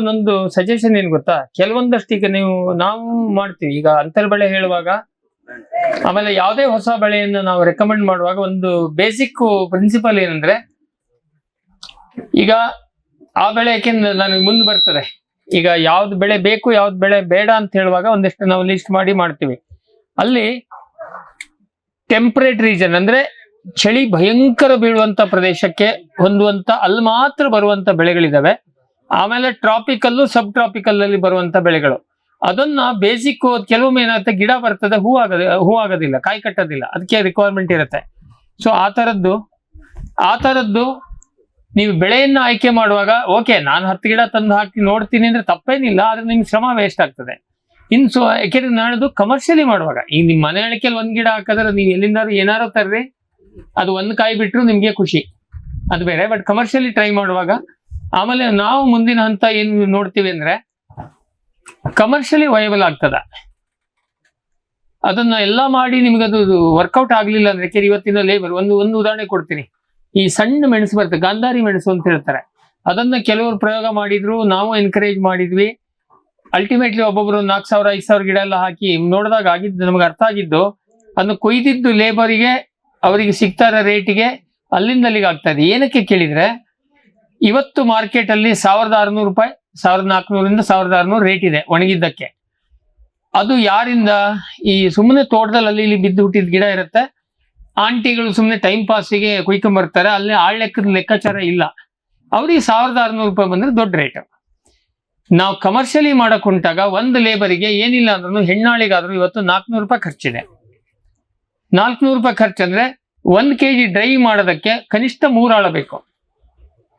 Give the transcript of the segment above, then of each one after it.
ನಂದು ಸಜೆಷನ್ ಏನ್ ಗೊತ್ತಾ, ಕೆಲವೊಂದಷ್ಟು ಈಗ ನಾವು ಮಾಡ್ತೀವಿ ಈಗ ಅಂತರ್ ಬೆಳೆ ಹೇಳುವಾಗ, ಆಮೇಲೆ ಯಾವುದೇ ಹೊಸ ಬೆಳೆಯನ್ನು ನಾವು ರೆಕಮೆಂಡ್ ಮಾಡುವಾಗ ಒಂದು ಬೇಸಿಕ್ ಪ್ರಿನ್ಸಿಪಲ್ ಏನಂದ್ರೆ, ಈಗ ಆ ಬೆಳೆ ಯಾಕೆಂದ್ರೆ ನನಗೆ ಮುಂದೆ ಬರ್ತದೆ, ಈಗ ಯಾವ್ದು ಬೆಳೆ ಬೇಕು ಯಾವ್ದು ಬೆಳೆ ಬೇಡ ಅಂತ ಹೇಳುವಾಗ ಒಂದಿಷ್ಟು ನಾವು ಲಿಸ್ಟ್ ಮಾಡ್ತೀವಿ. ಅಲ್ಲಿ ಟೆಂಪರೇಟ್ ರೀಜನ್ ಅಂದ್ರೆ ಚಳಿ ಭಯಂಕರ ಬೀಳುವಂತ ಪ್ರದೇಶಕ್ಕೆ ಹೊಂದುವಂತ ಅಲ್ಲಿ ಮಾತ್ರ ಬರುವಂತ ಬೆಳೆಗಳಿದಾವೆ. ಆಮೇಲೆ ಟ್ರಾಪಿಕಲ್ಲು ಸಬ್ ಟ್ರಾಪಿಕಲ್ ಅಲ್ಲಿ ಬರುವಂತ ಬೆಳೆಗಳು, ಅದನ್ನ ಬೇಸಿಕ್ ಕೆಲವೊಮ್ಮೆ ಏನಾಗುತ್ತೆ, ಗಿಡ ಬರ್ತದೆ, ಹೂ ಆಗೋದಿಲ್ಲ, ಕಾಯಿ ಕಟ್ಟೋದಿಲ್ಲ, ಅದಕ್ಕೆ ರಿಕ್ವೈರ್ಮೆಂಟ್ ಇರುತ್ತೆ. ಸೊ ಆ ತರದ್ದು ನೀವು ಬೆಳೆಯನ್ನ ಆಯ್ಕೆ ಮಾಡುವಾಗ, ಓಕೆ ನಾನು 10 ಗಿಡ ತಂದು ಹಾಕಿ ನೋಡ್ತೀನಿ ಅಂದ್ರೆ ತಪ್ಪೇನಿಲ್ಲ, ಆದ್ರೆ ನಿಮ್ಗೆ ಶ್ರಮ ವೇಸ್ಟ್ ಆಗ್ತದೆ. ಯಾಕೆಂದ್ರೆ ನಾಳದು ಕಮರ್ಷಿಯಲಿ ಮಾಡುವಾಗ, ಈಗ ನಿಮ್ ಮನೆ ಅಳಿಕೆಯಲ್ಲಿ 1 ಗಿಡ ಹಾಕಿದ್ರೆ ನೀವು ಎಲ್ಲಿಂದಾರು ಏನಾರು ತರ್ರಿ, ಅದು 1 ಕಾಯಿ ಬಿಟ್ರು ನಿಮ್ಗೆ ಖುಷಿ, ಅದು ಬೇರೆ. ಬಟ್ ಕಮರ್ಷಿಯಲಿ ಟ್ರೈ ಮಾಡುವಾಗ, ಆಮೇಲೆ ನಾವು ಮುಂದಿನ ಹಂತ ಏನ್ ನೋಡ್ತೀವಿ ಅಂದ್ರೆ, ಕಮರ್ಷಿಯಲಿ ವಯಬಲ್ ಆಗ್ತದ, ಅದನ್ನ ಎಲ್ಲ ಮಾಡಿ ನಿಮ್ಗೆ ಅದು ವರ್ಕೌಟ್ ಆಗ್ಲಿಲ್ಲ ಅಂದ್ರೆ, ಇವತ್ತಿನ ಲೇಬರ್ ಒಂದು ಉದಾಹರಣೆ ಕೊಡ್ತೀನಿ. ಈ ಸಣ್ಣ ಮೆಣಸು ಬರ್ತದೆ, ಗಾಂಧಾರಿ ಮೆಣಸು ಅಂತ ಹೇಳ್ತಾರೆ, ಅದನ್ನ ಕೆಲವರು ಪ್ರಯೋಗ ಮಾಡಿದ್ರು, ನಾವು ಎನ್ಕರೇಜ್ ಮಾಡಿದ್ವಿ. ಅಲ್ಟಿಮೇಟ್ಲಿ ಒಬ್ಬೊಬ್ರು 4,000 5,000 ಗಿಡ ಎಲ್ಲ ಹಾಕಿ ನೋಡಿದಾಗ ಆಗಿದ್ದು ನಮ್ಗೆ ಅರ್ಥ ಆಗಿದ್ದು, ಅದನ್ನು ಕೊಯ್ದಿದ್ದು ಲೇಬರಿಗೆ ಅವರಿಗೆ ಸಿಗ್ತಾ ಇರೋ ರೇಟಿಗೆ ಅಲ್ಲಿಂದ ಅಲ್ಲಿಗೆ ಆಗ್ತದೆ. ಏನಕ್ಕೆ ಕೇಳಿದ್ರೆ, ಇವತ್ತು ಮಾರ್ಕೆಟ್ ಅಲ್ಲಿ 1,600 ರೂಪಾಯಿ, 1,400ರಿಂದ 1,600 ರೇಟ್ ಇದೆ ಒಣಗಿದ್ದಕ್ಕೆ. ಅದು ಯಾರಿಂದ? ಈ ಸುಮ್ಮನೆ ತೋಟದಲ್ಲಿ ಅಲ್ಲಿ ಇಲ್ಲಿ ಬಿದ್ದು ಹುಟ್ಟಿದ ಗಿಡ ಇರುತ್ತೆ, ಆಂಟಿಗಳು ಸುಮ್ಮನೆ ಟೈಮ್ ಪಾಸಿಗೆ ಕುಯ್ಕೊಂಬರ್ತಾರೆ, ಅಲ್ಲಿ ಲೆಕ್ಕಾಚಾರ ಇಲ್ಲ. ಅವ್ರಿಗೆ 1,600 ರೂಪಾಯಿ ಬಂದ್ರೆ ದೊಡ್ಡ ರೇಟ್. ನಾವು ಕಮರ್ಷಿಯಲಿ ಮಾಡಕ್ ಹೊಂಟಾಗ ಒಂದು ಲೇಬರಿಗೆ ಏನಿಲ್ಲ ಅಂದ್ರೂ ಹೆಣ್ಣಾಳಿಗಾದ್ರೂ ಇವತ್ತು 400 ರೂಪಾಯಿ ಖರ್ಚಿದೆ. 400 ರೂಪಾಯಿ ಖರ್ಚಂದ್ರೆ 1 kg ಡ್ರೈ ಮಾಡೋದಕ್ಕೆ ಕನಿಷ್ಠ 3 ಆಳು ಬೇಕು.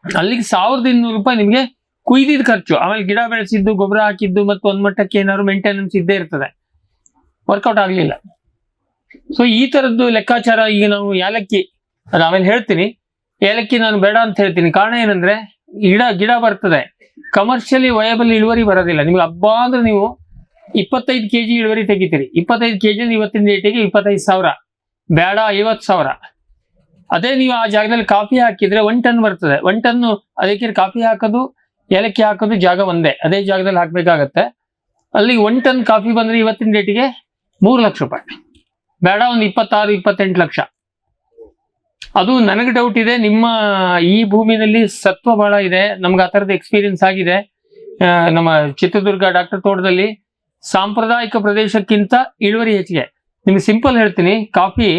ಅಲ್ಲಿಗೆ 1,200 ರೂಪಾಯಿ ನಿಮ್ಗೆ ಕುಯ್ದಿದ್ ಖರ್ಚು, ಆಮೇಲೆ ಗಿಡ ಬೆಳೆಸಿದ್ದು, ಗೊಬ್ಬರ ಹಾಕಿದ್ದು, ಮತ್ತು ಒಂದ್ ಮಟ್ಟಕ್ಕೆ ಏನಾದ್ರು ಮೇಂಟೆನೆನ್ಸ್ ಇದ್ದೇ ಇರ್ತದೆ. ವರ್ಕೌಟ್ ಆಗ್ಲಿಲ್ಲ. ಸೊ ಈ ತರದ್ದು ಲೆಕ್ಕಾಚಾರ. ಈಗ ನಾವು ಏಲಕ್ಕಿ, ಅದು ಆಮೇಲೆ ಹೇಳ್ತೀನಿ, ಏಲಕ್ಕಿ ನಾನು ಬೇಡ ಅಂತ ಹೇಳ್ತೀನಿ. ಕಾರಣ ಏನಂದ್ರೆ, ಗಿಡ ಬರ್ತದೆ, ಕಮರ್ಷಿಯಲಿ ವಯಬಲ್ ಇಳುವರಿ ಬರೋದಿಲ್ಲ. ನಿಮ್ಗೆ ಹಬ್ಬ ಅಂದ್ರೆ ನೀವು 25 kg ಇಳುವರಿ ತೆಗಿತೀರಿ. 25 kg ಇವತ್ತಿನ ರೇಟಿಗೆ 25,000, ಬೇಡ 50,000. ಅದೇ ನೀವು ಆ ಜಾಗದಲ್ಲಿ ಕಾಫಿ ಹಾಕಿದ್ರೆ 1 ಟನ್ ಬರ್ತದೆ. 1 ಟನ್ನು ಅದಕ್ಕೆ ಕಾಫಿ ಹಾಕೋದು ಏಲಕ್ಕಿ ಹಾಕೋದು ಜಾಗ ಒಂದೇ, ಅದೇ ಜಾಗದಲ್ಲಿ ಹಾಕ್ಬೇಕಾಗತ್ತೆ. ಅಲ್ಲಿ 1 ಟನ್ ಕಾಫಿ ಬಂದ್ರೆ ಇವತ್ತಿನ ರೇಟಿಗೆ 3 ಲಕ್ಷ ರೂಪಾಯಿ, ಬೇಡ ಒಂದು 26-28 ಲಕ್ಷ. ಅದು ನನಗೆ ಡೌಟ್ ಇದೆ, ನಿಮ್ಮ ಈ ಭೂಮಿನಲ್ಲಿ ಸತ್ವ ಬಹಳ ಇದೆ, ನಮ್ಗೆ ಆ ಥರದ ಎಕ್ಸ್ಪೀರಿಯನ್ಸ್ ಆಗಿದೆ. ನಮ್ಮ ಚಿತ್ರದುರ್ಗ ಡಾಕ್ಟರ್ ತೋಟದಲ್ಲಿ ಸಾಂಪ್ರದಾಯಿಕ ಪ್ರದೇಶಕ್ಕಿಂತ ಇಳುವರಿ ಹೆಚ್ಚಿಗೆ. ನಿಮ್ಗೆ ಸಿಂಪಲ್ ಹೇಳ್ತೀನಿ, ಕಾಫಿ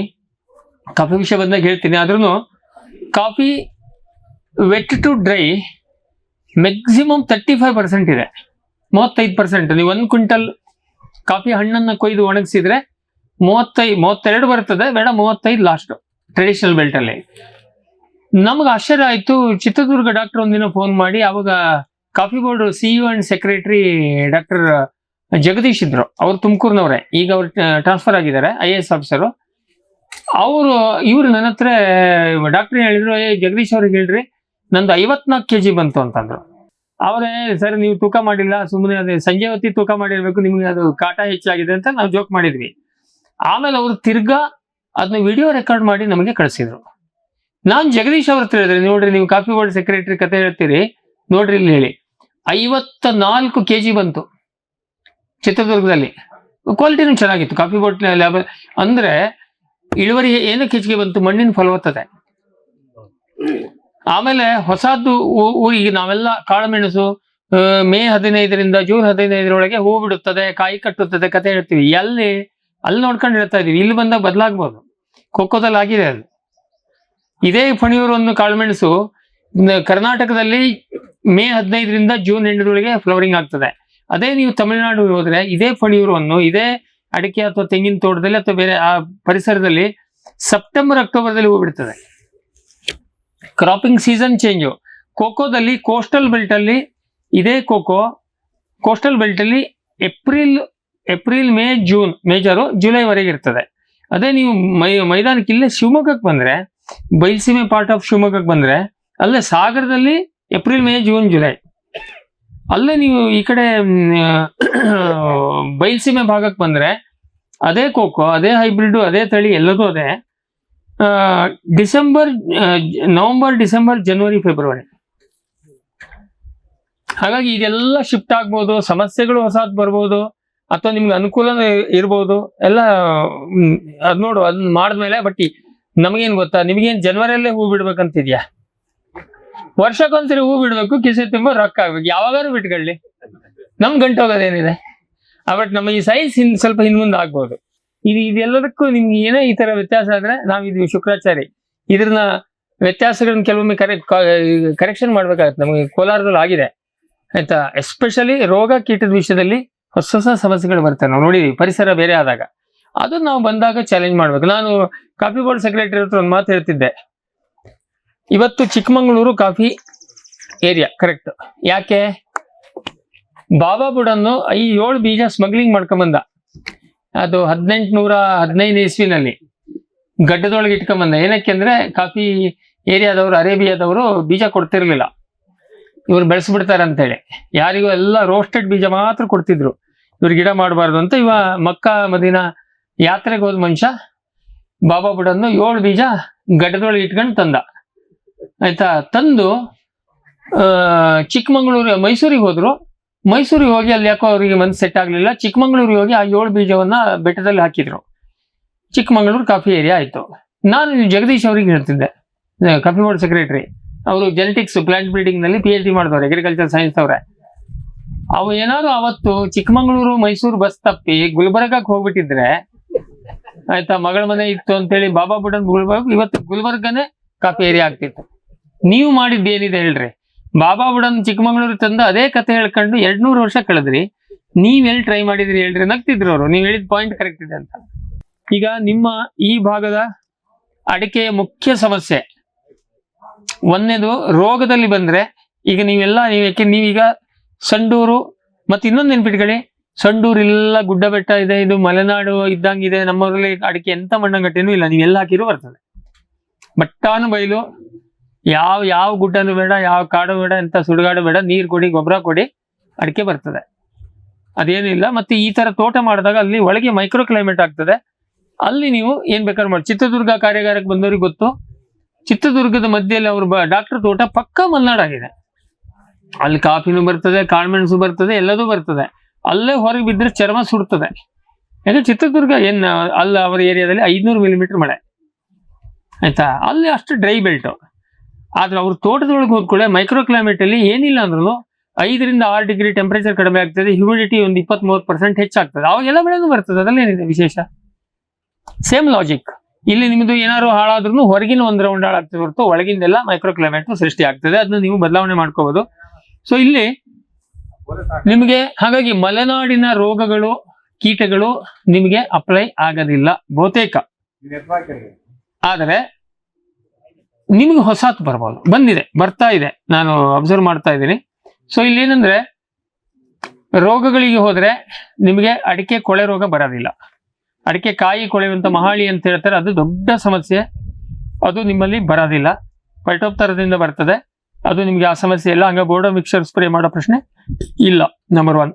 ವಿಷಯ ಬಂದಾಗ ಹೇಳ್ತೀನಿ. ಆದ್ರೂ coffee wet to dry maximum 35% ಇದೆ, 35%. ನೀವು 1 ಕ್ವಿಂಟಲ್ ಕಾಫಿ ಹಣ್ಣನ್ನ ಕೊಯ್ದು ಒಣಗಿಸಿದ್ರೆ 32 ಬರ್ತದೆ, ಬೇಡ 35 ಲಾಸ್ಟ್ ಟ್ರೆಡಿಷನಲ್ ಬೆಲ್ಟ್ ಅಲ್ಲಿ. ನಮ್ಗೆ ಆಶ್ಚರ್ಯ ಆಯ್ತು. ಚಿತ್ರದುರ್ಗ ಡಾಕ್ಟರ್ ಒಂದಿನ ಫೋನ್ ಮಾಡಿ, ಅವಾಗ coffee board CEO and secretary doctor Jagadish ಇದ್ರು, ಅವ್ರು ತುಮಕೂರಿನವರೇ, ಈಗ ಅವ್ರು ಟ್ರಾನ್ಸ್ಫರ್ ಆಗಿದ್ದಾರೆ, IAS ಆಫೀಸರು. ಇವ್ರು ನನ್ನ ಹತ್ರ ಡಾಕ್ಟರ್ ಹೇಳಿದ್ರು, ಜಗದೀಶ್ ಅವ್ರಿಗೆ ಹೇಳ್ರಿ ನಂದು 54 kg ಬಂತು ಅಂತಂದ್ರು. ಅವರೇ, ಸರ್ ನೀವು ತೂಕ ಮಾಡಿಲ್ಲ, ಸುಮ್ಮನೆ ಅದೇ ಸಂಜೆ ಹೊತ್ತಿ ತೂಕ ಮಾಡಿರ್ಬೇಕು, ನಿಮ್ಗೆ ಅದು ಕಾಟ ಹೆಚ್ಚಾಗಿದೆ ಅಂತ ನಾವು ಜೋಕ್ ಮಾಡಿದ್ವಿ. ಆಮೇಲೆ ಅವರು ತಿರ್ಗಾ ಅದನ್ನ ವಿಡಿಯೋ ರೆಕಾರ್ಡ್ ಮಾಡಿ ನಮಗೆ ಕಳಿಸಿದ್ರು. ನಾನು ಜಗದೀಶ್ ಅವ್ರ ಹತ್ರ ಹೇಳಿದ್ರೆ, ನೋಡ್ರಿ ನೀವು ಕಾಫಿ ಬೋರ್ಡ್ ಸೆಕ್ರೆಟರಿ ಕತೆ ಹೇಳ್ತೀರಿ, ನೋಡ್ರಿ ಇಲ್ಲಿ ಹೇಳಿ 54 kg ಬಂತು ಚಿತ್ರದುರ್ಗದಲ್ಲಿ. ಕ್ವಾಲಿಟಿನೂ ಚೆನ್ನಾಗಿತ್ತು ಕಾಫಿ ಬೋರ್ಡ್ ಲ್ಯಾಬ್. ಅಂದ್ರೆ ಇಳುವರಿ ಏನಕ್ಕೆ ಹೆಚ್ಚಿಗೆ ಬಂತು? ಮಣ್ಣಿನ ಫಲವತ್ತತೆ. ಆಮೇಲೆ ಹೊಸದು ಈಗ ನಾವೆಲ್ಲ ಕಾಳುಮೆಣಸು ಮೇ 15ರಿಂದ ಜೂನ್ 15ರೊಳಗೆ ಹೂ ಬಿಡುತ್ತದೆ, ಕಾಯಿ ಕಟ್ಟುತ್ತದೆ ಕತೆ ಹೇಳ್ತೀವಿ. ಅಲ್ಲಿ ನೋಡ್ಕೊಂಡು ಹೇಳ್ತಾ ಇದೀವಿ. ಇಲ್ಲಿ ಬಂದಾಗ ಬದಲಾಗ್ಬೋದು. ಕೊಕ್ಕೋದಲ್ಲಿ ಆಗಿದೆ ಅದು. ಇದೇ ಫಣಿಯೂರು ಒಂದು ಕಾಳುಮೆಣಸು ಕರ್ನಾಟಕದಲ್ಲಿ ಮೇ 15ರಿಂದ ಜೂನ್ 8ರೊಳಗೆ ಫ್ಲವರಿಂಗ್ ಆಗ್ತದೆ. ಅದೇ ನೀವು ತಮಿಳುನಾಡು ಹೋದ್ರೆ ಇದೇ ಫಣಿಯೂರನ್ನು, ಇದೇ ಅಡಿಕೆ ಅಥವಾ ತೆಂಗಿನ ತೋಟದಲ್ಲಿ ಅಥವಾ ಬೇರೆ ಆ ಪರಿಸರದಲ್ಲಿ ಸೆಪ್ಟೆಂಬರ್ ಅಕ್ಟೋಬರ್ದಲ್ಲಿ ಹೂ ಬಿಡ್ತದೆ. Cropping season change. ಕೋಕೋದಲ್ಲಿ ಕೋಸ್ಟಲ್ ಬೆಲ್ಟ್ ಅಲ್ಲಿ ಇದೇ ಕೋಸ್ಟಲ್ ಬೆಲ್ಟ್ ಅಲ್ಲಿ ಏಪ್ರಿಲ್ ಮೇ ಜೂನ್ ಮೇಜರು, ಜುಲೈವರೆಗೆ ಇರ್ತದೆ. ಅದೇ ನೀವು ಮೈದಾನಕ್ಕೆ ಇಲ್ಲೇ ಶಿವಮೊಗ್ಗಕ್ಕೆ ಬಂದ್ರೆ, ಬೈಲ್ಸೀಮೆ ಪಾರ್ಟ್ ಆಫ್ ಶಿವಮೊಗ್ಗಕ್ಕೆ ಬಂದ್ರೆ, ಅಲ್ಲೇ ಸಾಗರದಲ್ಲಿ ಏಪ್ರಿಲ್ ಮೇ ಜೂನ್ ಜುಲೈ. ಅಲ್ಲೇ ನೀವು ಈ ಕಡೆ ಬೈಲ್ಸೀಮೆ ಭಾಗಕ್ಕೆ ಬಂದ್ರೆ ಅದೇ ಕೋಕೋ, ಅದೇ ಹೈಬ್ರಿಡ್, ಅದೇ ತಳಿ, ಎಲ್ಲದೂ ಅದೇ. ನವೆಂಬರ್ ಡಿಸೆಂಬರ್ ಜನವರಿ ಫೆಬ್ರವರಿ ಹಾಗಾಗಿ ಇದೆಲ್ಲ ಶಿಫ್ಟ್ ಆಗ್ಬೋದು, ಸಮಸ್ಯೆಗಳು ಹೊಸದ್ ಬರ್ಬೋದು, ಅಥವಾ ನಿಮ್ಗೆ ಅನುಕೂಲ ಇರ್ಬೋದು ಎಲ್ಲ. ಅದ್ ನೋಡು, ಅದನ್ನ ಮಾಡಿದ್ಮೇಲೆ. ಬಟ್ ನಮಗೇನ್ ಗೊತ್ತಾ, ನಿಮ್ಗೇನ್ ಜನವರಿಯಲ್ಲೇ ಹೂ ಬಿಡ್ಬೇಕಂತಿದ್ಯಾ? ವರ್ಷಕ್ಕೊಂದ್ಸರಿ ಹೂ ಬಿಡ್ಬೇಕು, ಕಿಸೆ ತುಂಬಾ ರೊಕ್ಕ ಆಗ್ಬೇಕು. ಯಾವಾಗಾರು ಬಿಟ್ಕೊಳ್ಳಿ, ನಮ್ ಗಂಟು ಹೋಗೋದೇನಿದೆ. ಬಟ್ ನಮ್ಮ ಈ ಸೈಜ್ ಸ್ವಲ್ಪ ಹಿಂದ್ಮುಂದ್ ಆಗ್ಬೋದು. ಇದೆಲ್ಲದಕ್ಕೂ ನಿಮ್ಗೆ ಏನೇ ಈ ತರ ವ್ಯತ್ಯಾಸ ಆದ್ರೆ ನಾವಿದೀವಿ ಶುಕ್ರಾಚಾರಿ. ಇದ್ರನ್ನ ವ್ಯತ್ಯಾಸಗಳನ್ನ ಕೆಲವೊಮ್ಮೆ ಕರೆಕ್ಷನ್ ಮಾಡ್ಬೇಕಾಗತ್ತೆ. ನಮಗೆ ಕೋಲಾರದಲ್ಲಿ ಆಗಿದೆ ಆಯ್ತಾ. ಎಸ್ಪೆಷಲಿ ರೋಗ ಕೀಟದ ವಿಷಯದಲ್ಲಿ ಹೊಸ ಹೊಸ ಸಮಸ್ಯೆಗಳು ಬರ್ತವೆ. ನಾವು ನೋಡಿದೀವಿ ಪರಿಸರ ಬೇರೆ ಆದಾಗ. ಅದನ್ನ ನಾವು ಬಂದಾಗ ಚಾಲೆಂಜ್ ಮಾಡ್ಬೇಕು. ನಾನು ಕಾಫಿ ಬೋರ್ಡ್ ಸೆಕ್ರೆಟರಿ ಹತ್ರ ಒಂದು ಮಾತು ಹೇಳ್ತಿದ್ದೆ. ಇವತ್ತು ಚಿಕ್ಕಮಂಗ್ಳೂರು ಕಾಫಿ ಏರಿಯಾ ಕರೆಕ್ಟ್. ಯಾಕೆ? ಬಾಬಾ ಬುಡನ್ನು 7 ಬೀಜ ಸ್ಮಗ್ಲಿಂಗ್ ಮಾಡ್ಕೊಂಬಂದ. ಅದು 1815 ಇಸ್ವಿನಲ್ಲಿ ಗಡ್ಡದೊಳಗೆ ಇಟ್ಕೊಂಬಂದ. ಏನಕ್ಕೆ ಅಂದ್ರೆ ಕಾಫಿ ಏರಿಯಾದವರು, ಅರೇಬಿಯಾದವರು ಬೀಜ ಕೊಡ್ತಿರ್ಲಿಲ್ಲ, ಇವ್ರು ಬೆಳೆಸ್ಬಿಡ್ತಾರೆ ಅಂತೇಳಿ. ಯಾರಿಗೂ ಎಲ್ಲ ರೋಸ್ಟೆಡ್ ಬೀಜ ಮಾತ್ರ ಕೊಡ್ತಿದ್ರು, ಇವ್ರು ಗಿಡ ಮಾಡಬಾರ್ದು ಅಂತ. ಇವ ಮಕ್ಕಾ ಮದೀನಾ ಯಾತ್ರೆಗೆ ಹೋದ ಮನುಷ್ಯ ಬಾಬಾ ಬುಡನ್ನು 7 ಬೀಜ ಗಡ್ಡದೊಳಗೆ ಇಟ್ಕೊಂಡು ತಂದ ಆಯ್ತಾ. ತಂದು ಚಿಕ್ಕಮಂಗ್ಳೂರು, ಮೈಸೂರಿಗೆ ಹೋದ್ರು. ಮೈಸೂರಿಗೆ ಹೋಗಿ ಅಲ್ಲಿ ಯಾಕೋ ಅವರಿಗೆ ಮನಸ್ಸು ಸೆಟ್ ಆಗ್ಲಿಲ್ಲ. ಚಿಕ್ಕಮಂಗ್ಳೂರಿಗೆ ಹೋಗಿ ಆ 7 ಬೀಜವನ್ನ ಬೆಟ್ಟದಲ್ಲಿ ಹಾಕಿದ್ರು. ಚಿಕ್ಕಮಂಗ್ಳೂರು ಕಾಫಿ ಏರಿಯಾ ಆಯ್ತು. ನಾನು ಜಗದೀಶ್ ಅವ್ರಿಗೆ ಹೇಳ್ತಿದ್ದೆ, ಕಾಫಿ ಬೋರ್ಡ್ ಸೆಕ್ರೆಟರಿ. ಅವರು ಜೆನೆಟಿಕ್ಸ್ ಪ್ಲಾಂಟ್ ಬ್ರೀಡಿಂಗ್ ನಲ್ಲಿ PhD ಮಾಡಿದವ್ರೆ, ಅಗ್ರಿಕಲ್ಚರ್ ಸೈನ್ಸ್ ಅವ್ರೆ. ಅವು ಏನಾದ್ರು ಅವತ್ತು ಚಿಕ್ಕಮಂಗ್ಳೂರು ಮೈಸೂರು ಬಸ್ ತಪ್ಪಿ ಗುಲ್ಬರ್ಗಕ್ಕೆ ಹೋಗ್ಬಿಟ್ಟಿದ್ರೆ ಆಯ್ತಾ, ಮಗಳ ಮನೆ ಇತ್ತು ಅಂತೇಳಿ ಬಾಬಾ ಬುಡನ್ ಗುಲ್ಬರ್ಗ, ಇವತ್ತು ಗುಲ್ಬರ್ಗನೇ ಕಾಫಿ ಏರಿಯಾ ಆಗ್ತಿತ್ತು. ನೀವು ಮಾಡಿದ್ದೇನಿದೆ ಹೇಳ್ರಿ? ಬಾಬಾ ಬುಡನ್ ಚಿಕ್ಕಮಂಗ್ಳೂರು ತಂದು ಅದೇ ಕತೆ ಹೇಳ್ಕೊಂಡು 200 ವರ್ಷ ಕಳೆದ್ರಿ. ನೀವೆಲ್ಲಿ ಟ್ರೈ ಮಾಡಿದ್ರಿ ಹೇಳ್ರಿ? ನಗ್ತಿದ್ರು ಅವರು. ನೀವು ಹೇಳಿದ ಪಾಯಿಂಟ್ ಕರೆಕ್ಟ್ ಇದೆ ಅಂತ. ಈಗ ನಿಮ್ಮ ಈ ಭಾಗದ ಅಡಿಕೆಯ ಮುಖ್ಯ ಸಮಸ್ಯೆ ಒಂದೇದು ರೋಗದಲ್ಲಿ ಬಂದ್ರೆ, ಈಗ ನೀವೀಗ ಸಂಡೂರು ಮತ್ತೆ ಇನ್ನೊಂದು ನೆನ್ಪಿಟ್ಕೊಳ್ಳಿ, ಸಂಡೂರು ಇಲ್ಲ ಗುಡ್ಡ ಬೆಟ್ಟ ಇದೆ, ಇದು ಮಲೆನಾಡು ಇದ್ದಂಗಿದೆ. ನಮ್ಮೂರಲ್ಲಿ ಅಡಿಕೆ ಎಂತ ಮಣ್ಣಗಟ್ಟೆನೂ ಇಲ್ಲ, ನೀವೆಲ್ಲ ಹಾಕಿರೂ ಬರ್ತದೆ. ಬಟ್ಟಾನು ಬಯಲು, ಯಾವ ಗುಡ್ಡನೂ ಬೇಡ, ಯಾವ ಕಾಡು ಬೇಡ, ಎಂತ ಸುಡುಗಾಡು ಬೇಡ, ನೀರು ಕೊಡಿ, ಗೊಬ್ಬರ ಕೊಡಿ, ಅಡಿಕೆ ಬರ್ತದೆ. ಅದೇನಿಲ್ಲ. ಮತ್ತೆ ಈ ತರ ತೋಟ ಮಾಡಿದಾಗ ಅಲ್ಲಿ ಒಳಗೆ ಮೈಕ್ರೋ ಕ್ಲೈಮೇಟ್ ಆಗ್ತದೆ. ಅಲ್ಲಿ ನೀವು ಏನ್ ಬೇಕಾದ್ರೂ ಮಾಡಿ. ಚಿತ್ರದುರ್ಗ ಕಾರ್ಯಾಗಾರಕ್ಕೆ ಬಂದವ್ರಿಗೆ ಗೊತ್ತು, ಚಿತ್ರದುರ್ಗದ ಮಧ್ಯದಲ್ಲಿ ಅವ್ರ ಡಾಕ್ಟರ್ ತೋಟ ಪಕ್ಕಾ ಮಲೆನಾಡಾಗಿದೆ. ಅಲ್ಲಿ ಕಾಫಿನೂ ಬರ್ತದೆ, ಕಾಳುಮೆಣಸು ಬರ್ತದೆ, ಎಲ್ಲದೂ ಬರ್ತದೆ. ಅಲ್ಲೇ ಹೊರಗೆ ಬಿದ್ದರೆ ಚರ್ಮ ಸುಡ್ತದೆ. ಯಾಕಂದ್ರೆ ಚಿತ್ರದುರ್ಗ ಅಲ್ಲ ಅವರ ಏರಿಯಾದಲ್ಲಿ 500 ಮಿಲಿಮೀಟರ್ ಮಳೆ ಆಯ್ತಾ. ಅಲ್ಲಿ ಅಷ್ಟು ಡ್ರೈ ಬೆಲ್ಟ್. ಆದ್ರೆ ಅವ್ರ ತೋಟದೊಳಗೆ ಹೋದ್ಕೊಳ್ಳೆ ಮೈಕ್ರೋ ಕ್ಲೈಮೇಟ್ ಅಲ್ಲಿ ಏನಿಲ್ಲ ಅಂದ್ರೂ 5 ರಿಂದ 6 ಡಿಗ್ರಿ ಟೆಂಪರೇಚರ್ ಕಡಿಮೆ ಆಗ್ತದೆ, ಹ್ಯೂಮಿಡಿಟಿ ಒಂದು 23% ಹೆಚ್ಚಾಗ್ತದೆ. ಅವಾಗೆಲ್ಲ ಬೆಳೆದು ಬರ್ತದೆ. ಅದ್ರಲ್ಲೇನಿದೆ ವಿಶೇಷ? Same logic. ಇಲ್ಲಿ ನಿಮ್ದು ಏನಾದ್ರು ಹಾಳಾದ್ರೂ ಹೊರಗಿನ ಒಂದು ರೌಂಡ್ ಹಾಳಾಗ್ತದೆ ಹೊರತು ಒಳಗಿಂದೆಲ್ಲ ಮೈಕ್ರೋ ಕ್ಲೈಮೇಟ್ ಸೃಷ್ಟಿ ಆಗ್ತದೆ. ಅದನ್ನ ನೀವು ಬದಲಾವಣೆ ಮಾಡ್ಕೋಬಹುದು. ಸೊ ಇಲ್ಲಿ ನಿಮಗೆ ಹಾಗಾಗಿ ಮಲೆನಾಡಿನ ರೋಗಗಳು, ಕೀಟಗಳು ನಿಮಗೆ ಅಪ್ಲೈ ಆಗೋದಿಲ್ಲ ಬಹುತೇಕ. ಆದರೆ ನಿಮ್ಗೆ ಹೊಸತು ಬರ್ಬೋದು, ಬರ್ತಾ ಇದೆ, ನಾನು ಅಬ್ಸರ್ವ್ ಮಾಡ್ತಾ ಇದ್ದೀನಿ. ಸೊ ಇಲ್ಲಿ ಏನಂದ್ರೆ ರೋಗಗಳಿಗೆ ಹೋದ್ರೆ ನಿಮಗೆ ಅಡಿಕೆ ಕೊಳೆ ರೋಗ ಬರೋದಿಲ್ಲ. ಅಡಿಕೆ ಕಾಯಿ ಕೊಳೆಯುವಂತ ಮಹಾಳಿ ಅಂತ ಹೇಳ್ತಾರೆ, ಅದು ದೊಡ್ಡ ಸಮಸ್ಯೆ. ಅದು ನಿಮ್ಮಲ್ಲಿ ಬರೋದಿಲ್ಲ. ಪೈಟೋಪ್ತರದಿಂದ ಬರ್ತದೆ, ಅದು ನಿಮ್ಗೆ ಆ ಸಮಸ್ಯೆ ಇಲ್ಲ. ಹಂಗ ಬೋರ್ಡೋ ಮಿಕ್ಸರ್ ಸ್ಪ್ರೇ ಮಾಡೋ ಪ್ರಶ್ನೆ ಇಲ್ಲ. ನಂಬರ್ 1.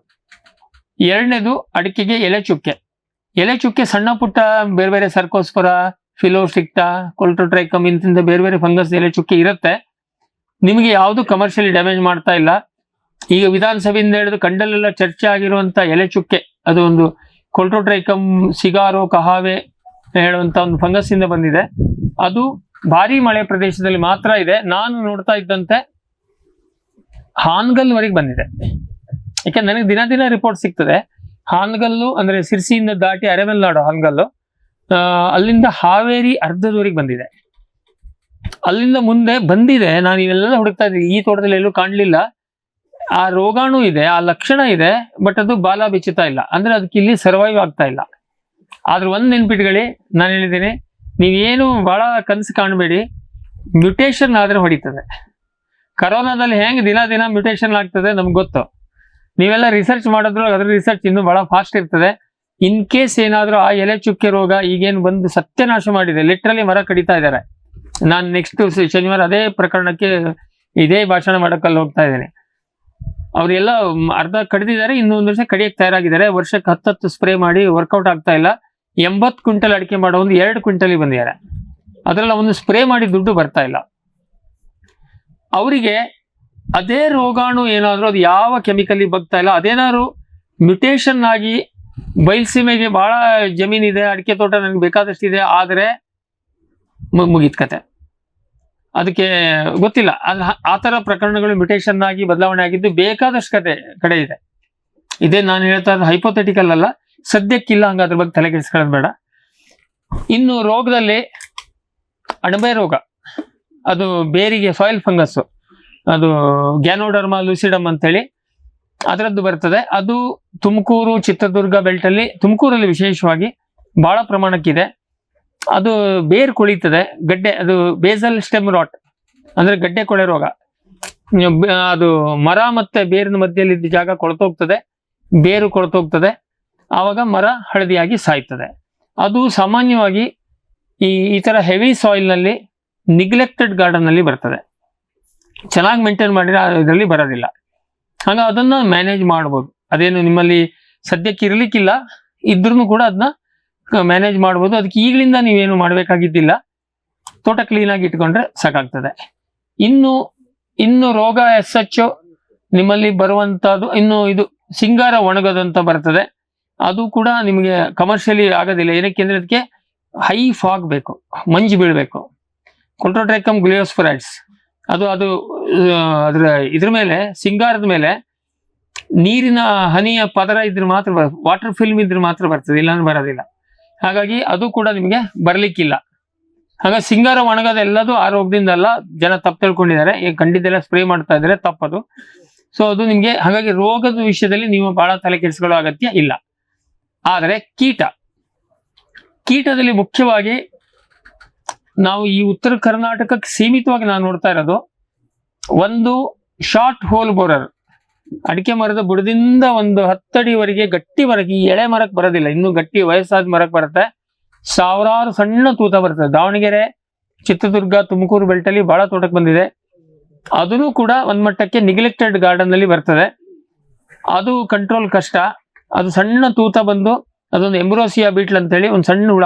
ಎರಡನೇದು ಅಡಿಕೆಗೆ ಎಲೆ ಚುಕ್ಕೆ ಸಣ್ಣ ಪುಟ್ಟ ಬೇರೆ ಬೇರೆ ಸರ್ಕೋಸ್ಪರ, ಫಿಲೋಸ್ಟಿಕ್ಟಾ, ಕೊಲ್ಟೋಟ್ರೈಕಮ್ ಇಂತಿಂದ ಬೇರೆ ಬೇರೆ ಫಂಗಸ್ ಎಲೆ ಚುಕ್ಕೆ ಇರುತ್ತೆ. ನಿಮಗೆ ಯಾವುದು ಕಮರ್ಷಿಯಲಿ ಡ್ಯಾಮೇಜ್ ಮಾಡ್ತಾ ಇಲ್ಲ. ಈಗ ವಿಧಾನಸಭೆಯಿಂದ ಹಿಡಿದು ಕಂಡಲ್ಲೆಲ್ಲ ಚರ್ಚೆ ಆಗಿರುವಂತ ಎಲೆ ಚುಕ್ಕೆ, ಅದು ಒಂದು ಕೊಲ್ಟೋಟ್ರೈಕಮ್ ಸಿಗಾರೋ ಕಹಾವೆ ಹೇಳುವಂತ ಒಂದು ಫಂಗಸ್ ಇಂದ ಬಂದಿದೆ. ಅದು ಭಾರಿ ಮಳೆ ಪ್ರದೇಶದಲ್ಲಿ ಮಾತ್ರ ಇದೆ. ನಾನು ನೋಡ್ತಾ ಇದ್ದಂತೆ ಹಾನಗಲ್ ವರೆಗೆ ಬಂದಿದೆ. ಯಾಕೆಂದ್ರೆ ನನಗೆ ದಿನ ರಿಪೋರ್ಟ್ ಸಿಗ್ತದೆ. ಹಾನಗಲ್ಲು ಅಂದ್ರೆ ಸಿರ್ಸಿಯಿಂದ ದಾಟಿ ಅರೆಮಲ್ನಾಡು ಹಾನಗಲ್ಲು, ಅಲ್ಲಿಂದ ಹಾವೇರಿ ಅರ್ಧದವರೆಗೆ ಬಂದಿದೆ. ಅಲ್ಲಿಂದ ಮುಂದೆ ಬಂದಿದೆ. ನಾನು ಇವೆಲ್ಲ ಹುಡುಕ್ತಾ ಇದ್ದೀನಿ, ಈ ತೋಟದಲ್ಲಿ ಎಲ್ಲೂ ಕಾಣಲಿಲ್ಲ. ಆ ರೋಗಾಣು ಇದೆ, ಆ ಲಕ್ಷಣ ಇದೆ, ಬಟ್ ಅದು ಬಾಲ ಬಿಚ್ಚುತ್ತಾ ಇಲ್ಲ. ಅಂದ್ರೆ ಅದಕ್ಕೆ ಇಲ್ಲಿ ಸರ್ವೈವ್ ಆಗ್ತಾ ಇಲ್ಲ. ಆದ್ರೆ ಒಂದ್ ನೆನ್ಪಿಟ್ಕೊಳ್ಳಿ, ನಾನು ಹೇಳಿದ್ದೀನಿ, ನೀವೇನು ಬಹಳ ಕನಸು ಕಾಣಬೇಡಿ. ಮ್ಯೂಟೇಶನ್ ಆದ್ರೆ ಹೊಡಿತದೆ. ಕರೋನಾದಲ್ಲಿ ಹೆಂಗ್ ದಿನ ಮ್ಯೂಟೇಶನ್ ಆಗ್ತದೆ ನಮ್ಗೆ ಗೊತ್ತು. ನೀವೆಲ್ಲ ರಿಸರ್ಚ್ ಮಾಡಿದ್ರು ಅದ್ರ ರಿಸರ್ಚ್ ಇನ್ನೂ ಬಹಳ ಫಾಸ್ಟ್ ಇರ್ತದೆ. ಇನ್ ಕೇಸ್ ಏನಾದ್ರೂ ಆ ಎಲೆ ಚುಕ್ಕೆ ರೋಗ ಈಗೇನು ಬಂದು ಸತ್ಯನಾಶ ಮಾಡಿದೆ, ಲಿಟ್ರಲಿ ಮರ ಕಡಿತಾ ಇದ್ದಾರೆ. ನಾನು ನೆಕ್ಸ್ಟ್ ಶನಿವಾರ ಅದೇ ಪ್ರಕರಣಕ್ಕೆ ಇದೇ ಭಾಷಣ ಮಾಡಕ್ಕಲ್ಲಿ ಹೋಗ್ತಾ ಇದ್ದೇನೆ. ಅವರೆಲ್ಲ ಅರ್ಧ ಕಡಿದಿದ್ದಾರೆ, ಇನ್ನೊಂದು ವರ್ಷ ಕಡಿಯಕ್ಕೆ ತಯಾರಾಗಿದ್ದಾರೆ. ವರ್ಷಕ್ಕೆ 10 ಸ್ಪ್ರೇ ಮಾಡಿ ವರ್ಕೌಟ್ ಆಗ್ತಾ ಇಲ್ಲ. 80 ಕ್ವಿಂಟಲ್ ಅಡಿಕೆ ಮಾಡೋ ಒಂದು 2 ಕ್ವಿಂಟಲ್ ಬಂದಿದ್ದಾರೆ. ಅದರೆಲ್ಲ ಒಂದು ಸ್ಪ್ರೇ ಮಾಡಿ ದುಡ್ಡು ಬರ್ತಾ ಇಲ್ಲ ಅವರಿಗೆ. ಅದೇ ರೋಗಾಣು ಏನಾದ್ರು ಅದು ಯಾವ ಕೆಮಿಕಲ್ ಬಗ್ತಾ ಇಲ್ಲ, ಅದೇನಾದ್ರು ಮ್ಯುಟೇಷನ್ ಆಗಿ ಬಯಲುಸೀಮೆಗೆ ಬಹಳ ಜಮೀನಿದೆ, ಅಡಿಕೆ ತೋಟ ನನಗೆ ಬೇಕಾದಷ್ಟಿದೆ, ಆದರೆ ಮುಗೀತ್ ಕತೆ. ಅದಕ್ಕೆ ಗೊತ್ತಿಲ್ಲ. ಆ ಥರ ಪ್ರಕರಣಗಳು ಮ್ಯುಟೇಷನ್ ಆಗಿ ಬದಲಾವಣೆ ಆಗಿದ್ದು ಬೇಕಾದಷ್ಟು ಕಡೆ ಇದೆ. ಇದೇ ನಾನು ಹೇಳ್ತಾ ಇರೋದು ಹೈಪೋಥೆಟಿಕಲ್ ಅಲ್ಲ, ಸದ್ಯಕ್ಕಿಲ್ಲ, ಹಂಗ ಅದ್ರ ಬಗ್ಗೆ ತಲೆ ಕೆಡಿಸ್ಕೊಳ್ಳೋದು ಬೇಡ. ಇನ್ನು ರೋಗದಲ್ಲಿ ಅಣಬೆ ರೋಗ, ಅದು ಬೇರಿಗೆ ಸಾಯಿಲ್ ಫಂಗಸ್, ಅದು ಗ್ಯಾನೋಡರ್ಮಾ ಲೂಸಿಡಮ್ ಅಂತೇಳಿ ಅದರದ್ದು ಬರ್ತದೆ. ಅದು ತುಮಕೂರು ಚಿತ್ರದುರ್ಗ ಬೆಲ್ಟಲ್ಲಿ, ತುಮಕೂರಲ್ಲಿ ವಿಶೇಷವಾಗಿ ಬಹಳ ಪ್ರಮಾಣಕ್ಕಿದೆ. ಅದು ಬೇರು ಕೊಳಿತದೆ, ಗಡ್ಡೆ, ಅದು ಬೇಸಲ್ ಸ್ಟೆಮ್ ರಾಟ್ ಅಂದ್ರೆ ಗಡ್ಡೆ ಕೊಳೆ ರೋಗ. ಅದು ಮರ ಮತ್ತೆ ಬೇರಿನ ಮಧ್ಯದಲ್ಲಿ ಜಾಗ ಕೊಳ್ತೋಗ್ತದೆ, ಬೇರು ಕೊಳ್ತೋಗ್ತದೆ, ಆವಾಗ ಮರ ಹಳದಿಯಾಗಿ ಸಾಯ್ತದೆ. ಅದು ಸಾಮಾನ್ಯವಾಗಿ ಈ ತರ ಹೆವಿ ಸಾಯಿಲ್ ನಲ್ಲಿ, ನಿಗ್ಲೆಕ್ಟೆಡ್ ಗಾರ್ಡನ್ ನಲ್ಲಿ ಬರ್ತದೆ. ಚೆನ್ನಾಗಿ ಮೇಂಟೈನ್ ಮಾಡಿದ್ರೆ ಇದರಲ್ಲಿ ಬರೋದಿಲ್ಲ. ಹಾಗ ಅದನ್ನ ಮ್ಯಾನೇಜ್ ಮಾಡ್ಬೋದು. ಅದೇನು ನಿಮ್ಮಲ್ಲಿ ಸದ್ಯಕ್ಕೆ ಇರ್ಲಿಕ್ಕಿಲ್ಲ, ಇದ್ರೂ ಕೂಡ ಅದನ್ನ ಮ್ಯಾನೇಜ್ ಮಾಡ್ಬೋದು. ಅದಕ್ಕೆ ಈಗಲಿಂದ ನೀವೇನು ಮಾಡಬೇಕಾಗಿದ್ದಿಲ್ಲ, ತೋಟ ಕ್ಲೀನಾಗಿ ಇಟ್ಕೊಂಡ್ರೆ ಸಾಕಾಗ್ತದೆ. ಇನ್ನು ರೋಗ ಎಸ್ ನಿಮ್ಮಲ್ಲಿ ಬರುವಂತಹದ್ದು, ಇನ್ನು ಇದು ಸಿಂಗಾರ ಒಣಗೋದಂತ ಬರ್ತದೆ. ಅದು ಕೂಡ ನಿಮಗೆ ಕಮರ್ಷಿಯಲಿ ಆಗೋದಿಲ್ಲ. ಏನಕ್ಕೆ ಅಂದ್ರೆ ಅದಕ್ಕೆ ಹೈ ಫಾಗ್ ಬೇಕು, ಮಂಜು ಬೀಳ್ಬೇಕು. ಕೊಲ್ಟ್ರೋಟ್ರೈಕಮ್ ಗ್ಲಿಯೋಸ್ಪೊರೈಡ್ಸ್ ಅದು ಇದ್ರ ಮೇಲೆ, ಸಿಂಗಾರದ ಮೇಲೆ ನೀರಿನ ಹನಿಯ ಪದರ ಇದ್ರೆ ಮಾತ್ರ, ವಾಟರ್ ಫಿಲ್ಮ್ ಇದ್ರೆ ಮಾತ್ರ ಬರ್ತದೆ, ಇಲ್ಲಾಂದ್ರೆ ಬರೋದಿಲ್ಲ. ಹಾಗಾಗಿ ಅದು ಕೂಡ ನಿಮಗೆ ಬರ್ಲಿಕ್ಕಿಲ್ಲ. ಹಾಗಾಗಿ ಸಿಂಗಾರ ಒಣಗೋದೆಲ್ಲದು ಆ ರೋಗದಿಂದ ಅಲ್ಲ, ಜನ ತಪ್ಪು ತಿಳ್ಕೊಂಡಿದ್ದಾರೆ. ಈಗ ಕಂಡಿದ್ದೆಲ್ಲ ಸ್ಪ್ರೇ ಮಾಡ್ತಾ ಇದ್ದಾರೆ, ತಪ್ಪದು. ಸೊ ಅದು ನಿಮ್ಗೆ, ಹಾಗಾಗಿ ರೋಗದ ವಿಷಯದಲ್ಲಿ ನೀವು ಬಹಳ ತಲೆ ಕೆಡಿಸ್ಕೊಳ್ಳೋ ಅಗತ್ಯ ಇಲ್ಲ. ಆದರೆ ಕೀಟದಲ್ಲಿ ಮುಖ್ಯವಾಗಿ ನಾವು ಈ ಉತ್ತರ ಕರ್ನಾಟಕಕ್ಕೆ ಸೀಮಿತವಾಗಿ ನಾನು ನೋಡ್ತಾ ಇರೋದು, ಒಂದು ಶಾರ್ಟ್ ಹೋಲ್ ಬೋರರ್. ಅಡಿಕೆ ಮರದ ಬುಡದಿಂದ ಒಂದು 10 ಅಡಿವರೆಗೆ ಗಟ್ಟಿ ಮರಕ್ಕೆ, ಈ ಎಳೆ ಮರಕ್ಕೆ ಬರೋದಿಲ್ಲ, ಇನ್ನು ಗಟ್ಟಿ ವಯಸ್ಸಾದ ಮರಕ್ಕೆ ಬರುತ್ತೆ. ಸಾವಿರಾರು ಸಣ್ಣ ತೂತ ಬರ್ತದೆ. ದಾವಣಗೆರೆ, ಚಿತ್ರದುರ್ಗ, ತುಮಕೂರು ಬೆಲ್ಟಲ್ಲಿ ಬಹಳ ತೋಟಕ್ಕೆ ಬಂದಿದೆ. ಅದನ್ನು ಕೂಡ ಒಂದ್ ಮಟ್ಟಕ್ಕೆ ನಿಗ್ಲೆಕ್ಟೆಡ್ ಗಾರ್ಡನ್ ನಲ್ಲಿ ಬರ್ತದೆ. ಅದು ಕಂಟ್ರೋಲ್ ಕಷ್ಟ. ಅದು ಸಣ್ಣ ತೂತ ಬಂದು, ಅದೊಂದು ಎಂಬ್ರೋಸಿಯಾ ಬೀಟ್ಲ್ ಅಂತೇಳಿ ಒಂದು ಸಣ್ಣ ಹುಳ,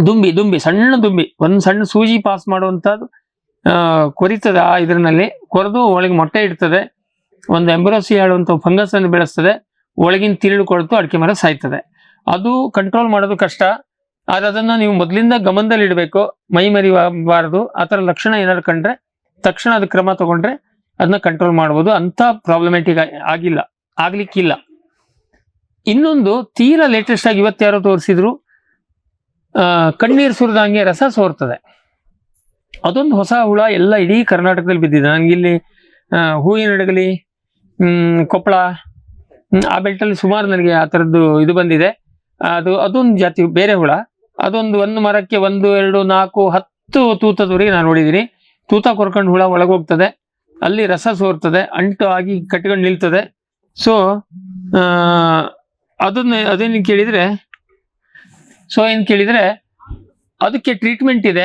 ದುಂಬಿ ಸಣ್ಣ ದುಂಬಿ, ಒಂದು ಸಣ್ಣ ಸೂಜಿ ಪಾಸ್ ಮಾಡುವಂತದ್ದು ಕೊರಿತದೆ. ಆ ಇದರಲ್ಲಿ ಕೊರೆದು ಒಳಗೆ ಮೊಟ್ಟೆ ಇಡ್ತದೆ, ಒಂದು ಎಂಬ್ರೋಸಿಯಾ ಹೇಳುವಂತ ಫಂಗಸ್ ಅನ್ನು ಬೆಳೆಸ್ತದೆ, ಒಳಗಿನ ತಿರುಳು ಕೊಳ್ತು ಅಡಿಕೆ ಮರ ಸಾಯ್ತದೆ. ಅದು ಕಂಟ್ರೋಲ್ ಮಾಡೋದು ಕಷ್ಟ. ಆದ್ರೆ ಅದನ್ನ ನೀವು ಮೊದಲಿಂದ ಗಮನದಲ್ಲಿ ಇಡಬೇಕು, ಮೈ ಮರಿಬಾರದು. ಆ ಥರ ಲಕ್ಷಣ ಏನಾದ್ರು ಕಂಡ್ರೆ ತಕ್ಷಣ ಅದು ಕ್ರಮ ತಗೊಂಡ್ರೆ ಅದನ್ನ ಕಂಟ್ರೋಲ್ ಮಾಡ್ಬೋದು. ಅಂತ ಪ್ರಾಬ್ಲಮ್ಯಾಟಿಕ್ ಆಗ್ಲಿಕ್ಕಿಲ್ಲ. ಇನ್ನೊಂದು ತೀರಾ ಲೇಟೆಸ್ಟ್ ಆಗಿ ಇವತ್ತಾರೋ ತೋರಿಸಿದ್ರು, ಕಣ್ಣೀರು ಸುರಿದಂಗೆ ರಸ ಸೋರ್ತದೆ. ಅದೊಂದು ಹೊಸ ಹುಳ, ಎಲ್ಲ ಇಡೀ ಕರ್ನಾಟಕದಲ್ಲಿ ಬಿದ್ದಿದೆ. ನನಗಿಲ್ಲಿ ಹೂವಿನಡಗಲಿ, ಕೊಪ್ಪಳ, ಆ ಬೆಲ್ಟಲ್ಲಿ ಸುಮಾರು ನನಗೆ ಆ ಥರದ್ದು ಇದು ಬಂದಿದೆ. ಅದೊಂದು ಜಾತಿ ಬೇರೆ ಹುಳ. ಒಂದು ಮರಕ್ಕೆ 1, 2, 4, 10 ತೂತದವರೆಗೆ ನಾನು ನೋಡಿದ್ದೀನಿ. ತೂತ ಕೊರ್ಕೊಂಡು ಹುಳ ಒಳಗೋಗ್ತದೆ, ಅಲ್ಲಿ ರಸ ಸೋರ್ತದೆ, ಅಂಟು ಆಗಿ ಕಟ್ಕೊಂಡು ನಿಲ್ತದೆ. ಸೊ ಅದೇನು ಕೇಳಿದ್ರೆ ಅದಕ್ಕೆ ಟ್ರೀಟ್ಮೆಂಟ್ ಇದೆ,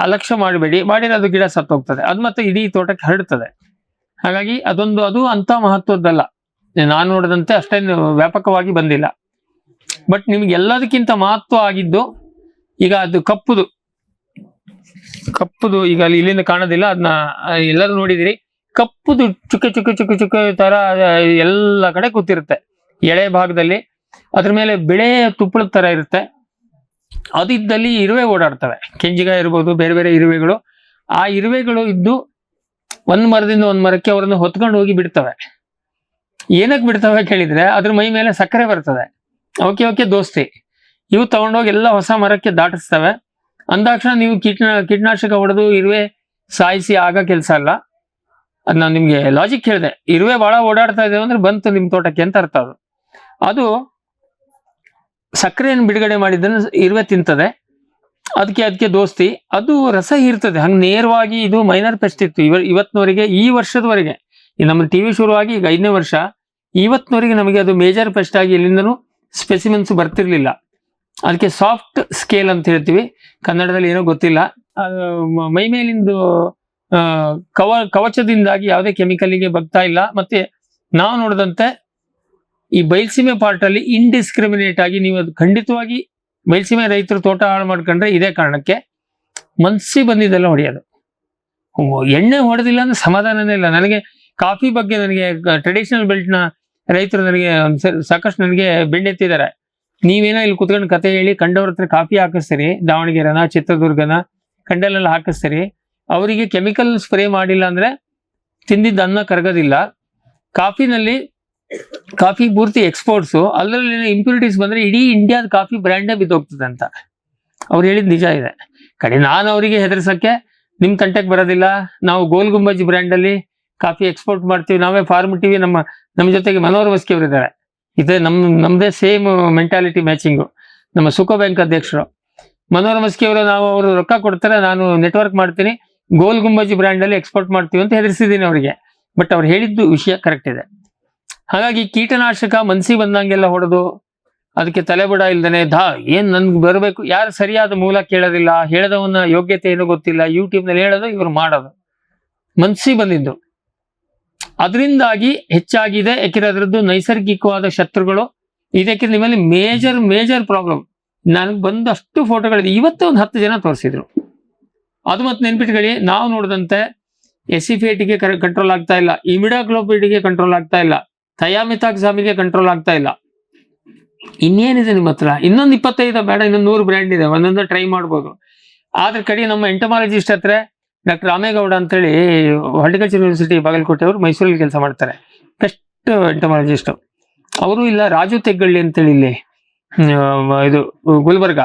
ಅಲಕ್ಷ್ಯ ಮಾಡಬೇಡಿ. ಮಾಡಿದ್ರೆ ಅದು ಗಿಡ ಸತ್ತೋಗ್ತದೆ, ಅದು ಮತ್ತೆ ಇಡೀ ತೋಟಕ್ಕೆ ಹರಡ್ತದೆ. ಹಾಗಾಗಿ ಅದು ಅಂತ ಮಹತ್ವದ್ದಲ್ಲ, ನಾನು ನೋಡಿದಂತೆ ಅಷ್ಟೇನು ವ್ಯಾಪಕವಾಗಿ ಬಂದಿಲ್ಲ. ಬಟ್ ನಿಮ್ಗೆ ಎಲ್ಲದಕ್ಕಿಂತ ಮಹತ್ವ ಆಗಿದ್ದು, ಈಗ ಅದು ಕಪ್ಪುದು ಈಗ ಅಲ್ಲಿ ಇಲ್ಲಿಂದ ಕಾಣೋದಿಲ್ಲ, ಅದನ್ನ ಎಲ್ಲರೂ ನೋಡಿದಿರಿ. ಕಪ್ಪುದು ಚುಕ್ಕ ತರ ಎಲ್ಲ ಕಡೆ ಕೂತಿರುತ್ತೆ ಎಳೆ ಭಾಗದಲ್ಲಿ. ಅದ್ರ ಮೇಲೆ ಬಿಳೆ ತುಪ್ಪಳದ ತರ ಇರುತ್ತೆ. ಅದಿದ್ದಲ್ಲಿ ಇರುವೆ ಓಡಾಡ್ತವೆ, ಕೆಂಜಿಗ ಇರ್ಬೋದು, ಬೇರೆ ಬೇರೆ ಇರುವೆಗಳು. ಆ ಇರುವೆಗಳು ಇದ್ದು ಒಂದ್ ಮರದಿಂದ ಒಂದ್ ಮರಕ್ಕೆ ಅವರನ್ನು ಹೊತ್ಕೊಂಡು ಹೋಗಿ ಬಿಡ್ತವೆ. ಏನಕ್ಕೆ ಬಿಡ್ತವೆ ಕೇಳಿದ್ರೆ, ಅದ್ರ ಮೈ ಮೇಲೆ ಸಕ್ಕರೆ ಬರ್ತದೆ. ಓಕೆ ದೋಸ್ತಿ, ಇವು ತಗೊಂಡೋಗಿ ಎಲ್ಲ ಹೊಸ ಮರಕ್ಕೆ ದಾಟಿಸ್ತವೆ. ಅಂದಾಕ್ಷಣ ನೀವು ಕೀಟನಾಶಕ ಹೊಡೆದು ಇರುವೆ ಸಾಯಿಸಿ ಆಗ ಕೆಲಸ ಅಲ್ಲ. ಅದ್ ನಾನು ನಿಮ್ಗೆ ಲಾಜಿಕ್ ಹೇಳಿದೆ, ಇರುವೆ ಬಹಳ ಓಡಾಡ್ತಾ ಇದೆ ಅಂದ್ರೆ ಬಂತು ನಿಮ್ ತೋಟಕ್ಕೆ ಅಂತ ಅರ್ಥ. ಅದು ಸಕ್ಕರೆಯನ್ನು ಬಿಡುಗಡೆ ಮಾಡಿದ್ದನ್ನು ಇರುವೆ ತಿಂತದೆ, ಅದಕ್ಕೆ ದೋಸ್ತಿ. ಅದು ರಸ ಹೀರ್ತದೆ. ಹಂಗೆ ನೇರವಾಗಿ ಇದು ಮೈನರ್ ಪೆಸ್ಟ್ ಇತ್ತು ಇವತ್ತಿನವರೆಗೆ, ಈ ವರ್ಷದವರೆಗೆ. ನಮ್ಮ ಟಿವಿ ಶುರುವಾಗಿ ಈಗ 5ನೇ ವರ್ಷ, ಇವತ್ತಿನವರೆಗೆ ನಮಗೆ ಅದು ಮೇಜರ್ ಪೆಸ್ಟ್ ಆಗಿ ಎಲ್ಲಿಂದನೂ ಸ್ಪೆಸಿಮೆನ್ಸ್ ಬರ್ತಿರ್ಲಿಲ್ಲ. ಅದಕ್ಕೆ ಸಾಫ್ಟ್ ಸ್ಕೇಲ್ ಅಂತ ಹೇಳ್ತೀವಿ, ಕನ್ನಡದಲ್ಲಿ ಏನೋ ಗೊತ್ತಿಲ್ಲ. ಮೈ ಮೇಲಿಂದು ಕವಚದಿಂದಾಗಿ ಯಾವುದೇ ಕೆಮಿಕಲ್ಗೆ ಬಗ್ತಾ ಇಲ್ಲ. ಮತ್ತೆ ನಾವು ನೋಡಿದಂತೆ ಈ ಬಯಲುಸೀಮೆ ಪಾರ್ಟ್ ಅಲ್ಲಿ ಇಂಡಿಸ್ಕ್ರಿಮಿನೇಟ್ ಆಗಿ ನೀವು ಅದು ಖಂಡಿತವಾಗಿ ಬಯಲುಸೀಮೆ ರೈತರು ತೋಟ ಹಾಳು ಮಾಡ್ಕೊಂಡ್ರೆ ಇದೇ ಕಾರಣಕ್ಕೆ ಮನ್ಸಿ ಬಂದಿದ್ದೆಲ್ಲ ಹೊಡೆಯೋದು. ಎಣ್ಣೆ ಹೊಡೆದಿಲ್ಲ ಅಂದ್ರೆ ಸಮಾಧಾನನೇ ಇಲ್ಲ. ನನಗೆ ಕಾಫಿ ಬಗ್ಗೆ ನನಗೆ ಟ್ರೆಡಿಷನಲ್ ಬೆಲ್ಟ್ ನ ರೈತರು ನನಗೆ ಸಾಕಷ್ಟು ನನಗೆ ಬೆಣ್ಣೆತ್ತಿದ್ದಾರೆ. ನೀವೇನೋ ಇಲ್ಲಿ ಕುತ್ಕೊಂಡು ಕತೆ ಹೇಳಿ ಕಂಡವ್ರ ಹತ್ರ ಕಾಫಿ ಹಾಕಿಸ್ತೀರಿ, ದಾವಣಗೆರೆನ ಚಿತ್ರದುರ್ಗನ ಕಂಡಲ್ಲೆಲ್ಲ ಹಾಕಿಸ್ತೀರಿ, ಅವರಿಗೆ ಕೆಮಿಕಲ್ ಸ್ಪ್ರೇ ಮಾಡಿಲ್ಲ ಅಂದ್ರೆ ತಿಂದಿದ್ದ ಅನ್ನ ಕರಗೋದಿಲ್ಲ. ಕಾಫಿ ಪೂರ್ತಿ ಎಕ್ಸ್ಪೋರ್ಟ್ಸು, ಅಲ್ಲಲ್ಲಿ ಇಂಪ್ಯೂರಿಟೀಸ್ ಬಂದ್ರೆ ಇಡೀ ಇಂಡಿಯಾದ ಕಾಫಿ ಬ್ರ್ಯಾಂಡೇ ಬಿದ್ದೋಗ್ತದೆ ಅಂತ ಅವ್ರು ಹೇಳಿದ್ ನಿಜ ಇದೆ. ನಾನು ಅವರಿಗೆ ಹೆದರ್ಸಕ್ಕೆ ನಿಮ್ ತಂಟೆಗೆ ಬರೋದಿಲ್ಲ, ನಾವು ಗೋಲ್ ಗುಂಬಜ್ ಬ್ರ್ಯಾಂಡ್ ಅಲ್ಲಿ ಕಾಫಿ ಎಕ್ಸ್ಪೋರ್ಟ್ ಮಾಡ್ತೀವಿ, ನಾವೇ ಫಾರ್ಮ್ ಟಿವಿ, ನಮ್ಮ ಜೊತೆಗೆ ಮನೋಹರ್ ವಸ್ಕಿ ಅವರು ಇದ್ದಾರೆ, ಇದೆ ನಮ್ದೇ ಸೇಮ್ ಮೆಂಟಾಲಿಟಿ ಮ್ಯಾಚಿಂಗು. ನಮ್ಮ ಸುಕೋ ಬ್ಯಾಂಕ್ ಅಧ್ಯಕ್ಷರು ಮನೋಹರ್ ವಸ್ಕಿ ಅವರು, ಅವರು ರೊಕ್ಕ ಕೊಡ್ತಾರೆ, ನಾನು ನೆಟ್ವರ್ಕ್ ಮಾಡ್ತೀನಿ, ಗೋಲ್ ಗುಂಬಜ್ ಬ್ರ್ಯಾಂಡ್ ಅಲ್ಲಿ ಎಕ್ಸ್ಪೋರ್ಟ್ ಮಾಡ್ತೀವಿ ಅಂತ ಹೆದರ್ಸಿದ್ದೀನಿ ಅವರಿಗೆ. ಬಟ್ ಅವ್ರು ಹೇಳಿದ್ದು ವಿಷಯ ಕರೆಕ್ಟ್ ಇದೆ. ಹಾಗಾಗಿ ಕೀಟನಾಶಕ ಮನ್ಸಿ ಬಂದಂಗೆಲ್ಲ ಹೊಡೆದು ಅದಕ್ಕೆ ತಲೆಬುಡ ಇಲ್ದೇನೆ ಏನ್ ನನ್ಗೆ ಬರಬೇಕು, ಯಾರು ಸರಿಯಾದ ಮೂಲ ಕೇಳೋದಿಲ್ಲ, ಹೇಳದವನ್ನ ಯೋಗ್ಯತೆ ಏನೋ ಗೊತ್ತಿಲ್ಲ, ಯೂಟ್ಯೂಬ್ ನಲ್ಲಿ ಹೇಳೋದು ಇವ್ರು ಮಾಡೋದು ಮನ್ಸಿ ಬಂದಿದ್ದು. ಅದರಿಂದಾಗಿ ಹೆಚ್ಚಾಗಿದೆ. ಯಾಕೆಂದ್ರೆ ಅದರದ್ದು ನೈಸರ್ಗಿಕವಾದ ಶತ್ರುಗಳು ಇದಕ್ಕೆ ನಿಮ್ಮಲ್ಲಿ ಮೇಜರ್ ಪ್ರಾಬ್ಲಮ್. ನನಗೆ ಬಂದಷ್ಟು ಫೋಟೋಗಳಿದೆ, ಇವತ್ತು ಒಂದು 10 ಜನ ತೋರಿಸಿದ್ರು. ಅದು ಮತ್ತೆ ನೆನ್ಪಿಟ್ಕೊಳ್ಳಿ, ನಾವು ನೋಡಿದಂತೆ ಎಸಿಫೇಟಿಗೆ ಕಂಟ್ರೋಲ್ ಆಗ್ತಾ ಇಲ್ಲ, ಇಮಿಡಾಗ್ಲೋಪಿಡ್ಗೆ ಕಂಟ್ರೋಲ್ ಆಗ್ತಾ ಇಲ್ಲ, ಥಯಾಮಿಥಾಕ್ಸಾಮಿಗೆ ಕಂಟ್ರೋಲ್ ಆಗ್ತಾ ಇಲ್ಲ. ಇನ್ನೇನಿದೆ ನಿಮ್ಮ ಹತ್ರ? ಇನ್ನೊಂದು 25 ಬೇಡ, ಇನ್ನೊಂದು 100 ಬ್ರ್ಯಾಂಡ್ ಇದೆ, ಒಂದೊಂದು ಟ್ರೈ ಮಾಡ್ಬೋದು. ಆದ್ರ ಕಡೆ ನಮ್ಮ ಎಂಟಮಾಲಜಿಸ್ಟ್ ಹತ್ರ ಡಾಕ್ಟರ್ ರಾಮೇಗೌಡ ಅಂತೇಳಿ ಹಾರ್ಟಿಕಲ್ಚರ್ ಯೂನಿವರ್ಸಿಟಿ ಬಾಗಲಕೋಟೆ ಅವರು ಮೈಸೂರಲ್ಲಿ ಕೆಲಸ ಮಾಡ್ತಾರೆ, ಬೆಸ್ಟ್ ಎಂಟಮಾಲಜಿಸ್ಟ್ ಅವರು. ಇಲ್ಲ ರಾಜು ತೆಗ್ಗಳ್ಳಿ ಅಂತೇಳಿ ಇಲ್ಲಿ ಇದು ಗುಲ್ಬರ್ಗ,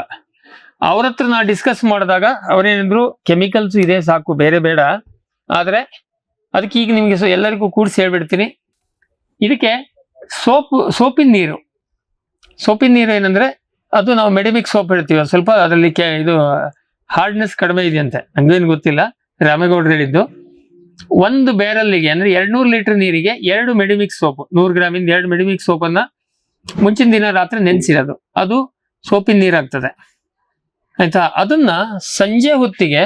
ಅವ್ರ ಹತ್ರ ನಾ ಡಿಸ್ಕಸ್ ಮಾಡಿದಾಗ ಅವ್ರೇನಿದ್ರು ಕೆಮಿಕಲ್ಸ್ ಇದೆ ಸಾಕು, ಬೇರೆ ಬೇಡ. ಆದ್ರೆ ಅದಕ್ಕೆ ಈಗ ನಿಮ್ಗೆ ಎಲ್ಲರಿಗೂ ಕೂಡಿಸಿ ಹೇಳ್ಬಿಡ್ತೀನಿ, ಇದಕ್ಕೆ ಸೋಪಿನ ನೀರು ಏನಂದ್ರೆ ಅದು ನಾವು ಮೆಡಿಮಿಕ್ ಸೋಪ್ ಹೇಳ್ತೀವಿ, ಸ್ವಲ್ಪ ಅದರಲ್ಲಿ ಇದು ಹಾರ್ಡ್ನೆಸ್ ಕಡಿಮೆ ಇದೆಯಂತೆ, ನಂಗೇನು ಗೊತ್ತಿಲ್ಲ, ರಾಮೇಗೌಡರು ಹೇಳಿದ್ದು. ಒಂದು ಬೇರಲ್ಲಿಗೆ ಅಂದ್ರೆ 200 ಲೀಟರ್ ನೀರಿಗೆ 2 ಮೆಡಿಮಿಕ್ಸ್ ಸೋಪ್, 100 ಗ್ರಾಮಿಂದ 2 ಮೆಡಿಮಿಕ್ಸ್ ಸೋಪನ್ನ ಮುಂಚಿನ ದಿನ ರಾತ್ರಿ ನೆನೆಸಿರೋದು, ಅದು ಸೋಪಿನ ನೀರಾಗ್ತದೆ ಆಯ್ತಾ. ಅದನ್ನ ಸಂಜೆ ಹೊತ್ತಿಗೆ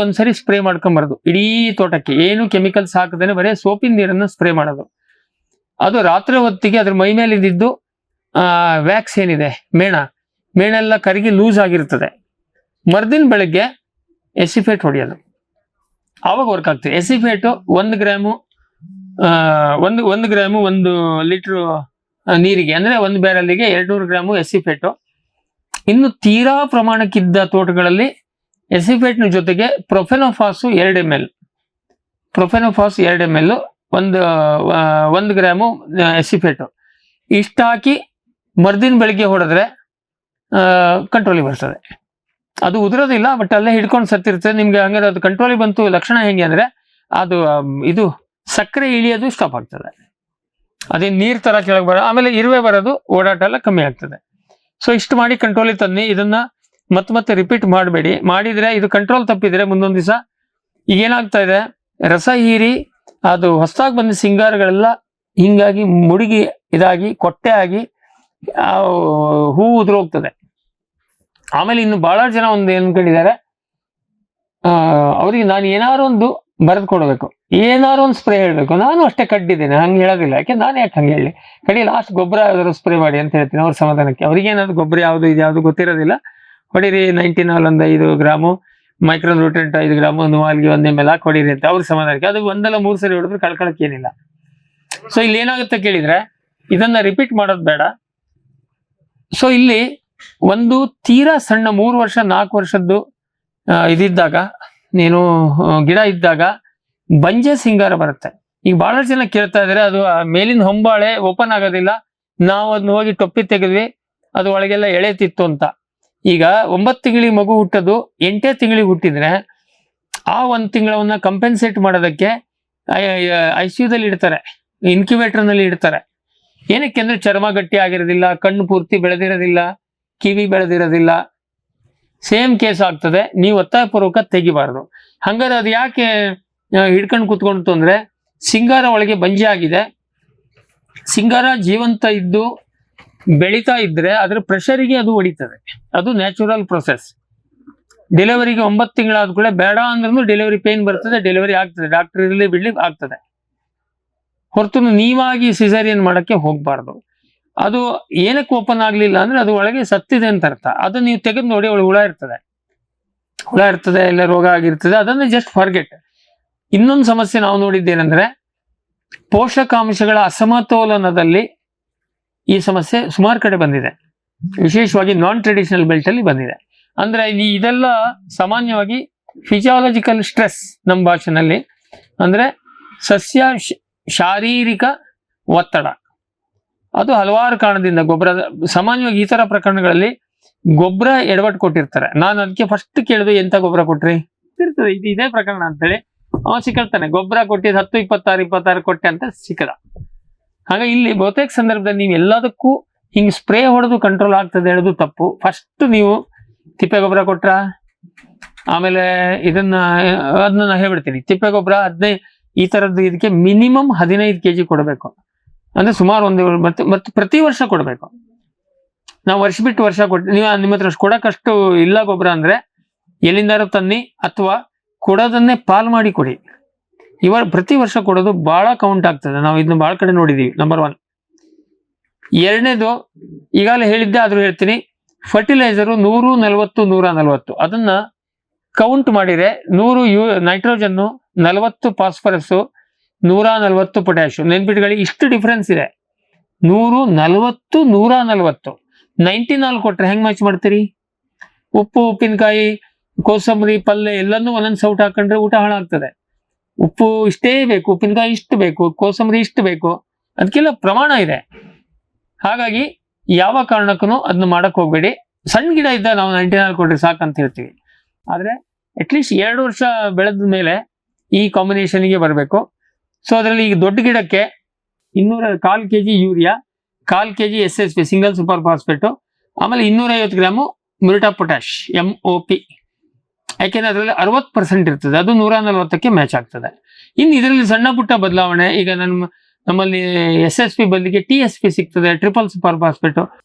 ಒಂದ್ಸರಿ ಸ್ಪ್ರೇ ಮಾಡ್ಕೊಂಬಾರದು ಇಡೀ ತೋಟಕ್ಕೆ, ಏನು ಕೆಮಿಕಲ್ಸ್ ಹಾಕದೇನೆ ಬರೀ ಸೋಪಿನ ನೀರನ್ನ ಸ್ಪ್ರೇ ಮಾಡೋದು. ಅದು ರಾತ್ರಿ ಹೊತ್ತಿಗೆ ಅದ್ರ ಮೈ ಮೇಲೆ ಇದ್ದಿದ್ದು ವ್ಯಾಕ್ಸ್ ಏನಿದೆ, ಮೇಣ ಎಲ್ಲ ಕರಗಿ ಲೂಸ್ ಆಗಿರ್ತದೆ. ಮರ್ದಿನ ಬೆಳಗ್ಗೆ ಎಸಿಫೇಟ್ ಹೊಡೆಯೋದು, ಆವಾಗ ವರ್ಕ್ ಆಗ್ತದೆ. ಎಸಿಫೇಟು 1 ಗ್ರಾಮು 1 ಲೀಟರ್ ನೀರಿಗೆ ಅಂದ್ರೆ 1 ಬ್ಯಾರಲ್ಲಿಗೆ 200 ಗ್ರಾಮು ಎಸಿಫೇಟು. ಇನ್ನು ತೀರಾ ಪ್ರಮಾಣಕ್ಕಿದ್ದ ತೋಟಗಳಲ್ಲಿ ಎಸಿಫೇಟ್ನ ಜೊತೆಗೆ ಪ್ರೊಫೆನೋಫಾಸು 2 ml, 1 ಗ್ರಾಮು ಎಸಿಫೇಟು ಇಷ್ಟ ಹಾಕಿ ಮರ್ದಿನ ಬೆಳಿಗ್ಗೆ ಹೊಡೆದ್ರೆ ಕಂಟ್ರೋಲಿಗೆ ಬರ್ತದೆ. ಅದು ಉದುರೋದಿಲ್ಲ, ಬಟ್ ಅಲ್ಲೇ ಹಿಡ್ಕೊಂಡು ಸತ್ತಿರ್ತದೆ ನಿಮ್ಗೆ. ಹಂಗಾರೆ ಅದು ಕಂಟ್ರೋಲಿಗೆ ಬಂತು. ಲಕ್ಷಣ ಹೆಂಗೆ ಅಂದ್ರೆ ಅದು ಇದು ಸಕ್ಕರೆ ಇಳಿಯೋದು ಸ್ಟಾಪ್ ಆಗ್ತದೆ, ಅದೇ ನೀರ್ ತರ ಕೆಳಗೆ ಬರೋ, ಆಮೇಲೆ ಇರುವೆ ಬರೋದು, ಓಡಾಟ ಎಲ್ಲ ಕಮ್ಮಿ ಆಗ್ತದೆ. ಸೊ ಇಷ್ಟು ಮಾಡಿ ಕಂಟ್ರೋಲಿಗೆ ತನ್ನಿ. ಇದನ್ನ ಮತ್ತೆ ರಿಪೀಟ್ ಮಾಡಬೇಡಿ. ಮಾಡಿದ್ರೆ ಇದು ಕಂಟ್ರೋಲ್ ತಪ್ಪಿದ್ರೆ ಮುಂದೊಂದು ದಿವಸ ಈಗೇನಾಗ್ತಾ ಇದೆ, ರಸ ಹೀರಿ ಅದು ಹೊಸದಾಗಿ ಬಂದ ಸಿಂಗಾರಗಳೆಲ್ಲ ಹಿಂಗಾಗಿ ಮುಡುಗಿ ಇದಾಗಿ ಕೊಟ್ಟೆ ಆಗಿ ಹೂ ಉದುರೋಗ್ತದೆ. ಆಮೇಲೆ ಇನ್ನು ಬಹಳ ಜನ ಒಂದು ಅನ್ಕೊಂಡಿದ್ದಾರೆ, ಅವ್ರಿಗೆ ನಾನು ಏನಾರು ಒಂದು ಬರೆದು ಕೊಡಬೇಕು, ಏನಾರು ಒಂದು ಸ್ಪ್ರೇ ಹೇಳ್ಬೇಕು. ನಾನು ಅಷ್ಟೇ ಕಡ್ಡಿದ್ದೇನೆ, ಹಂಗೆ ಹೇಳೋದಿಲ್ಲ. ಯಾಕೆ ನಾನು ಯಾಕೆ ಹಂಗೆ ಹೇಳಿ, ಕಡಿ ಲಾಸ್ಟ್ ಗೊಬ್ಬರ ಯಾವ್ದಾದ್ರು ಸ್ಪ್ರೇ ಮಾಡಿ ಅಂತ ಹೇಳ್ತೀನಿ ಅವ್ರ ಸಮಾಧಾನಕ್ಕೆ. ಅವ್ರಿಗೇನಾದ್ರು ಗೊಬ್ಬರ ಯಾವುದು ಇದು ಯಾವುದು ಗೊತ್ತಿರೋದಿಲ್ಲ. ಹೊಡೀರಿ 19 ಒಂದು 5 ಗ್ರಾಮು, ಮೈಕ್ರೋ ನ್ಯೂಟ್ರೆಂಟ್ 5 ಗ್ರಾಮು, ನುವಾಲ್ಗಿ 1 ml ಹಾಕಿ ಹೊಡೀರಿ ಅಂತ ಅವ್ರ ಸಮಾಧಾನಕ್ಕೆ. ಅದು 1 3 ಸರಿ ಹೊಡೆದ್ರೆ ಕಳ್ಕೊಳಕ್ಕೆ ಏನಿಲ್ಲ. ಸೊ ಇಲ್ಲಿ ಏನಾಗುತ್ತೆ ಕೇಳಿದ್ರೆ ಇದನ್ನ ರಿಪೀಟ್ ಮಾಡೋದು ಬೇಡ. ಸೊ ಇಲ್ಲಿ ಒಂದು ತೀರಾ ಸಣ್ಣ 3 ವರ್ಷ 4 ವರ್ಷದ್ದು ಇದಿದ್ದಾಗ, ನೀನು ಗಿಡ ಇದ್ದಾಗ ಬಂಜೆ ಸಿಂಗಾರ ಬರುತ್ತೆ. ಈಗ ಬಹಳಷ್ಟು ಜನ ಕೇಳ್ತಾ ಇದಾರೆ, ಅದು ಮೇಲಿನ ಹೊಂಬಾಳೆ ಓಪನ್ ಆಗೋದಿಲ್ಲ, ನಾವು ಅದನ್ನ ಹೋಗಿ ಟೊಪ್ಪಿ ತೆಗೆದ್ವಿ, ಅದು ಒಳಗೆಲ್ಲ ಎಳೆತಿತ್ತು ಅಂತ. ಈಗ 9 ತಿಂಗಳಿಗೆ ಮಗು ಹುಟ್ಟೋದು 8ನೇ ತಿಂಗಳಿಗೆ ಹುಟ್ಟಿದ್ರೆ ಆ 1 ತಿಂಗಳವನ್ನ ಕಂಪೆನ್ಸೇಟ್ ಮಾಡೋದಕ್ಕೆ ICUದಲ್ಲಿ ಇಡ್ತಾರೆ, ಇನ್ಕ್ಯುಬೇಟರ್ ನಲ್ಲಿ ಇಡ್ತಾರೆ. ಏನಕ್ಕೆ ಅಂದ್ರೆ ಚರ್ಮ ಗಟ್ಟಿ ಆಗಿರೋದಿಲ್ಲ, ಕಣ್ಣು ಪೂರ್ತಿ ಬೆಳೆದಿರೋದಿಲ್ಲ, ಕಿವಿ ಬೆಳೆದಿರೋದಿಲ್ಲ, ಸೇಮ್ ಕೇಸ್ ಆಗ್ತದೆ. ನೀವು ಒತ್ತಾಯಪೂರ್ವಕ ತೆಗಿಬಾರ್ದು. ಹಂಗಾರೆ ಅದು ಯಾಕೆ ಹಿಡ್ಕೊಂಡು ಕೂತ್ಕೊಂಡು ಅಂದ್ರೆ ಸಿಂಗಾರ ಒಳಗೆ ಬಂಜೆ ಆಗಿದೆ. ಸಿಂಗಾರ ಜೀವಂತ ಇದ್ದು ಬೆಳೀತಾ ಇದ್ರೆ ಅದರ ಪ್ರೆಷರಿಗೆ ಅದು ಹೊಡಿತದೆ, ಅದು ನ್ಯಾಚುರಲ್ ಪ್ರೊಸೆಸ್. ಡೆಲಿವರಿಗೆ 9 ತಿಂಗಳಾದ ಕೂಡ ಬೇಡ ಅಂದ್ರೂ ಡೆಲಿವರಿ ಪೇನ್ ಬರ್ತದೆ, ಡೆಲಿವರಿ ಆಗ್ತದೆ, ಡಾಕ್ಟರ್ ಇರಲಿ ಬಿಡ್ಲಿ ಆಗ್ತದೆ. ಹೊರತು ನೀವಾಗಿ ಸಿಸೇರಿಯನ್ ಮಾಡಕ್ಕೆ ಹೋಗ್ಬಾರ್ದು. ಅದು ಏನಕ್ಕೆ ಓಪನ್ ಆಗ್ಲಿಲ್ಲ ಅಂದ್ರೆ ಅದು ಒಳಗೆ ಸತ್ತಿದೆ ಅಂತ ಅರ್ಥ. ಅದು ನೀವು ತೆಗೆದು ನೋಡಿ ಒಳಗೆ ಹುಳ ಇರ್ತದೆ. ಹುಳ ಇರ್ತದೆ, ಎಲ್ಲ ರೋಗ ಆಗಿರ್ತದೆ, ಅದನ್ನ ಜಸ್ಟ್ ಫಾರ್ಗೆಟ್. ಇನ್ನೊಂದು ಸಮಸ್ಯೆ ನಾವು ನೋಡಿದ್ದೇನೆಂದ್ರೆ ಪೋಷಕಾಂಶಗಳ ಅಸಮತೋಲನದಲ್ಲಿ ಈ ಸಮಸ್ಯೆ ಸುಮಾರು ಕಡೆ ಬಂದಿದೆ, ವಿಶೇಷವಾಗಿ ನಾನ್ ಟ್ರೆಡಿಷನಲ್ ಬೆಲ್ಟ್ ಅಲ್ಲಿ ಬಂದಿದೆ. ಅಂದ್ರೆ ಇದೆಲ್ಲ ಸಾಮಾನ್ಯವಾಗಿ ಫಿಸಿಯಾಲಜಿಕಲ್ ಸ್ಟ್ರೆಸ್ ನಮ್ಮ ಭಾಷೆನಲ್ಲಿ, ಅಂದ್ರೆ ಸಸ್ಯ ಶಾರೀರಿಕ ಒತ್ತಡ. ಅದು ಹಲವಾರು ಕಾರಣದಿಂದ ಗೊಬ್ಬರದ, ಸಾಮಾನ್ಯವಾಗಿ ಈ ತರ ಪ್ರಕರಣಗಳಲ್ಲಿ ಗೊಬ್ಬರ ಎಡವಟ್ಟು ಕೊಟ್ಟಿರ್ತಾರೆ. ನಾನು ಅದಕ್ಕೆ ಫಸ್ಟ್ ಕೇಳಿದು ಎಂತ ಗೊಬ್ಬರ ಕೊಟ್ರಿ ಇರ್ತದೆ, ಇದು ಇದೇ ಪ್ರಕರಣ ಅಂತೇಳಿ ಅವ ಸಿಕ್ಕಳ್ತಾನೆ. ಗೊಬ್ಬರ ಕೊಟ್ಟಿದ್ದು 10, 26 ಕೊಟ್ಟೆ ಅಂತ ಸಿಕ್ಕದ. ಹಾಗಾಗಿ ಇಲ್ಲಿ ಬಹುತೇಕ ಸಂದರ್ಭದಲ್ಲಿ ನೀವು ಎಲ್ಲದಕ್ಕೂ ಹಿಂಗ್ ಸ್ಪ್ರೇ ಹೊಡೆದು ಕಂಟ್ರೋಲ್ ಆಗ್ತದೆ ಹೇಳೋದು ತಪ್ಪು. ಫಸ್ಟ್ ನೀವು ತಿಪ್ಪೆ ಗೊಬ್ಬರ ಕೊಟ್ರ, ಆಮೇಲೆ ಅದನ್ನ ಹೇಳ್ಬಿಡ್ತೀನಿ, ತಿಪ್ಪೆ ಗೊಬ್ಬರ 15 ಈ ತರದ್ದು ಇದಕ್ಕೆ ಮಿನಿಮಮ್ 15 kg ಕೊಡಬೇಕು. ಅಂದ್ರೆ ಸುಮಾರು ಮತ್ತೆ ಪ್ರತಿ ವರ್ಷ ಕೊಡಬೇಕು. ನಾವು ವರ್ಷ ಬಿಟ್ಟು ವರ್ಷ ನೀವು ನಿಮ್ಮ ಹತ್ರ ಕೊಡಕ್ಕಷ್ಟು ಇಲ್ಲ ಗೊಬ್ಬರ ಅಂದ್ರೆ ಎಲ್ಲಿಂದಾರು ತನ್ನಿ, ಅಥವಾ ಕೊಡೋದನ್ನೇ ಪಾಲ್ ಮಾಡಿ ಕೊಡಿ. ಇವಾಗ ಪ್ರತಿ ವರ್ಷ ಕೊಡೋದು ಬಹಳ ಕೌಂಟ್ ಆಗ್ತದೆ. ನಾವು ಇದನ್ನ ಬಹಳ ಕಡೆ ನೋಡಿದೀವಿ. ನಂಬರ್ 1. ಎರಡನೇದು ಈಗಾಗಲೇ ಹೇಳಿದ್ದೆ, ಆದ್ರೂ ಹೇಳ್ತೀನಿ, ಫರ್ಟಿಲೈಸರು 100, 40, 140 ಅದನ್ನ ಕೌಂಟ್ ಮಾಡಿದ್ರೆ 100 ನೈಟ್ರೋಜನ್ನು, 40 ಫಾಸ್ಫರಸ್, 140 ಪೊಟ್ಯಾಶಿಯಂ. ನೆನ್ಪಿಟ್ಕೊಳ್ಳಿ, ಇಷ್ಟು ಡಿಫ್ರೆನ್ಸ್ ಇದೆ. 140, 140, 94 ಕೊಟ್ರೆ ಹೆಂಗ್ ಮ್ಯಾಚ್ ಮಾಡ್ತೀರಿ? ಉಪ್ಪು, ಉಪ್ಪಿನಕಾಯಿ, ಕೋಸಂಬರಿ, ಪಲ್ಯ ಎಲ್ಲನೂ ಒಂದೊಂದು ಸೌಟ್ ಹಾಕೊಂಡ್ರೆ ಊಟ ಹಾಳಾಗ್ತದೆ. ಉಪ್ಪು ಇಷ್ಟೇ ಬೇಕು, ಉಪ್ಪಿನಕಾಯಿ ಇಷ್ಟು ಬೇಕು, ಕೋಸಂಬರಿ ಇಷ್ಟು ಬೇಕು, ಅದಕ್ಕೆಲ್ಲ ಪ್ರಮಾಣ ಇದೆ. ಹಾಗಾಗಿ ಯಾವ ಕಾರಣಕ್ಕೂ ಅದನ್ನ ಮಾಡಕ್ ಹೋಗ್ಬೇಡಿ. ಸಣ್ಣ ಗಿಡ ಇದ್ದ ನಾವು 94 ಕೊಟ್ರೆ ಸಾಕಂತ ಹೇಳ್ತೀವಿ. ಆದ್ರೆ ಅಟ್ಲೀಸ್ಟ್ 2 ವರ್ಷ ಬೆಳೆದ ಮೇಲೆ ಈ ಕಾಂಬಿನೇಷನ್ಗೆ ಬರಬೇಕು. ಸೊ ಅದರಲ್ಲಿ ಈಗ ದೊಡ್ಡ ಗಿಡಕ್ಕೆ 1/4 kg urea, 1/4 kg SSP single super phosphate, ಆಮೇಲೆ 250 gram muriate of potash MOP. ಯಾಕೆಂದ್ರೆ ಅದರಲ್ಲಿ 60% ಇರ್ತದೆ, ಅದು 140ಕ್ಕೆ ಮ್ಯಾಚ್ ಆಗ್ತದೆ. ಇನ್ನು ಇದರಲ್ಲಿ ಸಣ್ಣ ಪುಟ್ಟ ಬದಲಾವಣೆ, ಈಗ ನಮ್ಮಲ್ಲಿ SSP ಬದಲಿಗೆ TSP ಸಿಗ್ತದೆ, triple super phosphate.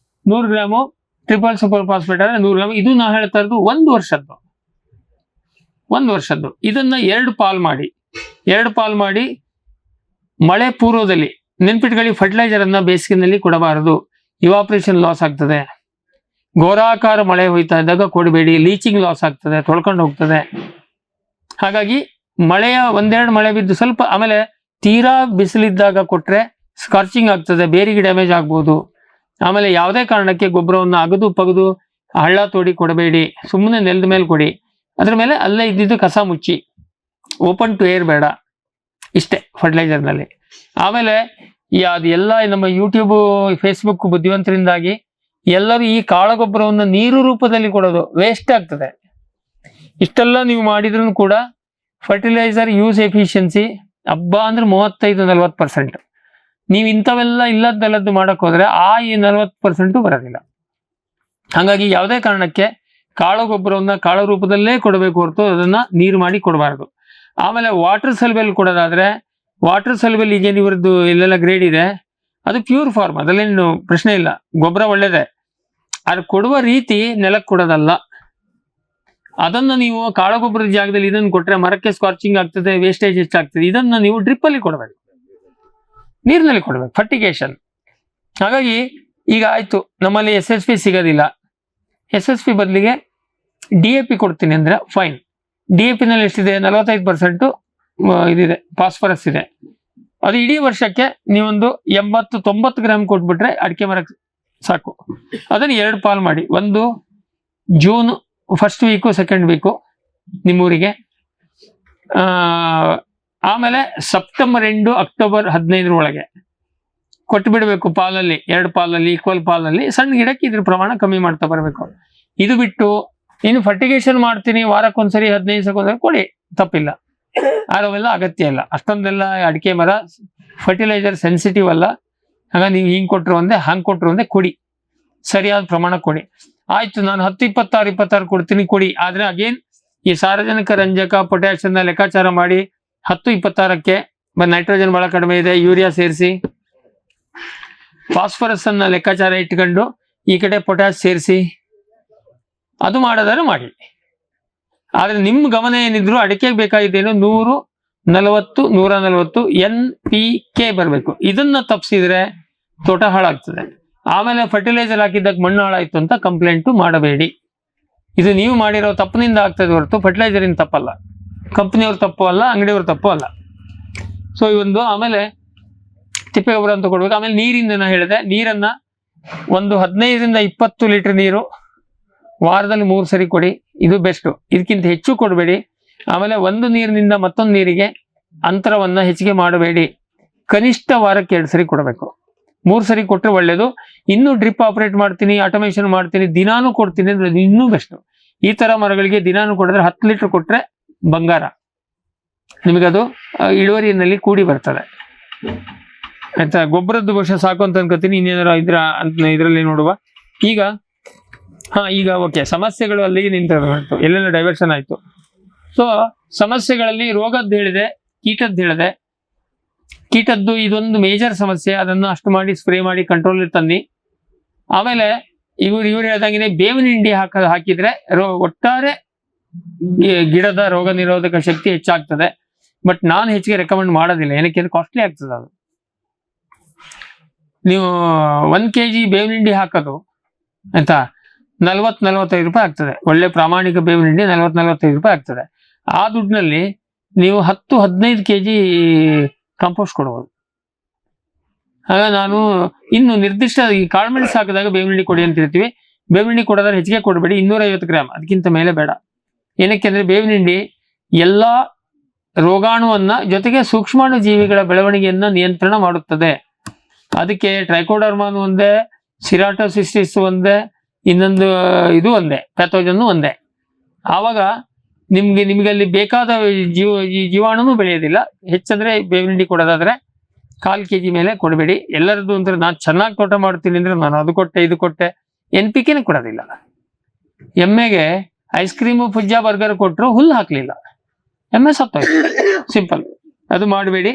100 gram triple super phosphate ಅಂದ್ರೆ 100 ಗ್ರಾಮ್. ಇದು ನಾ ಹೇಳ್ತಾ ಇರೋದು 1 ವರ್ಷದ್ದು. ಇದನ್ನ 2 ಪಾಲ್ ಮಾಡಿ ಮಳೆ ಪೂರ್ವದಲ್ಲಿ, ನೆನ್ಪಿಟ್ಕೊಳ್ಳಿ, ಫರ್ಟಿಲೈಸರ್ ಅನ್ನ ಬೇಸಿಗೆನಲ್ಲಿ ಕೊಡಬಾರದು, ಇವಾಪರೇಷನ್ ಲಾಸ್ ಆಗ್ತದೆ. ಘೋರಾಕಾರ ಮಳೆ ಹೋಯ್ತಾ ಇದ್ದಾಗ ಕೊಡಬೇಡಿ, ಲೀಚಿಂಗ್ ಲಾಸ್ ಆಗ್ತದೆ, ತೊಳ್ಕೊಂಡು ಹೋಗ್ತದೆ. ಹಾಗಾಗಿ ಮಳೆಯ 1-2 ಮಳೆ ಬಿದ್ದು ಸ್ವಲ್ಪ, ಆಮೇಲೆ ತೀರಾ ಬಿಸಿಲಿದ್ದಾಗ ಕೊಟ್ರೆ ಸ್ಕಾರ್ಚಿಂಗ್ ಆಗ್ತದೆ, ಬೇರಿಗೆ ಡ್ಯಾಮೇಜ್ ಆಗ್ಬೋದು. ಆಮೇಲೆ ಯಾವುದೇ ಕಾರಣಕ್ಕೆ ಗೊಬ್ಬರವನ್ನು ಅಗದು ಪಗದು ಹಳ್ಳ ತೋಡಿ ಕೊಡಬೇಡಿ, ಸುಮ್ಮನೆ ನೆಲದ ಮೇಲೆ ಕೊಡಿ. ಅದ್ರ ಮೇಲೆ ಅಲ್ಲೇ ಇದ್ದಿದ್ದು ಕಸ ಮುಚ್ಚಿ, ಓಪನ್ ಟು ಏರ್ ಬೇಡ. ಇಷ್ಟೇ ಫರ್ಟಿಲೈಸರ್ನಲ್ಲಿ. ಆಮೇಲೆ ಅದೆಲ್ಲ ನಮ್ಮ ಯೂಟ್ಯೂಬ್, ಫೇಸ್ಬುಕ್ ಬುದ್ಧಿವಂತರಿಂದಾಗಿ ಎಲ್ಲರೂ ಈ ಕಾಳಗೊಬ್ಬರವನ್ನು ನೀರು ರೂಪದಲ್ಲಿ ಕೊಡೋದು ವೇಸ್ಟ್ ಆಗ್ತದೆ. ಇಷ್ಟೆಲ್ಲ ನೀವು ಮಾಡಿದ್ರೂ ಕೂಡ ಫರ್ಟಿಲೈಸರ್ ಯೂಸ್ ಎಫಿಷಿಯನ್ಸಿ ಹಬ್ಬ ಅಂದ್ರೆ 35-40%. ನೀವು ಇಂಥವೆಲ್ಲ ಇಲ್ಲದ್ದೆಲ್ಲದ್ದು ಮಾಡಕ್ ಹೋದ್ರೆ ಆ ಈ 40% ಬರೋದಿಲ್ಲ. ಹಾಗಾಗಿ ಯಾವುದೇ ಕಾರಣಕ್ಕೆ ಕಾಳು ಗೊಬ್ಬರವನ್ನ ಕಾಳು ರೂಪದಲ್ಲೇ ಕೊಡಬೇಕು ಹೊರತು ಅದನ್ನ ನೀರು ಮಾಡಿ ಕೊಡಬಾರದು. ಆಮೇಲೆ ವಾಟರ್ ಸಲ್ಯುಬಲ್ ಕೊಡೋದಾದ್ರೆ, ವಾಟರ್ ಸಲ್ಯುಬಲ್ ಈಗೇನು ಇವರದ್ದು ಇಲ್ಲೆಲ್ಲ ಗ್ರೇಡ್ ಇದೆ, ಅದು ಪ್ಯೂರ್ ಫಾರ್ಮ್, ಅದರಲ್ಲೇನು ಪ್ರಶ್ನೆ ಇಲ್ಲ, ಗೊಬ್ಬರ ಒಳ್ಳೇದೇ. ಅದು ಕೊಡುವ ರೀತಿ ನೆಲಕ್ಕೆ ಕೊಡೋದಲ್ಲ. ಅದನ್ನ ನೀವು ಕಾಳು ಗೊಬ್ಬರದ ಜಾಗದಲ್ಲಿ ಇದನ್ನು ಕೊಟ್ರೆ ಮರಕ್ಕೆ ಸ್ಕಾರ್ಚಿಂಗ್ ಆಗ್ತದೆ, ವೇಸ್ಟೇಜ್ ಹೆಚ್ಚಾಗ್ತದೆ. ಇದನ್ನ ನೀವು ಡ್ರಿಪ್ ಅಲ್ಲಿ ಕೊಡಬೇಕು, ನೀರಿನಲ್ಲಿ ಕೊಡಬೇಕು, ಫರ್ಟಿಗೇಷನ್. ಹಾಗಾಗಿ ಈಗ ಆಯ್ತು, ನಮ್ಮಲ್ಲಿ SSP ಸಿಗೋದಿಲ್ಲ, SSP ಬದಲಿಗೆ DAP ಕೊಡ್ತೀನಿ ಅಂದ್ರೆ ಫೈನ್. DAP ನಲ್ಲಿ ಎಷ್ಟಿದೆ? 45% ಇದಿದೆ, ಫಾಸ್ಫರಸ್ ಇದೆ. ಅದು ಇಡೀ ವರ್ಷಕ್ಕೆ ನೀವೊಂದು 80-90 ಗ್ರಾಮ್ ಕೊಟ್ಬಿಟ್ರೆ ಅಡಿಕೆ ಮರಕ್ಕೆ ಸಾಕು. ಅದನ್ನು 2 ಪಾಲ್ ಮಾಡಿ, ಒಂದು June first week, second week ನಿಮ್ಮೂರಿಗೆ, ಆಮೇಲೆ ಸೆಪ್ಟೆಂಬರ್ 2, ಅಕ್ಟೋಬರ್ 15 ಒಳಗೆ ಕೊಟ್ಟು ಬಿಡಬೇಕು. ಪಾಲಲ್ಲಿ 2 ಪಾಲಲ್ಲಿ, ಈಕ್ವಲ್ ಪಾಲಲ್ಲಿ. ಸಣ್ಣ ಗಿಡಕ್ಕೆ ಇದ್ರ ಪ್ರಮಾಣ ಕಮ್ಮಿ ಮಾಡ್ತಾ ಬರಬೇಕು. ಇದು ಬಿಟ್ಟು ಇನ್ನು ಫರ್ಟಿಗೇಷನ್ ಮಾಡ್ತೀನಿ ವಾರಕ್ಕೊಂದ್ಸರಿ 15 ದಿವಸಕ್ಕೊಂದ್ಸರಿ ಕೊಡಿ, ತಪ್ಪಿಲ್ಲ. ಅವೆಲ್ಲ ಅಗತ್ಯ ಇಲ್ಲ. ಅಷ್ಟೊಂದೆಲ್ಲ ಅಡಿಕೆ ಮರ ಫರ್ಟಿಲೈಸರ್ ಸೆನ್ಸಿಟಿವ್ ಅಲ್ಲ. ಹಾಗಾಗಿ ನೀವು ಹಿಂಗೆ ಕೊಟ್ಟರು ಒಂದೇ, ಹಂಗೆ ಕೊಟ್ಟರು ಒಂದೇ, ಕೊಡಿ, ಸರಿಯಾದ ಪ್ರಮಾಣ ಕೊಡಿ. ಆಯ್ತು, ನಾನು 10-26 ಕೊಡ್ತೀನಿ, ಕೊಡಿ. ಆದ್ರೆ ಅಗೇನ್ ಈ ಸಾರಜನಕ, ರಂಜಕ, ಪೊಟ್ಯಾಷಿಯನ್ನ ಲೆಕ್ಕಾಚಾರ ಮಾಡಿ 10-26ಕ್ಕೆ ನೈಟ್ರೋಜನ್ ಬಹಳ ಕಡಿಮೆ ಇದೆ, ಯೂರಿಯಾ ಸೇರಿಸಿ, ಫಾಸ್ಫರಸ್ ಅನ್ನ ಲೆಕ್ಕಾಚಾರ ಇಟ್ಕೊಂಡು ಈ ಕಡೆ ಪೊಟ್ಯಾಶ್ ಸೇರಿಸಿ, ಅದು ಮಾಡೋದಾದ್ರೆ ಮಾಡಿ. ಆದ್ರೆ ನಿಮ್ ಗಮನ ಏನಿದ್ರು ಅಡಿಕೆಗೆ ಬೇಕಾಗಿದ್ದೇನು 100-40-140 NPK ಬರಬೇಕು. ಇದನ್ನ ತಪ್ಪಿಸಿದ್ರೆ ತೋಟ ಹಾಳಾಗ್ತದೆ. ಆಮೇಲೆ ಫರ್ಟಿಲೈಸರ್ ಹಾಕಿದ್ದಕ್ಕೆ ಮಣ್ಣು ಹಾಳಾಯ್ತು ಅಂತ ಕಂಪ್ಲೇಂಟು ಮಾಡಬೇಡಿ. ಇದು ನೀವು ಮಾಡಿರೋ ತಪ್ಪಿನಿಂದ ಆಗ್ತದೆ ಹೊರತು ಫರ್ಟಿಲೈಸರಿಂದ ತಪ್ಪಲ್ಲ, ಕಂಪ್ನಿಯವ್ರ ತಪ್ಪು ಅಲ್ಲ, ಅಂಗಡಿಯವ್ರ ತಪ್ಪು ಅಲ್ಲ. ಸೊ ಈ ಒಂದು ಆಮೇಲೆ ತಿಪ್ಪೆ ಗೊಬ್ಬರ ಅಂತ ಕೊಡ್ಬೇಕು. ಆಮೇಲೆ ನೀರಿಂದ ನಾನು ಹೇಳಿದೆ, ನೀರನ್ನ ಒಂದು 15ರಿಂದ 20 ಲೀಟರ್ ನೀರು ವಾರದಲ್ಲಿ 3 ಸರಿ ಕೊಡಿ, ಇದು ಬೆಸ್ಟ್. ಇದಕ್ಕಿಂತ ಹೆಚ್ಚು ಕೊಡಬೇಡಿ. ಆಮೇಲೆ ಒಂದು ನೀರಿನಿಂದ ಮತ್ತೊಂದು ನೀರಿಗೆ ಅಂತರವನ್ನ ಹೆಚ್ಚಿಗೆ ಮಾಡಬೇಡಿ. ಕನಿಷ್ಠ ವಾರಕ್ಕೆ 2 ಸರಿ ಕೊಡಬೇಕು. 3 ಸರಿ ಕೊಟ್ಟರೆ ಒಳ್ಳೇದು. ಇನ್ನೂ ಡ್ರಿಪ್ ಆಪರೇಟ್ ಮಾಡ್ತೀನಿ, ಆಟೋಮೇಷನ್ ಮಾಡ್ತೀನಿ, ದಿನಾನು ಕೊಡ್ತೀನಿ ಅಂದ್ರೆ ಇನ್ನೂ ಬೆಸ್ಟ್. ಈ ತರ ಮರಗಳಿಗೆ ದಿನಾನು ಕೊಡಿದ್ರೆ 10 ಲೀಟರ್ ಕೊಟ್ರೆ ಬಂಗಾರ, ನಿಮಗದು ಇಳುವರಿಯಲ್ಲಿ ಕೂಡಿ ಬರ್ತದೆ. ಆಯ್ತಾ? ಗೊಬ್ಬರದ್ದು ಬಹುಶಃ ಸಾಕು ಅಂತ ಅನ್ಕೋತೀನಿ. ಇನ್ನೇನಾರ ಇದರಲ್ಲಿ ನೋಡುವ. ಈಗ ಓಕೆ, ಸಮಸ್ಯೆಗಳು ಅಲ್ಲಿಗೆ ನಿಂತು ಎಲ್ಲೆಲ್ಲ ಡೈವರ್ಷನ್ ಆಯ್ತು. ಸೊ ಸಮಸ್ಯೆಗಳಲ್ಲಿ ರೋಗದ್ದು ಹೇಳಿದೆ, ಕೀಟದ್ದು ಹೇಳಿದೆ. ಕೀಟದ್ದು ಇದೊಂದು ಮೇಜರ್ ಸಮಸ್ಯೆ, ಅದನ್ನು ಅಷ್ಟು ಮಾಡಿ ಸ್ಪ್ರೇ ಮಾಡಿ ಕಂಟ್ರೋಲ್ ತಂದಿ. ಆಮೇಲೆ ಇವ್ರು ಹೇಳ್ದಂಗೆ ಬೇವಿನ ಹಿಂಡಿ ಹಾಕಿದ್ರೆ ಒಟ್ಟಾರೆ ಗಿಡದ ರೋಗ ನಿರೋಧಕ ಶಕ್ತಿ ಹೆಚ್ಚಾಗ್ತದೆ. ಬಟ್ ನಾನು ಹೆಚ್ಚಿಗೆ ರೆಕಮೆಂಡ್ ಮಾಡೋದಿಲ್ಲ, ಏನಕ್ಕೆ ಕಾಸ್ಟ್ಲಿ ಆಗ್ತದೆ ಅದು. ನೀವು 1 kg ಬೇವಿನ ಹಿಂಡಿ ಹಾಕೋದು ಆಯ್ತಾ 40-45 ರೂಪಾಯಿ ಆಗ್ತದೆ. ಒಳ್ಳೆ ಪ್ರಾಮಾಣಿಕ ಬೇವಿನ ಹಿಂಡಿ 40-45 ರೂಪಾಯಿ ಆಗ್ತದೆ. ಆ ದುಡ್ಡಿನಲ್ಲಿ ನೀವು 10-15 kg ಕಾಂಪೋಸ್ಟ್ ಕೊಡ್ಬೋದು. ಆಗ ನಾನು ಇನ್ನು ನಿರ್ದಿಷ್ಟ ಈ ಕಾಳುಮೆಣಸು ಹಾಕಿದಾಗ ಬೇವಿನ ಹಿಂಡಿ ಕೊಡಿ ಅಂತ ಹೇಳ್ತೀವಿ. ಬೇವಿನ ಹಿಂಡಿ ಕೊಡೋದ್ರೆ ಹೆಚ್ಚಿಗೆ ಕೊಡಬೇಡಿ, 250 ಗ್ರಾಮ್, ಅದಕ್ಕಿಂತ ಮೇಲೆ ಬೇಡ. ಏನಕ್ಕೆ ಅಂದ್ರೆ ಬೇವಿನ ಹಿಂಡಿ ಎಲ್ಲಾ ರೋಗಾಣುವನ್ನ ಜೊತೆಗೆ ಸೂಕ್ಷ್ಮಾಣು ಜೀವಿಗಳ ಬೆಳವಣಿಗೆಯನ್ನ ನಿಯಂತ್ರಣ ಮಾಡುತ್ತದೆ. ಅದಕ್ಕೆ ಟ್ರೈಕೋಡರ್ಮಾನು ಒಂದೇ, ಸಿರಾಟೋಸಿಸ್ಟಿಸ್ ಒಂದೇ, ಇನ್ನೊಂದು ಇದು ಒಂದೇ, ಪ್ಯಾಥೋಜನ್ ಒಂದೇ. ಆವಾಗ ನಿಮ್ಗೆ ಅಲ್ಲಿ ಬೇಕಾದ ಜೀವಾಣುನು ಬೆಳೆಯೋದಿಲ್ಲ. ಹೆಚ್ಚಂದ್ರೆ ಬೇವಿನ ಹಿಂಡಿ ಕೊಡೋದಾದ್ರೆ 1/4 kg ಮೇಲೆ ಕೊಡಬೇಡಿ. ಎಲ್ಲರದ್ದು ಅಂದ್ರೆ ನಾನು ಚೆನ್ನಾಗಿ ತೋಟ ಮಾಡ್ತೀನಿ ಅಂದ್ರೆ ನಾನು ಅದು ಕೊಟ್ಟೆ ಇದು ಕೊಟ್ಟೆ, NPK ಕೊಡೋದಿಲ್ಲ. ಎಮ್ಮೆಗೆ ಐಸ್ ಕ್ರೀಮು ಪಿಜ್ಜಾ ಬರ್ಗರ್ ಕೊಟ್ಟರು ಹುಲ್ಲು ಹಾಕ್ಲಿಲ್ಲ, ಎಮ್ಮೆ ಸತ್ತೋಯ್ತು. ಸಿಂಪಲ್, ಅದು ಮಾಡಬೇಡಿ.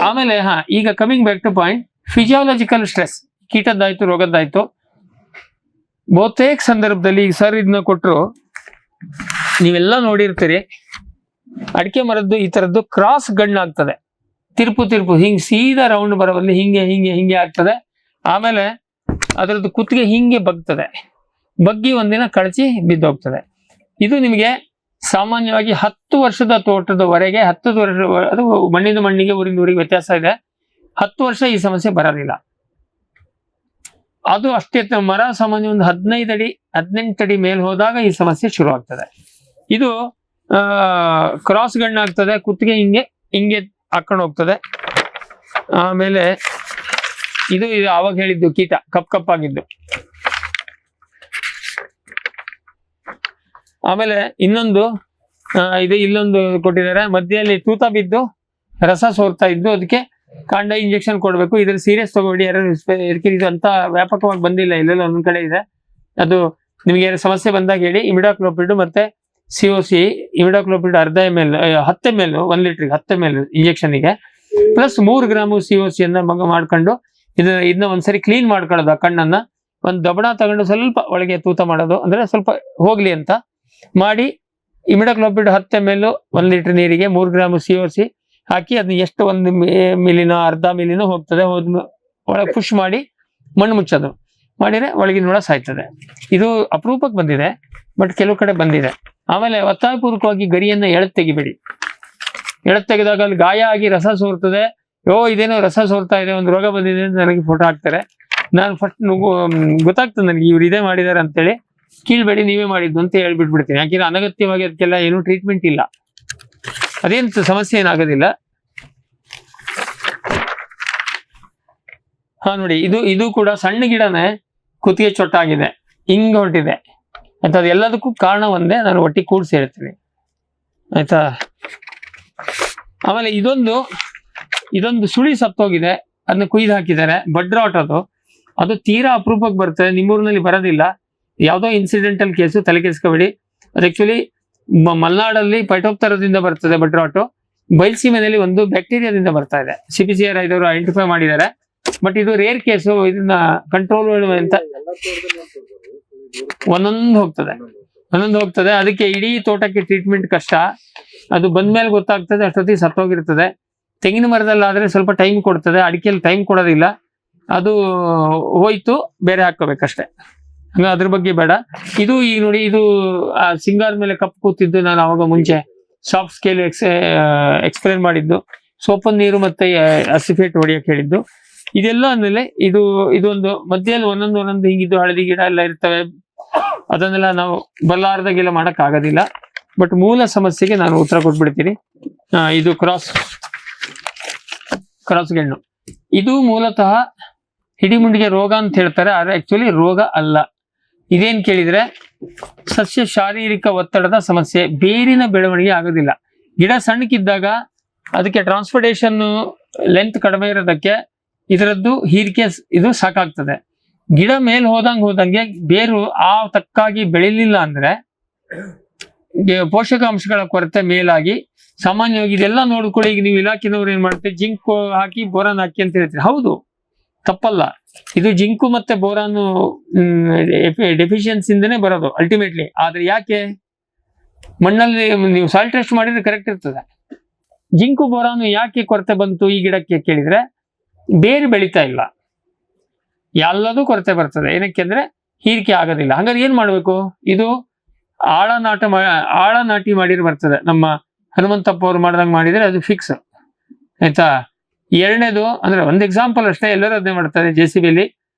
ಆಮೇಲೆ ಈಗ coming back to point, physiological stress, ಕೀಟದ್ದಾಯ್ತು ರೋಗದ್ದಾಯ್ತು. ಬಹುತೇಕ ಸಂದರ್ಭದಲ್ಲಿ ಈಗ ಸರ್ ಇದನ್ನ ಕೊಟ್ಟರು, ನೀವೆಲ್ಲ ನೋಡಿರ್ತೀರಿ, ಅಡಿಕೆ ಮರದ್ದು ಈ ತರದ್ದು ಕ್ರಾಸ್ ಗಣ್ಣಾಗ್ತದೆ, ತಿರುಪು ಹಿಂಗೆ ಸೀದಾ ರೌಂಡ್ ಬರೋಲ್ಲಿ ಹಿಂಗೆ ಆಗ್ತದೆ. ಆಮೇಲೆ ಅದರದ್ದು ಕುತ್ತಿಗೆ ಹಿಂಗೆ ಬಗ್ಗಿ ಒಂದಿನ ಕಳಚಿ ಬಿದ್ದೋಗ್ತದೆ. ಇದು ನಿಮಗೆ ಸಾಮಾನ್ಯವಾಗಿ 10 ವರ್ಷದ ತೋಟದವರೆಗೆ 10 ವರ್ಷ, ಅದು ಮಣ್ಣಿನ ಮಣ್ಣಿಗೆ ಊರಿಗೆ ವ್ಯತ್ಯಾಸ ಇದೆ. 10 ವರ್ಷ ಈ ಸಮಸ್ಯೆ ಬರೋದಿಲ್ಲ. ಅದು ಅಷ್ಟೇ, ಮರ ಸಾಮಾನ್ಯ ಒಂದು 15 ಅಡಿ 18 ಅಡಿ ಮೇಲೆ ಹೋದಾಗ ಈ ಸಮಸ್ಯೆ ಶುರು ಆಗ್ತದೆ. ಇದು ಕ್ರಾಸ್ ಗಣ್ಣಾಗ್ತದೆ, ಕುತ್ತಿಗೆ ಹಿಂಗೆ ಹಾಕೊಂಡು ಹೋಗ್ತದೆ. ಆಮೇಲೆ ಇದು ಆವಾಗ ಹೇಳಿದ್ದು ಕೀಟ ಕಪ್ಪಾಗಿದ್ದು. ಆಮೇಲೆ ಇನ್ನೊಂದು ಇಲ್ಲೊಂದು ಕೊಟ್ಟಿದ್ದಾರೆ, ಮಧ್ಯದಲ್ಲಿ ತೂತ ಬಿದ್ದು ರಸ ಸೋರ್ತಾ ಇದ್ದು, ಅದಕ್ಕೆ ಕಾಂಡ ಇಂಜೆಕ್ಷನ್ ಕೊಡಬೇಕು. ಇದ್ರಲ್ಲಿ ಸೀರಿಯಸ್ ತಗೊಳ್ಳಿ, ಇದು ಅಂತ ವ್ಯಾಪಕವಾಗಿ ಬಂದಿಲ್ಲ, ಇಲ್ಲೆಲ್ಲ ಒಂದೊಂದ್ ಕಡೆ ಇದೆ. ಅದು ನಿಮಗೆ ಸಮಸ್ಯೆ ಬಂದಾಗ ಹೇಳಿ. ಇಮಿಡಾಕ್ಲೋಪಿಡ್ ಮತ್ತೆ COC, ಇಮಿಡಾಕ್ಲೋಪಿಡ್ 10 ml 10 ml 1 ಲೀಟರ್ಗೆ 10 ml ಇಂಜೆಕ್ಷನ್ಗೆ ಪ್ಲಸ್ 3 ಗ್ರಾಮು COC ಮಾಡ್ಕೊಂಡು ಇದನ್ನ ಒಂದ್ಸರಿ ಕ್ಲೀನ್ ಮಾಡ್ಕೊಳ್ಳೋದು. ಆ ಕಣ್ಣನ್ನ ಒಂದು ದಬಣ ತಗೊಂಡು ಸ್ವಲ್ಪ ಒಳಗೆ ತೂತ ಮಾಡೋದು, ಅಂದ್ರೆ ಸ್ವಲ್ಪ ಹೋಗ್ಲಿ ಅಂತ ಮಾಡಿ, ಇಮಿಡಾಕ್ಲೋಪಿಡ್ 10 ml 1 ಲೀಟರ್ ನೀರಿಗೆ 3 ಗ್ರಾಮು COC ಹಾಕಿ, ಅದನ್ನ ಎಷ್ಟು 1 ಮಿಲಿನೋ ಅರ್ಧ ಮಿಲಿನೋ ಹೋಗ್ತದೆ, ಒಳಗೆ ಪುಷ್ ಮಾಡಿ ಮಣ್ಣು ಮುಚ್ಚೋದು ಮಾಡಿದ್ರೆ ಒಳಗಿನ ಹುಳ ಸಾಯ್ತದೆ. ಇದು ಅಪರೂಪಕ್ಕೆ ಬಂದಿದೆ, ಬಟ್ ಕೆಲವು ಕಡೆ ಬಂದಿದೆ. ಆಮೇಲೆ ಒತ್ತಾಯಪೂರ್ವಕವಾಗಿ ಗರಿಯನ್ನ ಎಳೆದು ತೆಗಿಬೇಡಿ. ಎಳೆದು ತೆಗೆದಾಗ ಅಲ್ಲಿ ಗಾಯ ಆಗಿ ರಸ ಸೋರ್ತದೆ. ಇದೇನೋ ರಸ ಸೋರ್ತಾ ಇದೆ, ಒಂದು ರೋಗ ಬಂದಿದೆ ಅಂತ ನನಗೆ ಫೋಟೋ ಹಾಕ್ತಾರೆ. ನಾನು ಫಸ್ಟ್ ಗೊತ್ತಾಗ್ತದೆ ನನಗೆ ಇವ್ರು ಇದೇ ಮಾಡಿದ್ದಾರೆ ಅಂತೇಳಿ. ಕೀಳ್ಬೇಡಿ, ನೀವೇ ಮಾಡಿದ್ದು ಅಂತ ಹೇಳ್ಬಿಟ್ಬಿಡ್ತೀನಿ. ಯಾಕೆಂದ್ರೆ ಅನಗತ್ಯವಾಗಿ ಅದಕ್ಕೆಲ್ಲ ಏನು ಟ್ರೀಟ್ಮೆಂಟ್ ಇಲ್ಲ, ಅದೇನು ಸಮಸ್ಯೆ ಏನಾಗೋದಿಲ್ಲ. ನೋಡಿ, ಇದು ಕೂಡ ಸಣ್ಣ ಗಿಡನೇ ಕುತ್ತಿಗೆ ಚೊಟ್ಟಾಗಿದೆ, ಹಿಂಗ್ ಹೊರಟಿದೆ ಆಯ್ತಾ. ಅದು ಎಲ್ಲದಕ್ಕೂ ಕಾರಣ ಒಂದೇ, ನಾನು ಒಟ್ಟಿಗೆ ಕೂಡಿಸಿ ಹೇಳ್ತೀನಿ ಆಯ್ತಾ. ಆಮೇಲೆ ಇದೊಂದು ಸುಳಿ ಸತ್ತೋಗಿದೆ, ಅದನ್ನ ಕುಯ್ದು ಹಾಕಿದ್ದಾರೆ. ಬಡ್ರಾಟ್ ಅದು ತೀರಾ ಅಪರೂಪಕ್ಕೆ ಬರ್ತದೆ, ನಿಮ್ಮೂರಿನಲ್ಲಿ ಬರೋದಿಲ್ಲ. ಯಾವುದೋ ಇನ್ಸಿಡೆಂಟಲ್ ಕೇಸು, ತಲೆ ಕೆಡಿಸ್ಕೋಬೇಡಿ. ಅದು ಆಕ್ಚುಲಿ ಮಲೆನಾಡಲ್ಲಿ ಪೈಟೋಪ್ತರದಿಂದ ಬರ್ತದೆ ಬಡ್ರಾಟು. ಬಯಲ್ಸೀಮೆನಲ್ಲಿ ಒಂದು ಬ್ಯಾಕ್ಟೀರಿಯಾದಿಂದ ಬರ್ತಾ ಇದೆ. CPCR ಇದವರು ಐಡೆಂಟಿಫೈ ಮಾಡಿದ್ದಾರೆ. ಬಟ್ ಇದು ರೇರ್ ಕೇಸು, ಇದನ್ನ ಕಂಟ್ರೋಲ್ ಅಂತ ಒಂದೊಂದು ಹೋಗ್ತದೆ. ಅದಕ್ಕೆ ಇಡೀ ತೋಟಕ್ಕೆ ಟ್ರೀಟ್ಮೆಂಟ್ ಕಷ್ಟ. ಅದು ಬಂದ್ಮೇಲೆ ಗೊತ್ತಾಗ್ತದೆ, ಅಷ್ಟೊತ್ತಿಗೆ ಸತ್ತೋಗಿರ್ತದೆ. ತೆಂಗಿನ ಮರದಲ್ಲಾದ್ರೆ ಸ್ವಲ್ಪ ಟೈಮ್ ಕೊಡ್ತದೆ, ಅಡಿಕೆಯಲ್ಲಿ ಟೈಮ್ ಕೊಡೋದಿಲ್ಲ. ಅದು ಹೋಯ್ತು, ಬೇರೆ ಹಾಕೋಬೇಕಷ್ಟೆ ಹಂಗ ಅದ್ರ ಬಗ್ಗೆ ಬೇಡ. ಇದು ಈಗ ನೋಡಿ, ಇದು ಆ ಸಿಂಗಾರ ಮೇಲೆ ಕಪ್ಪು ಕೂತಿದ್ದು ನಾನು ಅವಾಗ ಮುಂಚೆ ಸಾಫ್ಟ್ ಸ್ಕೇಲ್ ಎಕ್ಸ್ಪ್ಲೇನ್ ಮಾಡಿದ್ದು, ಸೋಪನ್ ನೀರು ಮತ್ತೆ ಅಸಿಫೇಟ್ ಹೊಡಿಯಕ್ಕೆ ಹೇಳಿದ್ದು. ಇದೆಲ್ಲ ಅಂದ್ಮೇಲೆ ಇದೊಂದು ಮಧ್ಯದಲ್ಲಿ ಒಂದೊಂದು ಹಿಂಗಿದ್ದು ಹಳದಿ ಗಿಡ ಎಲ್ಲ ಇರ್ತವೆ, ಅದನ್ನೆಲ್ಲ ನಾವು ಬಲ್ಲಾರ್ದಾಗೆಲ್ಲ ಮಾಡಕ್ ಆಗೋದಿಲ್ಲ. ಬಟ್ ಮೂಲ ಸಮಸ್ಯೆಗೆ ನಾನು ಉತ್ತರ ಕೊಟ್ಬಿಡ್ತೀನಿ. ಇದು ಕ್ರಾಸ್ ಗೆಣ್ಣು, ಇದು ಮೂಲತಃ ಹಿಡಿಮುಂಡಿಗೆ ರೋಗ ಅಂತ ಹೇಳ್ತಾರೆ, ಆದ್ರೆ ಆಕ್ಚುಲಿ ರೋಗ ಅಲ್ಲ. ಇದೇನ್ ಕೇಳಿದ್ರೆ ಸಸ್ಯ ಶಾರೀರಿಕ ಒತ್ತಡದ ಸಮಸ್ಯೆ, ಬೇರಿನ ಬೆಳವಣಿಗೆ ಆಗೋದಿಲ್ಲ. ಗಿಡ ಸಣ್ಣಕ್ಕಿದ್ದಾಗ ಅದಕ್ಕೆ ಟ್ರಾನ್ಸ್ಪೋರ್ಟೇಷನ್ ಲೆಂತ್ ಕಡಿಮೆ ಇರೋದಕ್ಕೆ ಇದರದ್ದು ಹೀರಿಕೆ ಇದು ಸಾಕಾಗ್ತದೆ. ಗಿಡ ಮೇಲ್ ಹೋದಂಗೆ ಬೇರು ಆ ತಕ್ಕಾಗಿ ಬೆಳಿಲಿಲ್ಲ ಅಂದ್ರೆ ಪೋಷಕಾಂಶಗಳ ಕೊರತೆ ಮೇಲಾಗಿ ಸಾಮಾನ್ಯವಾಗಿ ಇದೆಲ್ಲ ನೋಡ್ಕೊಳ್ಳಿ. ಈಗ ನೀವು ಇಲಾಖೆನವ್ರು ಏನ್ ಮಾಡ್ತಾರೆ, ಜಿಂಕ್ ಹಾಕಿ ಬೋರಾನ್ ಹಾಕಿ ಅಂತ ಹೇಳ್ತೀರಿ. ಹೌದು, ತಪ್ಪಲ್ಲ. ಇದು ಜಿಂಕು ಮತ್ತೆ ಬೋರಾನು ಡೆಫಿಷಿಯನ್ಸಿಂದನೇ ಬರೋದು ಅಲ್ಟಿಮೇಟ್ಲಿ. ಆದ್ರೆ ಯಾಕೆ ಮಣ್ಣಲ್ಲಿ ನೀವು ಸಾಯಿಲ್ ಟೆಸ್ಟ್ ಮಾಡಿದ್ರೆ ಕರೆಕ್ಟ್ ಇರ್ತದೆ. ಜಿಂಕು ಬೋರಾನು ಯಾಕೆ ಕೊರತೆ ಬಂತು ಈ ಗಿಡಕ್ಕೆ ಕೇಳಿದ್ರೆ, ಬೇರು ಬೆಳೀತಾ ಇಲ್ಲ, ಎಲ್ಲದೂ ಕೊರತೆ ಬರ್ತದೆ. ಏನಕ್ಕೆ ಅಂದ್ರೆ ಹೀರಿಕೆ ಆಗೋದಿಲ್ಲ. ಹಂಗಾದ್ರೆ ಏನ್ ಮಾಡ್ಬೇಕು? ಇದು ಆಳ ನಾಟಿ ಮಾಡಿರ್ ಬರ್ತದೆ. ನಮ್ಮ ಹನುಮಂತಪ್ಪ ಅವ್ರು ಮಾಡ್ದಂಗೆ ಮಾಡಿದ್ರೆ ಅದು ಫಿಕ್ಸ್ ಆಯ್ತಾ. ಎರಡನೇದು ಅಂದ್ರೆ ಒಂದು ಎಕ್ಸಾಂಪಲ್ ಅಷ್ಟೇ, ಎಲ್ಲರೂ ಅದನ್ನೇ ಮಾಡ್ತಾರೆ. JCB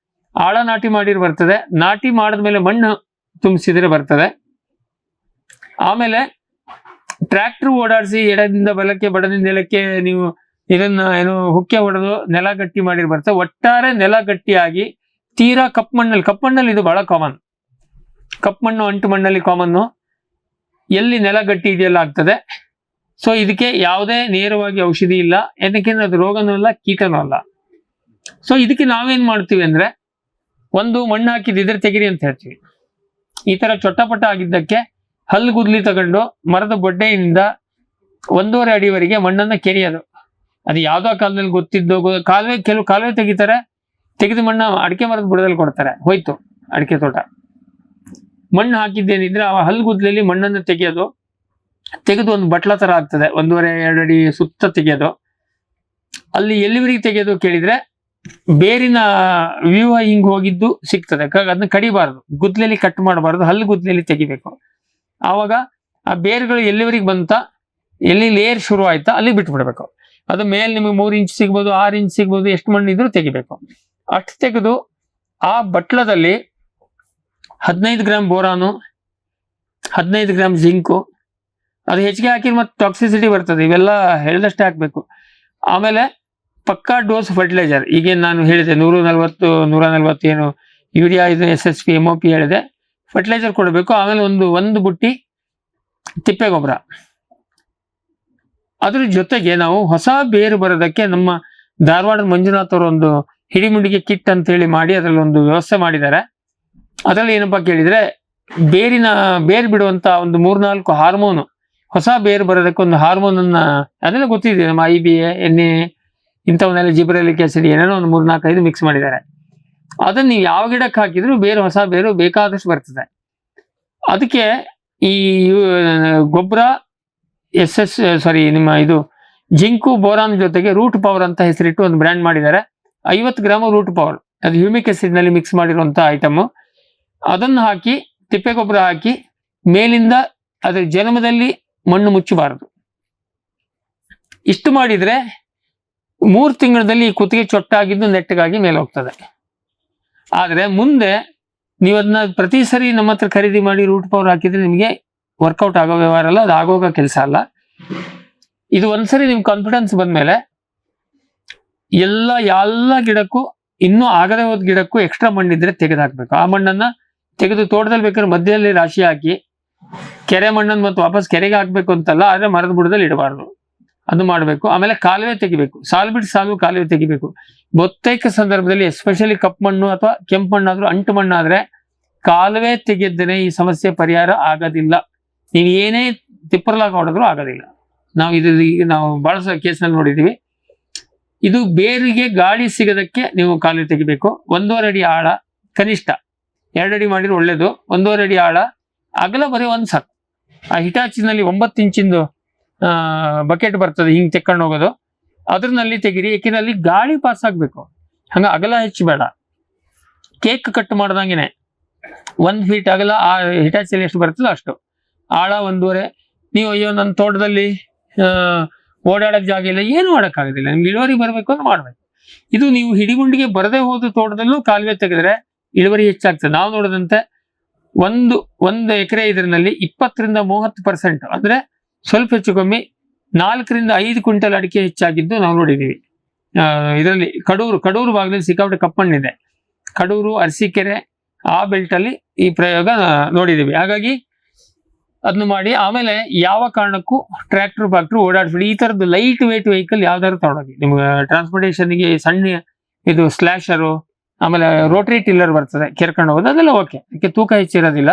ಆಳ ನಾಟಿ ಮಾಡಿರ್ ಬರ್ತದೆ. ನಾಟಿ ಮಾಡಿದ್ಮೇಲೆ ಮಣ್ಣು ತುಂಬಿಸಿದ್ರೆ ಬರ್ತದೆ. ಆಮೇಲೆ ಟ್ರ್ಯಾಕ್ಟರ್ ಓಡಾಡಿಸಿ ಎಡದಿಂದ ಬಲಕ್ಕೆ ಬಡದಿಂದ ನೆಲಕ್ಕೆ ನೀವು ಇದನ್ನ ಹುಕ್ಕೆ ಹೊಡೆದು ನೆಲ ಗಟ್ಟಿ ಮಾಡಿರ್ ಬರ್ತದೆ. ಒಟ್ಟಾರೆ ನೆಲ ಗಟ್ಟಿಯಾಗಿ ತೀರಾ ಕಪ್ಪು ಮಣ್ಣಲ್ಲಿ ಇದು ಬಹಳ ಕಾಮನ್. ಕಪ್ಪು ಮಣ್ಣು ಅಂಟು ಮಣ್ಣಲ್ಲಿ ಕಾಮನ್ನು, ಎಲ್ಲಿ ನೆಲ ಗಟ್ಟಿ ಇದೆಯಲ್ಲ ಆಗ್ತದೆ. ಸೊ ಇದಕ್ಕೆ ಯಾವುದೇ ನೇರವಾಗಿ ಔಷಧಿ ಇಲ್ಲ, ಯಾಕೆಂದ್ರೆ ಅದು ರೋಗನೂ ಅಲ್ಲ ಕೀಟನೂ ಅಲ್ಲ. ಸೊ ಇದಕ್ಕೆ ನಾವೇನ್ ಮಾಡ್ತೀವಿ ಅಂದ್ರೆ, ಒಂದು ಮಣ್ಣು ಹಾಕಿದ್ರೆ ತೆಗಿರಿ ಅಂತ ಹೇಳ್ತೀವಿ. ಈ ತರ ಚೊಟ್ಟಪಟ್ಟ ಆಗಿದ್ದಕ್ಕೆ ಹಲ್ಲು ಗುದ್ಲಿ ತಗೊಂಡು ಮರದ ಬೊಡ್ಡೆಯಿಂದ 1.5 ಅಡಿವರೆಗೆ ಮಣ್ಣನ್ನ ಕೆರೆಯೋದು. ಅದು ಯಾವ್ದೋ ಕಾಲದಲ್ಲಿ ಗೊತ್ತಿದ್ದು ಕೆಲವು ಕಾಲುವೆ ತೆಗಿತಾರೆ, ತೆಗೆದು ಮಣ್ಣ ಅಡಿಕೆ ಮರದ ಬುಡದಲ್ಲಿ ಕೊಡ್ತಾರೆ, ಹೋಯ್ತು ಅಡಿಕೆ ತೋಟ. ಮಣ್ಣು ಹಾಕಿದ್ದೇನಿದ್ರೆ ಆ ಹಲ್ಗುದ್ಲಲ್ಲಿ ಮಣ್ಣನ್ನು ತೆಗೆದು ಒಂದು ಬಟ್ಲ ತರ ಆಗ್ತದೆ, 1.5-2 ಅಡಿ ಸುತ್ತ ತೆಗೆಯೋದು. ಅಲ್ಲಿ ಎಲ್ಲಿವರೆಗೆ ತೆಗೆಯೋದು ಕೇಳಿದ್ರೆ, ಬೇರಿನ ವ್ಯೂಹ ಹಿಂಗ್ ಹೋಗಿದ್ದು ಸಿಗ್ತದೆ. ಅದನ್ನ ಕಡಿಬಾರ್ದು, ಗುದ್ಲಲ್ಲಿ ಕಟ್ ಮಾಡಬಾರ್ದು, ಹಲ್ಲು ಗುದ್ಲಲ್ಲಿ ತೆಗಿಬೇಕು. ಆವಾಗ ಆ ಬೇರುಗಳು ಎಲ್ಲಿವರೆಗೆ ಬಂತ, ಎಲ್ಲಿ ಲೇಯರ್ ಶುರು ಆಯ್ತಾ ಅಲ್ಲಿ ಬಿಟ್ಬಿಡ್ಬೇಕು. ಅದು ಮೇಲೆ ನಿಮಗೆ 3 ಇಂಚ್ ಸಿಗ್ಬೋದು, 6 ಇಂಚ್ ಸಿಗ್ಬೋದು, ಎಷ್ಟು ಮಣ್ಣು ಇದ್ರೂ ತೆಗಿಬೇಕು. ಅಷ್ಟು ತೆಗೆದು ಆ ಬಟ್ಲದಲ್ಲಿ 15 ಗ್ರಾಮ್ ಬೋರಾನು, 15 ಗ್ರಾಮ್ ಜಿಂಕು, ಅದು ಹೆಚ್ಚಿಗೆ ಹಾಕಿದ್ರೆ ಮತ್ತೆ ಟಾಕ್ಸಿಸಿಟಿ ಬರ್ತದೆ. ಇವೆಲ್ಲ ಹೇಳಿದಷ್ಟೇ ಹಾಕ್ಬೇಕು. ಆಮೇಲೆ ಪಕ್ಕಾ ಡೋಸ್ ಫರ್ಟಿಲೈಸರ್, ಈಗೇನು ನಾನು ಹೇಳಿದೆ 140 ಏನು ಯೂರಿಯಾ, ಇದು SSP MOP ಹೇಳಿದೆ, ಫರ್ಟಿಲೈಸರ್ ಕೊಡಬೇಕು. ಆಮೇಲೆ ಒಂದು ಬುಟ್ಟಿ ತಿಪ್ಪೆ ಗೊಬ್ಬರ. ಅದ್ರ ಜೊತೆಗೆ ನಾವು ಹೊಸ ಬೇರು ಬರೋದಕ್ಕೆ ನಮ್ಮ ಧಾರವಾಡದ ಮಂಜುನಾಥ್ ಅವರು ಒಂದು ಹಿಡಿಮುಂಡಿಗೆ ಕಿಟ್ ಅಂತ ಹೇಳಿ ಮಾಡಿ ಅದರಲ್ಲಿ ಒಂದು ವ್ಯವಸ್ಥೆ ಮಾಡಿದ್ದಾರೆ. ಅದರಲ್ಲಿ ಏನಪ್ಪಾ ಕೇಳಿದ್ರೆ, ಬೇರು ಬಿಡುವಂತ ಒಂದು 3-4 ಹಾರ್ಮೋನು, ಹೊಸ ಬೇರು ಬರೋದಕ್ಕೆ ಒಂದು ಹಾರ್ಮೋನ್ ಅನ್ನ, ಅದೆಲ್ಲ ಗೊತ್ತಿದೆ, ನಮ್ಮ IBA NA ಇಂಥವನ್ನೆಲ್ಲ ಜಿಬ್ರೆಲಿಕ್ ಆಸಿಡ್ ಏನೇನೋ ಒಂದು 3-4-5 ಮಿಕ್ಸ್ ಮಾಡಿದ್ದಾರೆ. ಅದನ್ನ ನೀವು ಯಾವ ಗಿಡಕ್ಕೆ ಹಾಕಿದ್ರು ಹೊಸ ಬೇರು ಬೇಕಾದಷ್ಟು ಬರ್ತದೆ. ಅದಕ್ಕೆ ಈ ಗೊಬ್ಬರ ನಿಮ್ಮ ಇದು ಜಿಂಕು ಬೋರಾನ್ ಜೊತೆಗೆ ರೂಟ್ ಪವರ್ ಅಂತ ಹೆಸರಿಟ್ಟು ಒಂದು ಬ್ರ್ಯಾಂಡ್ ಮಾಡಿದ್ದಾರೆ. 50 ಗ್ರಾಮ್ ರೂಟ್ ಪವರ್, ಅದು ಹ್ಯೂಮಿಕ್ ಆಸಿಡ್ ನಲ್ಲಿ ಮಿಕ್ಸ್ ಮಾಡಿರುವಂತ ಐಟಮ್. ಅದನ್ನು ಹಾಕಿ ತಿಪ್ಪೆ ಗೊಬ್ಬರ ಹಾಕಿ ಮೇಲಿಂದ ಅದ್ರ ಜನ್ಮದಲ್ಲಿ ಮಣ್ಣು ಮುಚ್ಚಬಾರದು. ಇಷ್ಟು ಮಾಡಿದ್ರೆ 3 ತಿಂಗಳಲ್ಲಿ ಈ ಕುತ್ತಿಗೆ ಚೊಟ್ಟಾಗಿದ್ದು ನೆಟ್ಟಗಾಗಿ ಮೇಲೆ ಹೋಗ್ತದೆ. ಆದ್ರೆ ಮುಂದೆ ನೀವು ಅದನ್ನ ಪ್ರತಿ ಸರಿ ನಮ್ಮ ಹತ್ರ ಖರೀದಿ ಮಾಡಿ ರೂಟ್ ಪವರ್ ಹಾಕಿದ್ರೆ ನಿಮಗೆ ವರ್ಕೌಟ್ ಆಗೋ ವ್ಯವಹಾರ ಅಲ್ಲ, ಅದು ಆಗೋಗ ಕೆಲಸ ಅಲ್ಲ. ಇದು ಒಂದ್ಸರಿ ನಿಮ್ ಕಾನ್ಫಿಡೆನ್ಸ್ ಬಂದ್ಮೇಲೆ ಎಲ್ಲ ಗಿಡಕ್ಕೂ, ಇನ್ನೂ ಆಗದೆ ಹೋದ ಗಿಡಕ್ಕೂ ಎಕ್ಸ್ಟ್ರಾ ಮಣ್ಣಿದ್ರೆ ತೆಗೆದು ಹಾಕ್ಬೇಕು. ಆ ಮಣ್ಣನ್ನ ತೆಗೆದು ತೋಟದಲ್ಲಿ ಬೇಕಾದ್ರೆ ಮಧ್ಯದಲ್ಲಿ ರಾಶಿ ಹಾಕಿ ಕೆರೆ ಮಣ್ಣನ್ನು ಮತ್ತೆ ವಾಪಸ್ ಕೆರೆಗೆ ಹಾಕ್ಬೇಕು ಅಂತಲ್ಲ, ಆದ್ರೆ ಮರದ ಬುಡದಲ್ಲಿ ಇಡಬಾರ್ದು, ಅದು ಮಾಡಬೇಕು. ಆಮೇಲೆ ಕಾಲುವೆ ತೆಗಿಬೇಕು, ಸಾಲು ಬಿಟ್ಟು ಸಾಲು ಕಾಲುವೆ ತೆಗಿಬೇಕು. ಬಹುತೇಕ ಸಂದರ್ಭದಲ್ಲಿ ಎಸ್ಪೆಷಲಿ ಕಪ್ಪು ಮಣ್ಣು ಅಥವಾ ಕೆಂಪು ಮಣ್ಣಾದ್ರೂ ಅಂಟು ಮಣ್ಣಾದ್ರೆ ಕಾಲುವೆ ತೆಗೆದ್ರೆ ಈ ಸಮಸ್ಯೆ ಪರಿಹಾರ ಆಗೋದಿಲ್ಲ. ನೀವು ಏನೇ ತಿಪ್ಪರ್ಲಾಗ ಹೊಡೆದ್ರು ಆಗೋದಿಲ್ಲ. ನಾವು ಬಹಳ ಕೇಸ್ನಲ್ಲಿ ನೋಡಿದೀವಿ. ಇದು ಬೇರಿಗೆ ಗಾಳಿ ಸಿಗೋದಕ್ಕೆ ನೀವು ಕಾಲುವೆ ತೆಗಿಬೇಕು. 1.5 ಅಡಿ ಆಳ ಕನಿಷ್ಠ, 2 ಅಡಿ ಮಾಡಿದ್ರೆ ಒಳ್ಳೇದು. 1.5 ಅಡಿ ಆಳ, ಅಗಲ ಬರೀ ಒಂದು ಸಾಕು. ಆ ಹಿಟಾಚಿನಲ್ಲಿ 9 ಇಂಚಿಂದು ಬಕೆಟ್ ಬರ್ತದೆ, ಹಿಂಗ್ ತೆಕ್ಕೊಂಡು ಹೋಗೋದು, ಅದ್ರಲ್ಲಿ ತೆಗಿರಿ. ಏಕೆಂದ್ರೆ ಅಲ್ಲಿ ಗಾಳಿ ಪಾಸ್ ಆಗ್ಬೇಕು, ಹಂಗ ಅಗಲ ಹೆಚ್ಚು ಬೇಡ. ಕೇಕ್ ಕಟ್ ಮಾಡ್ದಂಗೆನೆ 1 ಫೀಟ್ ಅಗಲ, ಆ ಹಿಟಾಚಿಯಲ್ಲಿ ಎಷ್ಟು ಬರ್ತದೋ ಅಷ್ಟು ಆಳ 1.5. ನೀವು ಅಯ್ಯೋ ನನ್ನ ತೋಟದಲ್ಲಿ ಓಡಾಡಕ್ ಜಾಗ ಇಲ್ಲ, ಏನು ಮಾಡೋಕ್ಕಾಗೋದಿಲ್ಲ, ನಿಮ್ಗೆ ಇಳುವರಿ ಬರಬೇಕು ಅಂತ ಮಾಡ್ಬೇಕು. ಇದು ನೀವು ಹಿಡಿಗುಂಡಿಗೆ ಬರದೇ ಹೋದ ತೋಟದಲ್ಲೂ ಕಾಲುವೆ ತೆಗೆದ್ರೆ ಇಳುವರಿ ಹೆಚ್ಚಾಗ್ತದೆ. ನಾವು ನೋಡಿದಂತೆ ಒಂದು ಎಕರೆ ಇದರಲ್ಲಿ 20-30% ಅಂದ್ರೆ ಸ್ವಲ್ಪ ಹೆಚ್ಚು ಕಮ್ಮಿ 4-5 ಕ್ವಿಂಟಲ್ ಅಡಿಕೆ ಹೆಚ್ಚಾಗಿದ್ದು ನಾವು ನೋಡಿದೀವಿ. ಇದರಲ್ಲಿ ಕಡೂರು ಭಾಗದಲ್ಲಿ ಸಿಕ್ಕಾಪಟ್ಟೆ ಕಪ್ಪಣ್ಣಿದೆ. ಕಡೂರು, ಅರಸೀಕೆರೆ ಆ ಬೆಲ್ಟ್ ಅಲ್ಲಿ ಈ ಪ್ರಯೋಗ ನೋಡಿದೀವಿ. ಹಾಗಾಗಿ ಅದನ್ನ ಮಾಡಿ, ಆಮೇಲೆ ಯಾವ ಕಾರಣಕ್ಕೂ ಟ್ರ್ಯಾಕ್ಟರ್ ಓಡಾಡಿಸ್ಬಿಡಿ. ಈ ತರದ್ದು ಲೈಟ್ ವೇಟ್ ವೆಹಿಕಲ್ ಯಾವ್ದಾದ್ರು ತಗೊಂಡೋಗಿ. ನಿಮ್ಗೆ ಟ್ರಾನ್ಸ್ಪೋರ್ಟೇಷನ್ಗೆ ಸಣ್ಣ ಇದು ಸ್ಲ್ಯಾಶರು, ಆಮೇಲೆ ರೋಟರಿ ಟಿಲ್ಲರ್ ಬರ್ತದೆ ಕೆರ್ಕೊಂಡು ಹೋಗೋದು, ಅದೆಲ್ಲ ಓಕೆ, ಅದಕ್ಕೆ ತೂಕ ಹೆಚ್ಚಿರೋದಿಲ್ಲ.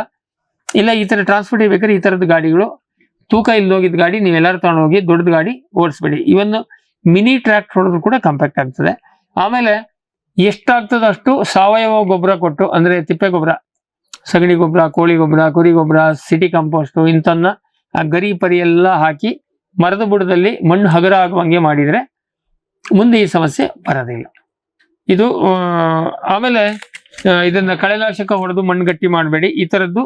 ಇಲ್ಲ ಈ ತರ ಟ್ರಾನ್ಸ್ಪೋರ್ಟ್ ಬೇಕಾದ್ರೆ ಈ ತರದ ಗಾಡಿಗಳು, ತೂಕ ಇಲ್ಲಿ ಹೋಗಿದ್ದ ಗಾಡಿ ನೀವೆಲ್ಲರೂ ತಗೊಂಡು ಹೋಗಿ ದೊಡ್ಡದ ಗಾಡಿ ಓಡಿಸ್ಬೇಡಿ. ಇವನ್ ಮಿನಿ ಟ್ರ್ಯಾಕ್ಟರ್ ಹೊಡೆದ್ರು ಕೂಡ ಕಾಂಪ್ಯಾಕ್ಟ್ ಆಗ್ತದೆ. ಆಮೇಲೆ ಎಷ್ಟಾಗ್ತದೆ ಅಷ್ಟು ಸಾವಯವ ಗೊಬ್ಬರ ಕೊಟ್ಟು, ಅಂದ್ರೆ ತಿಪ್ಪೆ ಗೊಬ್ಬರ, ಸಗಣಿ ಗೊಬ್ಬರ, ಕೋಳಿ ಗೊಬ್ಬರ, ಕುರಿ ಗೊಬ್ಬರ, ಸಿಟಿ ಕಂಪೋಸ್ಟ್ ಇಂಥನ್ನ ಆ ಗರಿ ಪರಿ ಎಲ್ಲ ಹಾಕಿ ಮರದ ಬುಡದಲ್ಲಿ ಮಣ್ಣು ಹಗರ ಆಗುವಂಗೆ ಮಾಡಿದ್ರೆ ಮುಂದೆ ಈ ಸಮಸ್ಯೆ ಬರೋದಿಲ್ಲ. ಇದು ಆಮೇಲೆ ಇದನ್ನ ಕಳೆನಾಶಕ ಹೊಡೆದು ಮಣ್ಣು ಗಟ್ಟಿ ಮಾಡಬೇಡಿ, ಈ ತರದ್ದು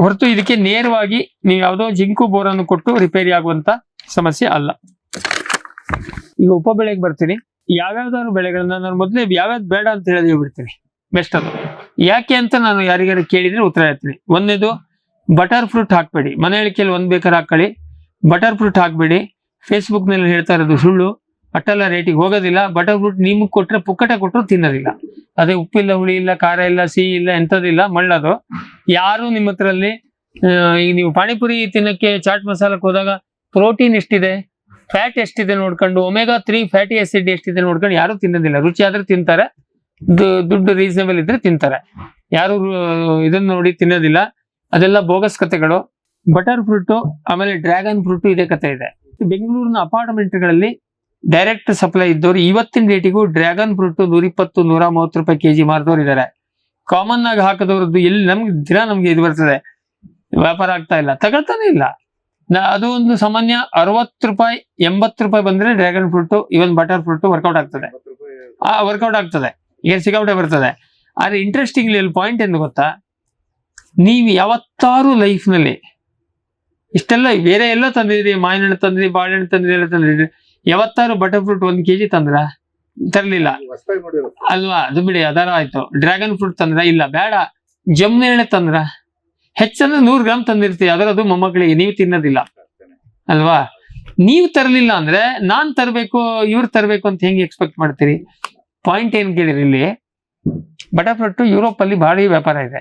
ಹೊರತು ಇದಕ್ಕೆ ನೇರವಾಗಿ ನೀವು ಯಾವುದೋ ಜಿಂಕು ಬೋರನ್ನು ಕೊಟ್ಟು ರಿಪೇರಿ ಆಗುವಂತ ಸಮಸ್ಯೆ ಅಲ್ಲ. ಈಗ ಉಪ ಬೆಳೆಗೆ ಬರ್ತೀನಿ. ಯಾವ್ಯಾವ್ದಾದ್ರು ಬೆಳೆಗಳನ್ನ ನಾನು ಮೊದಲೇ ಯಾವ್ಯಾವ್ದು ಬೇಡ ಅಂತ ಹೇಳಿ ಬಿಡ್ತೀನಿ. ಬೆಸ್ಟ್ ಅದು ಯಾಕೆ ಅಂತ ನಾನು ಯಾರಿಗಾರು ಕೇಳಿದ್ರೆ ಉತ್ತರ ಹೇಳ್ತೀನಿ. ಒಂದೇದು ಬಟರ್ ಫ್ರೂಟ್ ಹಾಕ್ಬೇಡಿ. ಮನೆ ಹೇಳಿಕೆಯಲ್ಲಿ 1 ಬೇಕಾದ್ರೆ ಹಾಕೊಳ್ಳಿ, ಬಟರ್ ಫ್ರೂಟ್ ಹಾಕ್ಬೇಡಿ. ಫೇಸ್ಬುಕ್ ನಲ್ಲಿ ಹೇಳ್ತಾ ಇರೋದು ಸುಳ್ಳು, ಅಟ್ಟೆಲ್ಲ ರೇಟಿಗೆ ಹೋಗೋದಿಲ್ಲ. ಬಟರ್ ಫ್ರೂಟ್ ನಿಮ್ಗೆ ಕೊಟ್ರೆ ಪುಕ್ಕಟೆ ಕೊಟ್ಟರು ತಿನ್ನೋದಿಲ್ಲ. ಅದೇ ಉಪ್ಪಿಲ್ಲ, ಹುಳಿ ಇಲ್ಲ, ಖಾರ ಇಲ್ಲ, ಸಿಹಿ ಇಲ್ಲ, ಎಂಥದಿಲ್ಲ, ಮಳ್ಳದು. ಯಾರು ನಿಮ್ಮ ಹತ್ರಲ್ಲಿ ಈಗ ನೀವು ಪಾನಿಪುರಿ ತಿನ್ನಕ್ಕೆ ಚಾಟ್ ಮಸಾಲಕ್ಕೆ ಹೋದಾಗ ಪ್ರೋಟೀನ್ ಎಷ್ಟಿದೆ, ಫ್ಯಾಟ್ ಎಷ್ಟಿದೆ ನೋಡ್ಕೊಂಡು, omega-3 ಫ್ಯಾಟಿ ಆಸಿಡ್ ಎಷ್ಟಿದೆ ನೋಡ್ಕೊಂಡು ಯಾರು ತಿನ್ನೋದಿಲ್ಲ. ರುಚಿ ಆದ್ರೆ ತಿಂತಾರೆ, ದುಡ್ಡು ರೀಸನೇಬಲ್ ಇದ್ರೆ ತಿಂತಾರೆ, ಯಾರು ಇದನ್ನ ನೋಡಿ ತಿನ್ನೋದಿಲ್ಲ. ಅದೆಲ್ಲ ಬೋಗಸ್ ಕಥೆಗಳು. ಬಟರ್ ಫ್ರೂಟ್ ಆಮೇಲೆ ಡ್ರ್ಯಾಗನ್ ಫ್ರೂಟ್ ಇದೇ ಕಥೆ ಇದೆ. ಬೆಂಗಳೂರಿನ ಅಪಾರ್ಟ್ಮೆಂಟ್ಗಳಲ್ಲಿ ಡೈರೆಕ್ಟ್ ಸಪ್ಲೈ ಇದ್ದವ್ರು ಇವತ್ತಿನ ರೇಟಿಗೂ ಡ್ರ್ಯಾಗನ್ ಫ್ರೂಟ್ 120-130 ರೂಪಾಯಿ ಕೆಜಿ ಮಾರಿದವ್ರು ಇದ್ದಾರೆ. ಕಾಮನ್ ಆಗಿ ಹಾಕದವ್ರದ್ದು ಎಲ್ಲಿ ನಮ್ಗೆ ಇದು ಬರ್ತದೆ, ವ್ಯಾಪಾರ ಆಗ್ತಾ ಇಲ್ಲ, ತಗೊಳ್ತಾನೆ ಇಲ್ಲ. ಅದು ಒಂದು ಸಾಮಾನ್ಯ 60 ರೂಪಾಯಿ 80 ರೂಪಾಯಿ ಬಂದ್ರೆ ಡ್ರ್ಯಾಗನ್ ಫ್ರೂಟ್, ಇವನ್ ಬಟರ್ ಫ್ರೂಟ್ ವರ್ಕೌಟ್ ಆಗ್ತದೆ. ಈಗ ಸಿಕ್ಕಾಪಟ್ಟೆ ಬರ್ತದೆ. ಆದ್ರೆ ಇಂಟ್ರೆಸ್ಟಿಂಗ್ ಪಾಯಿಂಟ್ ಏನು ಗೊತ್ತಾ, ನೀವು ಯಾವತ್ತಾರು ಲೈಫ್ ನಲ್ಲಿ ಇಷ್ಟೆಲ್ಲ ಬೇರೆ ಎಲ್ಲ ತಂದಿದ್ರಿ, ಮಾವಿನ ಹಣ್ಣು ತಂದ್ರಿ, ಬಾಳೆಹಣ್ಣು ತಂದ್ರಿ, ಎಲ್ಲ ತಂದಿದ್ರಿ, ಯಾವತ್ತಾರು ಬಟರ್ ಫ್ರೂಟ್ 1 kg ತಂದ್ರ? ತರ್ಲಿಲ್ಲ ಅಲ್ವಾ? ಅದು ಬಿಡಿ, ಅದರ ಆಯ್ತು. ಡ್ರ್ಯಾಗನ್ ಫ್ರೂಟ್ ತಂದ್ರ? ಇಲ್ಲ, ಬೇಡ. ಜಮ್ನ ಎಣ್ಣೆ ತಂದ್ರ? ಹೆಚ್ಚಂದ್ರೆ 100 ಗ್ರಾಮ್ ತಂದಿರ್ತೀವಿ, ಅದರದು ಮೊಮ್ಮಕ್ಕಳಿಗೆ, ನೀವು ತಿನ್ನೋದಿಲ್ಲ ಅಲ್ವಾ? ನೀವು ತರಲಿಲ್ಲ ಅಂದ್ರೆ ನಾನ್ ತರಬೇಕು, ಇವ್ರು ತರಬೇಕು ಅಂತ ಹೆಂಗೆ ಎಕ್ಸ್ಪೆಕ್ಟ್ ಮಾಡ್ತೀರಿ? ಪಾಯಿಂಟ್ ಏನ್ ಕೇಳಿರಿ, ಇಲ್ಲಿ ಬಟರ್ ಫ್ರೂಟ್ ಯುರೋಪ್ ಅಲ್ಲಿ ಭಾರಿ ವ್ಯಾಪಾರ ಇದೆ.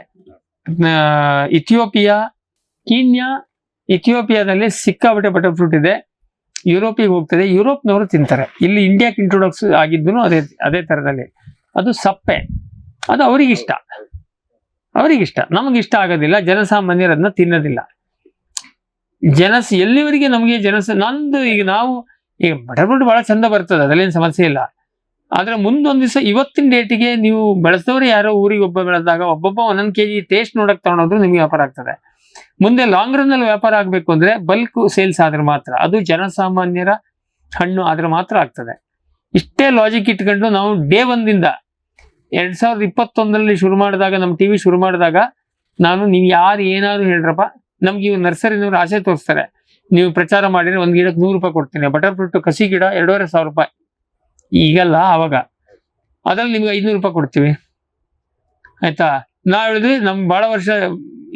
ಇಥಿಯೋಪಿಯಾದಲ್ಲಿ ಸಿಕ್ಕಾಬಟ್ಟೆ ಬಟರ್ ಫ್ರೂಟ್ ಇದೆ. ಯುರೋಪಿಗೆ ಹೋಗ್ತದೆ, ಯುರೋಪ್ನವರು ತಿಂತಾರೆ. ಇಲ್ಲಿ ಇಂಡಿಯಾಕ್ಕೆ ಇಂಟ್ರೊಡಕ್ಸ್ ಆಗಿದ್ದು ಅದೇ ತರದಲ್ಲಿ. ಅದು ಸಪ್ಪೆ, ಅದು ಅವರಿಗಿಷ್ಟ, ನಮಗಿಷ್ಟ ಆಗೋದಿಲ್ಲ. ಜನಸಾಮಾನ್ಯರು ಅದನ್ನ ತಿನ್ನೋದಿಲ್ಲ. ಎಲ್ಲಿವರೆಗೆ ನಮಗೆ ನಂದು ಈಗ ಬಟರ್ ಫ್ರೂಟ್ ಬಹಳ ಚಂದ ಬರ್ತದೆ, ಅದರಲ್ಲೇನು ಸಮಸ್ಯೆ ಇಲ್ಲ. ಆದ್ರೆ ಮುಂದೊಂದ್ ದಿವಸ ಇವತ್ತಿನ ಡೇಟಿಗೆ ನೀವು ಬೆಳೆಸಿದವರು ಯಾರೋ ಊರಿಗೆ ಒಬ್ಬ ಬೆಳೆದಾಗ ಒಬ್ಬೊಬ್ಬ 1 kg ಟೇಸ್ಟ್ ನೋಡಕ್ ತಗೊಂಡೋದ್ರು ನಿಮ್ಗೆ ವ್ಯಾಪಾರ ಆಗ್ತದೆ. ಮುಂದೆ ಲಾಂಗ್ ರನ್ ಅಲ್ಲಿ ವ್ಯಾಪಾರ ಆಗ್ಬೇಕು ಅಂದ್ರೆ ಬಲ್ಕ್ ಸೇಲ್ಸ್ ಆದ್ರೆ ಮಾತ್ರ, ಅದು ಜನಸಾಮಾನ್ಯರ ಹಣ್ಣು ಆದ್ರೆ ಮಾತ್ರ ಆಗ್ತದೆ. ಇಷ್ಟೇ ಲಾಜಿಕ್ ಇಟ್ಕೊಂಡು ನಾವು ಡೇ 1 2021 ಶುರು ಮಾಡಿದಾಗ, ನಮ್ಮ ಟಿವಿ ಶುರು ಮಾಡಿದಾಗ ನೀವು ಯಾರು ಏನಾದ್ರು ಹೇಳ್ರಪ್ಪ, ನಮ್ಗೆ ಇವ್ ನರ್ಸರಿನವ್ರು ಆಸೆ ತೋರಿಸ್ತಾರೆ, ನೀವು ಪ್ರಚಾರ ಮಾಡಿದ್ರೆ 1 ಗಿಡಕ್ಕೆ 100 ರೂಪಾಯಿ ಕೊಡ್ತೀನಿ, ಬಟರ್ ಫ್ರೂಟ್ ಕಸಿ ಗಿಡ 2500 ರೂಪಾಯಿ. ಈಗಲ್ಲ, ಅವಾಗ ಅದ್ರಲ್ಲಿ ನಿಮ್ಗೆ 500 ರೂಪಾಯಿ ಕೊಡ್ತೀವಿ, ಆಯ್ತಾ? ನಾವ್ ಹೇಳಿದ್ವಿ ನಮ್ಗೆ ಬಹಳ ವರ್ಷ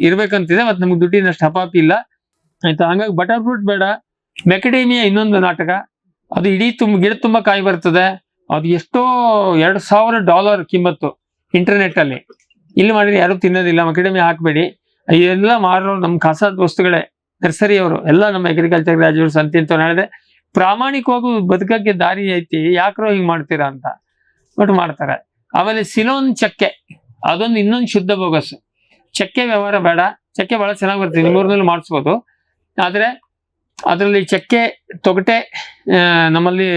ಇರ್ಬೇಕಂತಿದೆ, ಮತ್ತೆ ನಮ್ಗೆ ದುಡ್ಡಿನಷ್ಟು ಹಪಾಪಿ ಇಲ್ಲ, ಆಯ್ತಾ? ಹಂಗಾಗಿ ಬಟರ್ ಫ್ರೂಟ್ ಬೇಡ. ಮೆಕಡೇಮಿಯಾ ಇನ್ನೊಂದು ನಾಟಕ, ಅದು ಇಡೀ ಗಿಡ ತುಂಬಾ ಕಾಯಿ ಬರ್ತದೆ, ಅದು ಎಷ್ಟೋ $2000 ಕಿಮ್ಮತ್ತು ಇಂಟರ್ನೆಟ್ ಅಲ್ಲಿ. ಇಲ್ಲಿ ಮಾಡಿದ್ರೆ ಯಾರು ತಿನ್ನೋದಿಲ್ಲ. ಮೆಕಡೇಮಿಯಾ ಹಾಕ್ಬೇಡಿ. ಎಲ್ಲ ಮಾರೋ ನಮ್ಮ ಖಾಸಾ ದೋಸ್ತುಗಳೇ, ನರ್ಸರಿಯವರು ಎಲ್ಲ ನಮ್ಮ ಅಗ್ರಿಕಲ್ಚರ್ ಗ್ರಾಜುಯೇಟ್ಸ್ ಅಂತ ಹೇಳಿದೆ, ಪ್ರಾಮಾಣಿಕವಾಗಿ ಬದುಕಕ್ಕೆ ದಾರಿ ಐತಿ, ಯಾಕ್ರೋ ಹಿಂಗ್ ಮಾಡ್ತೀರಾ ಅಂತ ಬಟ್ ಮಾಡ್ತಾರೆ. ಆಮೇಲೆ ಸಿಲೋನ್ ಚಕ್ಕೆ, ಅದೊಂದು ಇನ್ನೊಂದು ಶುದ್ಧ ಬೋಗಸ್. ಚಕ್ಕೆ ವ್ಯವಹಾರ ಬೇಡ. ಚಕ್ಕೆ ಬಹಳ ಚೆನ್ನಾಗಿ ಬರ್ತದೆ, ನಿಮ್ಮೂರಿನಲ್ಲಿ ಮಾಡಿಸ್ಬೋದು. ಆದ್ರೆ ಅದರಲ್ಲಿ ಚಕ್ಕೆ ತೊಗಟೆ ನಮ್ಮಲ್ಲಿ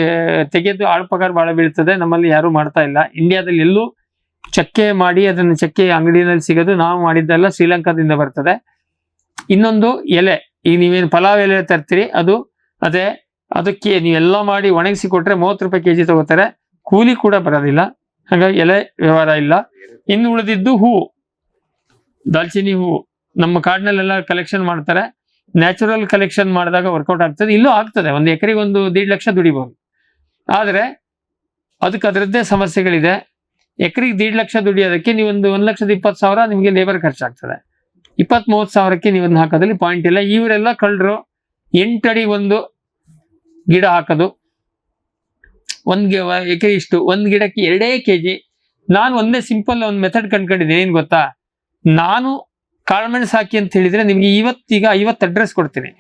ತೆಗೆದು ಆಳ್ಪಗಾರ ಬಹಳ ಬೀಳ್ತದೆ, ನಮ್ಮಲ್ಲಿ ಯಾರು ಮಾಡ್ತಾ ಇಲ್ಲ. ಇಂಡಿಯಾದಲ್ಲಿ ಎಲ್ಲೂ ಚಕ್ಕೆ ಮಾಡಿ ಅದನ್ನ ಚಕ್ಕೆ ಅಂಗಡಿನಲ್ಲಿ ಸಿಗೋದು, ನಾವು ಮಾಡಿದ್ದೆಲ್ಲ ಶ್ರೀಲಂಕಾದಿಂದ ಬರ್ತದೆ. ಇನ್ನೊಂದು ಎಲೆ, ಈಗ ನೀವೇನು ಪಲಾವ್ ಎಲೆ ತರ್ತೀರಿ, ಅದಕ್ಕೆ ನೀವೆಲ್ಲ ಮಾಡಿ ಒಣಗಿಸಿ ಕೊಟ್ರೆ 30 ರೂಪಾಯಿ ಕೆಜಿ ತಗೋತಾರೆ, ಕೂಲಿ ಕೂಡ ಬರೋದಿಲ್ಲ. ಹಾಗಾಗಿ ಎಲೆ ವ್ಯವಹಾರ ಇಲ್ಲ. ಇನ್ನು ಉಳಿದಿದ್ದು ಹೂವು. ದಾಲ್ಚಿನ್ನಿ ಹೂವು ನಮ್ಮ ಕಾಡಿನಲ್ಲೆಲ್ಲ ಕಲೆಕ್ಷನ್ ಮಾಡ್ತಾರೆ. ನ್ಯಾಚುರಲ್ ಕಲೆಕ್ಷನ್ ಮಾಡಿದಾಗ ವರ್ಕೌಟ್ ಆಗ್ತದೆ, ಇಲ್ಲೂ ಆಗ್ತದೆ. ಒಂದು ಎಕರೆಗೆ 1.5 ಲಕ್ಷ ದುಡಿಬಹುದು. ಆದರೆ ಅದಕ್ಕೆ ಅದರದ್ದೇ ಸಮಸ್ಯೆಗಳಿದೆ. ಎಕರೆಗೆ 1.5 ಲಕ್ಷ ದುಡಿಯೋದಕ್ಕೆ ನೀವು 1,20,000 ನಿಮಗೆ ಲೇಬರ್ ಖರ್ಚಾಗ್ತದೆ. 20-30 ಸಾವಿರಕ್ಕೆ ನೀವು ಹಾಕೋದ್ರಲ್ಲಿ ಪಾಯಿಂಟ್ ಇಲ್ಲ. ಇವರೆಲ್ಲ ಕಳ್ಳರು 8 ಅಡಿ ಒಂದು ಗಿಡ ಹಾಕೋದು, ಒಂದು ಎಕರೆ ಇಷ್ಟು, ಒಂದು ಗಿಡಕ್ಕೆ 2 kg. ನಾನು ಒಂದೇ ಸಿಂಪಲ್ ಒಂದು ಮೆಥಡ್ ಕಂಡ್ಕೊಂಡಿದ್ದೀನಿ. ಏನ್ ಗೊತ್ತಾ, ನಾನು ಕಾಳುಮೆಣಸು ಹಾಕಿ ಅಂತ ಹೇಳಿದ್ರೆ ನಿಮ್ಗೆ ಈಗ 50 ಅಡ್ರೆಸ್ ಕೊಡ್ತೀನಿ.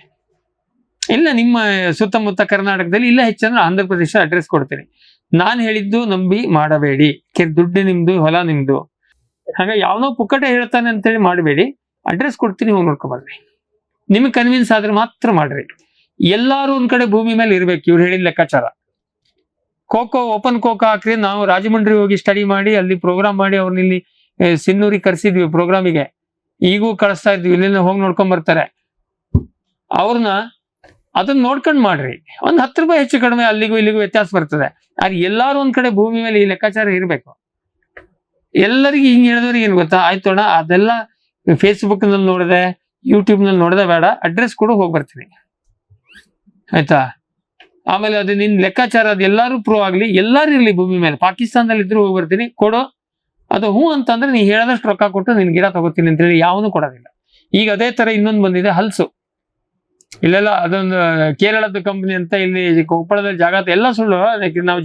ಇಲ್ಲ ನಿಮ್ಮ ಸುತ್ತಮುತ್ತ ಕರ್ನಾಟಕದಲ್ಲಿ, ಇಲ್ಲ ಹೆಚ್ಚಂದ್ರೆ ಆಂಧ್ರ ಪ್ರದೇಶ ಅಡ್ರೆಸ್ ಕೊಡ್ತೀನಿ. ನಾನು ಹೇಳಿದ್ದು ನಂಬಿ ಮಾಡಬೇಡಿ. ದುಡ್ಡು ನಿಮ್ದು, ಹೊಲ ನಿಮ್ದು. ಹಾಗೆ ಯಾವನೋ ಪುಕ್ಕಟೆ ಹೇಳ್ತಾನೆ ಅಂತೇಳಿ ಮಾಡಬೇಡಿ. ಅಡ್ರೆಸ್ ಕೊಡ್ತೀನಿ, ಹೋಗಿ ನೋಡ್ಕೊಂಬರ್ರಿ. ನಿಮ್ಗೆ ಕನ್ವಿನ್ಸ್ ಆದ್ರೆ ಮಾತ್ರ ಮಾಡ್ರಿ. ಎಲ್ಲಾರು ಒಂದ್ ಕಡೆ ಭೂಮಿ ಮೇಲೆ ಇರ್ಬೇಕು. ಇವ್ರು ಹೇಳಿದ ಲೆಕ್ಕಾಚಾರ. ಓಪನ್ ಕೋಕೋ ಹಾಕ್ರಿ. ನಾವು ರಾಜಮಂಡ್ರಿ ಹೋಗಿ ಸ್ಟಡಿ ಮಾಡಿ ಅಲ್ಲಿ ಪ್ರೋಗ್ರಾಮ್ ಮಾಡಿ ಅವ್ರನ್ನ ಇಲ್ಲಿ ಸಿನ್ನೂರಿಗೆ ಕರ್ಸಿದ್ವಿ ಪ್ರೋಗ್ರಾಮಿಗೆ. ಈಗೂ ಕಳಿಸ್ತಾ ಇದ್ವಿ. ಇಲ್ಲಿಂದ ಹೋಗಿ ನೋಡ್ಕೊಂಡ್ ಬರ್ತಾರೆ. ಅವ್ರನ್ನ ಅದನ್ನ ನೋಡ್ಕೊಂಡ್ ಮಾಡ್ರಿ. ಒಂದ್ 10 ರೂಪಾಯಿ ಹೆಚ್ಚು ಕಡಿಮೆ ಅಲ್ಲಿಗೂ ಇಲ್ಲಿಗೂ ವ್ಯತ್ಯಾಸ ಬರ್ತದೆ. ಆದ್ರೆ ಎಲ್ಲಾರು ಒಂದ್ ಕಡೆ ಭೂಮಿ ಮೇಲೆ ಈ ಲೆಕ್ಕಾಚಾರ ಇರ್ಬೇಕು. ಎಲ್ಲರಿಗೂ ಹಿಂಗ್ ಹೇಳಿದವ್ರಿಗೆ ಏನ್ ಗೊತ್ತಾ, ಆಯ್ತೋಣ ಅದೆಲ್ಲ ಫೇಸ್ಬುಕ್ ನಲ್ಲಿ ನೋಡಿದೆ, ಯೂಟ್ಯೂಬ್ ನಲ್ಲಿ ನೋಡಿದೆ ಬೇಡ, ಅಡ್ರೆಸ್ ಕೂಡ ಹೋಗಿ ಬರ್ತೀನಿ ಆಯ್ತಾ. ಆಮೇಲೆ ಅದು ನಿನ್ ಲೆಕ್ಕಾಚಾರ ಅದು ಎಲ್ಲಾರು ಪ್ರೂವ್ ಆಗ್ಲಿ, ಎಲ್ಲಾರು ಇರ್ಲಿ ಭೂಮಿ ಮೇಲೆ. ಪಾಕಿಸ್ತಾನದಲ್ಲಿ ಇದ್ರು ಹೋಗಿ ಬರ್ತೀನಿ, ಕೊಡು. ಅದು ಹೂ ಅಂತಂದ್ರೆ ನೀ ಹೇಳದಷ್ಟು ರೊಕ್ಕ ಕೊಟ್ಟು ನಿನ್ ಗಿಡ ತಗೋತೀನಿ ಅಂತ ಹೇಳಿ ಯಾವನು ಕೊಡೋದಿಲ್ಲ. ಈಗ ಅದೇ ತರ ಇನ್ನೊಂದು ಬಂದಿದೆ, ಹಲ್ಸು. ಇಲ್ಲೆಲ್ಲ ಅದೊಂದು ಕೇರಳದ ಕಂಪನಿ ಅಂತ, ಇಲ್ಲಿ ಕೊಪ್ಪಳದಲ್ಲಿ ಜಾಗ ಎಲ್ಲ ಸುಳ್ಳು. ನಾವು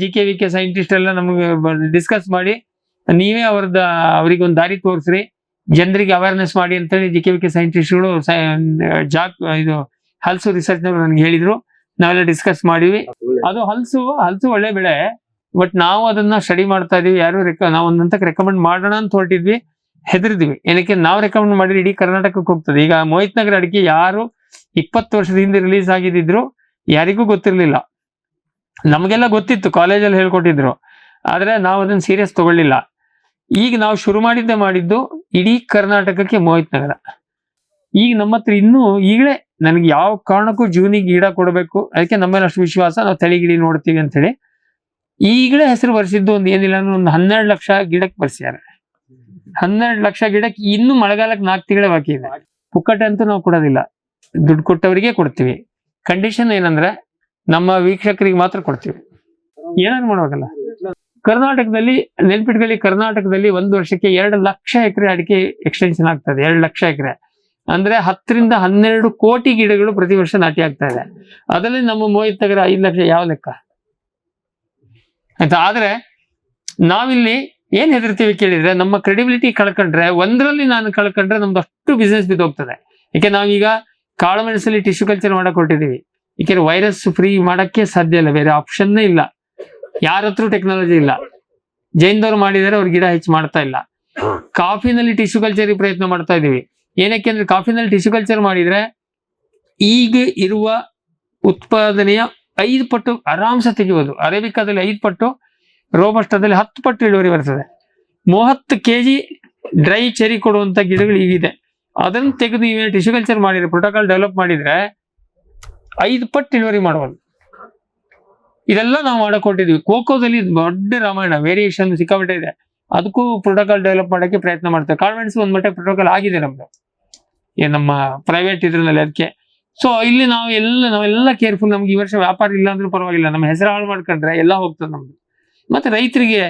GKVK ಸೈಂಟಿಸ್ಟ್ ಎಲ್ಲ ನಮ್ಗೆ ಡಿಸ್ಕಸ್ ಮಾಡಿ, ನೀವೇ ಅವ್ರಿಗೆ ಒಂದು ದಾರಿ ತೋರಿಸ್ರಿ, ಜನರಿಗೆ ಅವೇರ್ನೆಸ್ ಮಾಡಿ ಅಂತೇಳಿ GKVK ಸೈಂಟಿಸ್ಟ್ಗಳು ಇದು ಹಲ್ಸು ರಿಸರ್ಚ್ ನವರು ನನಗೆ ಹೇಳಿದ್ರು. ನಾವೆಲ್ಲ ಡಿಸ್ಕಸ್ ಮಾಡಿವಿ. ಅದು ಹಲ್ಸು ಒಳ್ಳೆ ಬೆಳೆ. ಬಟ್ ನಾವು ಅದನ್ನ ಸ್ಟಡಿ ಮಾಡ್ತಾ ಇದೀವಿ. ನಾವು ಒಂದಂತಕ್ಕೆ ರೆಕಮೆಂಡ್ ಮಾಡೋಣ ಅಂತ ಹೊರಟಿದ್ವಿ, ಹೆದರಿದ್ವಿ. ಏನಕ್ಕೆ, ನಾವು ರೆಕಮೆಂಡ್ ಮಾಡಿದ್ರೆ ಇಡೀ ಕರ್ನಾಟಕಕ್ಕೆ ಹೋಗ್ತದೆ. ಈಗ ಮೋಹಿತ್ ನಗರ ಅಡಿಕೆ ಯಾರು 20 ವರ್ಷದ ಹಿಂದೆ ರಿಲೀಸ್ ಆಗಿದ್ರು ಯಾರಿಗೂ ಗೊತ್ತಿರ್ಲಿಲ್ಲ. ನಮಗೆಲ್ಲ ಗೊತ್ತಿತ್ತು, ಕಾಲೇಜಲ್ಲಿ ಹೇಳ್ಕೊಟ್ಟಿದ್ರು. ಆದ್ರೆ ನಾವು ಅದನ್ನ ಸೀರಿಯಸ್ ತಗೊಳ್ಳಿಲ್ಲ. ಈಗ ನಾವು ಶುರು ಮಾಡಿದ್ದು ಇಡೀ ಕರ್ನಾಟಕಕ್ಕೆ ಮೋಹಿತ್ ನಗರ. ಈಗ ನಮ್ಮ ಹತ್ರ ಇನ್ನೂ ಈಗಲೇ ನನಗೆ ಯಾವ ಕಾರಣಕ್ಕೂ ಜೂನಿಗೆ ಗಿಡ ಕೊಡಬೇಕು, ಅದಕ್ಕೆ ನಮ್ಮೇಲೆ ಅಷ್ಟು ವಿಶ್ವಾಸ, ನಾವು ತಳಿ ಗಿಡಿ ನೋಡ್ತೀವಿ ಅಂತ ಹೇಳಿ ಈಗಲೇ ಹೆಸರು ಬರ್ಸಿದ್ದು. ಒಂದು ಏನಿಲ್ಲ ಅಂದ್ರೆ ಒಂದು 12 ಲಕ್ಷ ಗಿಡಕ್ಕೆ ಬರ್ಸ್ಯಾರ. 12 ಲಕ್ಷ ಗಿಡಕ್ಕೆ ಇನ್ನು ಮಳೆಗಾಲಕ್ಕೆ 4 ತಿಂಗಳೇ ಬಾಕಿ ಇದೆ. ಪುಕ್ಕಟೆ ಅಂತೂ ನಾವು ಕೊಡೋದಿಲ್ಲ, ದುಡ್ಡು ಕೊಟ್ಟವರಿಗೆ ಕೊಡ್ತೀವಿ. ಕಂಡೀಷನ್ ಏನಂದ್ರೆ ನಮ್ಮ ವೀಕ್ಷಕರಿಗೆ ಮಾತ್ರ ಕೊಡ್ತೀವಿ. ಏನಾದ್ರು ಮಾಡ್ಬೇಕಲ್ಲ. ಕರ್ನಾಟಕದಲ್ಲಿ ನೆನ್ಪಿಟ್ಕೊಳ್ಳಿ, ಕರ್ನಾಟಕದಲ್ಲಿ ಒಂದು ವರ್ಷಕ್ಕೆ 2 ಲಕ್ಷ ಎಕರೆ ಅಡಿಕೆ ಎಕ್ಸ್ಟೆನ್ಷನ್ ಆಗ್ತದೆ. 2 ಲಕ್ಷ ಎಕರೆ ಅಂದ್ರೆ 10 ರಿಂದ 12 ಕೋಟಿ ಗಿಡಗಳು ಪ್ರತಿ ವರ್ಷ ನಾಟಿ ಆಗ್ತಾ ಇದೆ. ಅದರಲ್ಲಿ ನಮ್ಮ ಮೋಹಿತ್ ನಗರ 5 ಲಕ್ಷ ಯಾವ ಲೆಕ್ಕ ಆಯ್ತಾ. ಆದ್ರೆ ನಾವಿಲ್ಲಿ ಏನ್ ಹೆದರ್ತೀವಿ ಕೇಳಿದ್ರೆ, ನಮ್ಮ ಕ್ರೆಡಿಬಿಲಿಟಿ ಕಳ್ಕೊಂಡ್ರೆ, ಒಂದರಲ್ಲಿ ನಾನು ಕಳ್ಕೊಂಡ್ರೆ ನಮ್ದು ಅಷ್ಟು ಬಿಸ್ನೆಸ್ ಬಿದ್ದೋಗ್ತದೆ. ಯಾಕೆ ನಾವೀಗ ಕಾಳುಮೆಣಸಲ್ಲಿ ಟಿಶ್ಯೂ ಕಲ್ಚರ್ ಮಾಡಕ್ ಹೊರಟಿದೀವಿ. ಯಾಕೆಂದ್ರೆ ವೈರಸ್ ಫ್ರೀ ಮಾಡಕ್ಕೆ ಸಾಧ್ಯ ಇಲ್ಲ, ಬೇರೆ ಆಪ್ಷನ್ನೇ ಇಲ್ಲ. ಯಾರ ಹತ್ರ ಟೆಕ್ನಾಲಜಿ ಇಲ್ಲ. ಜೈನ್ದವ್ರು ಮಾಡಿದರೆ ಅವ್ರ ಗಿಡ ಹೆಚ್ಚು ಮಾಡ್ತಾ ಇಲ್ಲ. ಕಾಫಿನಲ್ಲಿ ಟಿಶ್ಯೂ ಕಲ್ಚರ್ ಪ್ರಯತ್ನ ಮಾಡ್ತಾ ಇದೀವಿ. ಏನಕ್ಕೆ ಅಂದ್ರೆ ಕಾಫಿನಲ್ಲಿ ಟಿಶ್ಯೂ ಕಲ್ಚರ್ ಮಾಡಿದ್ರೆ ಈಗ ಇರುವ ಉತ್ಪಾದನೆಯ 5 ಪಟ್ಟು ಆರಾಮ್ಸೆ ತೆಗಿಬೋದು. ಅರೇಬಿಕಾದಲ್ಲಿ 5 ಪಟ್ಟು, ರೋಬಸ್ಟಾದಲ್ಲಿ 10 ಪಟ್ಟು ಇಳುವರಿ ಬರ್ತದೆ. 30 kg ಡ್ರೈ ಚೆರಿ ಕೊಡುವಂತ ಗಿಡಗಳು ಈಗಿದೆ. ಅದನ್ನ ತೆಗೆದು ನೀವೇ ಟಿಶ್ಯೂ ಕಲ್ಚರ್ ಮಾಡಿದ್ರೆ, ಪ್ರೋಟೋಕಾಲ್ ಡೆವಲಪ್ ಮಾಡಿದ್ರೆ 5 ಪಟ್ಟು ಇಳುವರಿ ಮಾಡಬಹುದು. ಇದೆಲ್ಲ ನಾವು ಮಾಡಕ್ ಹೊರಟಿದ್ವಿ. ಕೋಕೋದಲ್ಲಿ ದೊಡ್ಡ ರಾಮಾಯಣ, ವೇರಿಯೇಷನ್ ಸಿಕ್ಕಾಬಿಟ್ಟೆ ಇದೆ. ಅದಕ್ಕೂ ಪ್ರೋಟೋಕಾಲ್ ಡೆವಲಪ್ ಮಾಡಕ್ಕೆ ಪ್ರಯತ್ನ ಮಾಡ್ತೇವೆ. ಕಾಳುಮೆಣಸು ಒಂದ್ ಮಟ್ಟ ಪ್ರೋಟೋಕಾಲ್ ಆಗಿದೆ ನಮ್ದು, ನಮ್ಮ ಪ್ರೈವೇಟ್ ಇದ್ರಲ್ಲಿ. ಅದಕ್ಕೆ ಸೊ ಇಲ್ಲಿ ನಾವೆಲ್ಲ ಕೇರ್ಫುಲ್. ನಮ್ಗೆ ಈ ವರ್ಷ ವ್ಯಾಪಾರ ಇಲ್ಲ ಅಂದ್ರೂ ಪರವಾಗಿಲ್ಲ, ನಮ್ಮ ಹೆಸರು ಹಾಳು ಮಾಡ್ಕೊಂಡ್ರೆ ಎಲ್ಲ ಹೋಗ್ತದೆ ನಮ್ದು. ಮತ್ತೆ ರೈತರಿಗೆ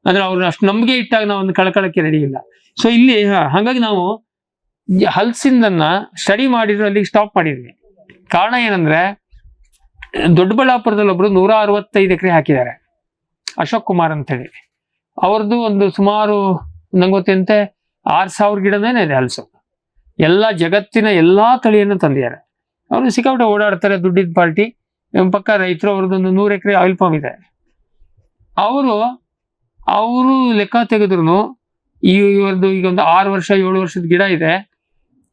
ಅಂದ್ರೆ ಅವ್ರನ್ನ ಅಷ್ಟು ನಂಬಿಕೆ ಇಟ್ಟಾಗ ನಾವು ಒಂದು ಕಳ್ಕೊಳ್ಳಕ್ಕೆ ರೆಡಿ ಇಲ್ಲ. ಸೊ ಇಲ್ಲಿ ಹಾಗಾಗಿ ನಾವು ಹಲ್ಸಿಂದನ್ನ ಸ್ಟಡಿ ಮಾಡಿದ್ರು, ಅಲ್ಲಿಗೆ ಸ್ಟಾಪ್ ಮಾಡಿದ್ವಿ. ಕಾರಣ ಏನಂದ್ರೆ, ದೊಡ್ಡಬಳ್ಳಾಪುರದಲ್ಲಿ ಒಬ್ರು 165 ಎಕರೆ ಹಾಕಿದ್ದಾರೆ, ಅಶೋಕ್ ಕುಮಾರ್ ಅಂತ ಹೇಳಿ. ಅವ್ರದ್ದು ಒಂದು ಸುಮಾರು ನಂಗೆ ಗೊತ್ತಂತೆ 6,000 ಗಿಡನೇ ಇದೆ ಹಲ್ಸು. ಎಲ್ಲಾ ಜಗತ್ತಿನ ಎಲ್ಲಾ ತಳಿಯನ್ನು ತಂದಿದ್ದಾರೆ. ಅವರು ಸಿಕ್ಕಾಪಟ್ಟೆ ಓಡಾಡ್ತಾರೆ, ದುಡ್ಡಿದ ಪಾರ್ಟಿ. ಪಕ್ಕ ರೈತರು. ಅವ್ರದ್ದೊಂದು 100 ಎಕರೆ ಆಯಿಲ್ ಪಾಮ್ ಇದೆ. ಅವರು ಲೆಕ್ಕ ತೆಗೆದ್ರು ಇವ್ರದ್ದು ಈಗ ಒಂದು 6 ವರ್ಷ 7 ವರ್ಷದ ಗಿಡ ಇದೆ.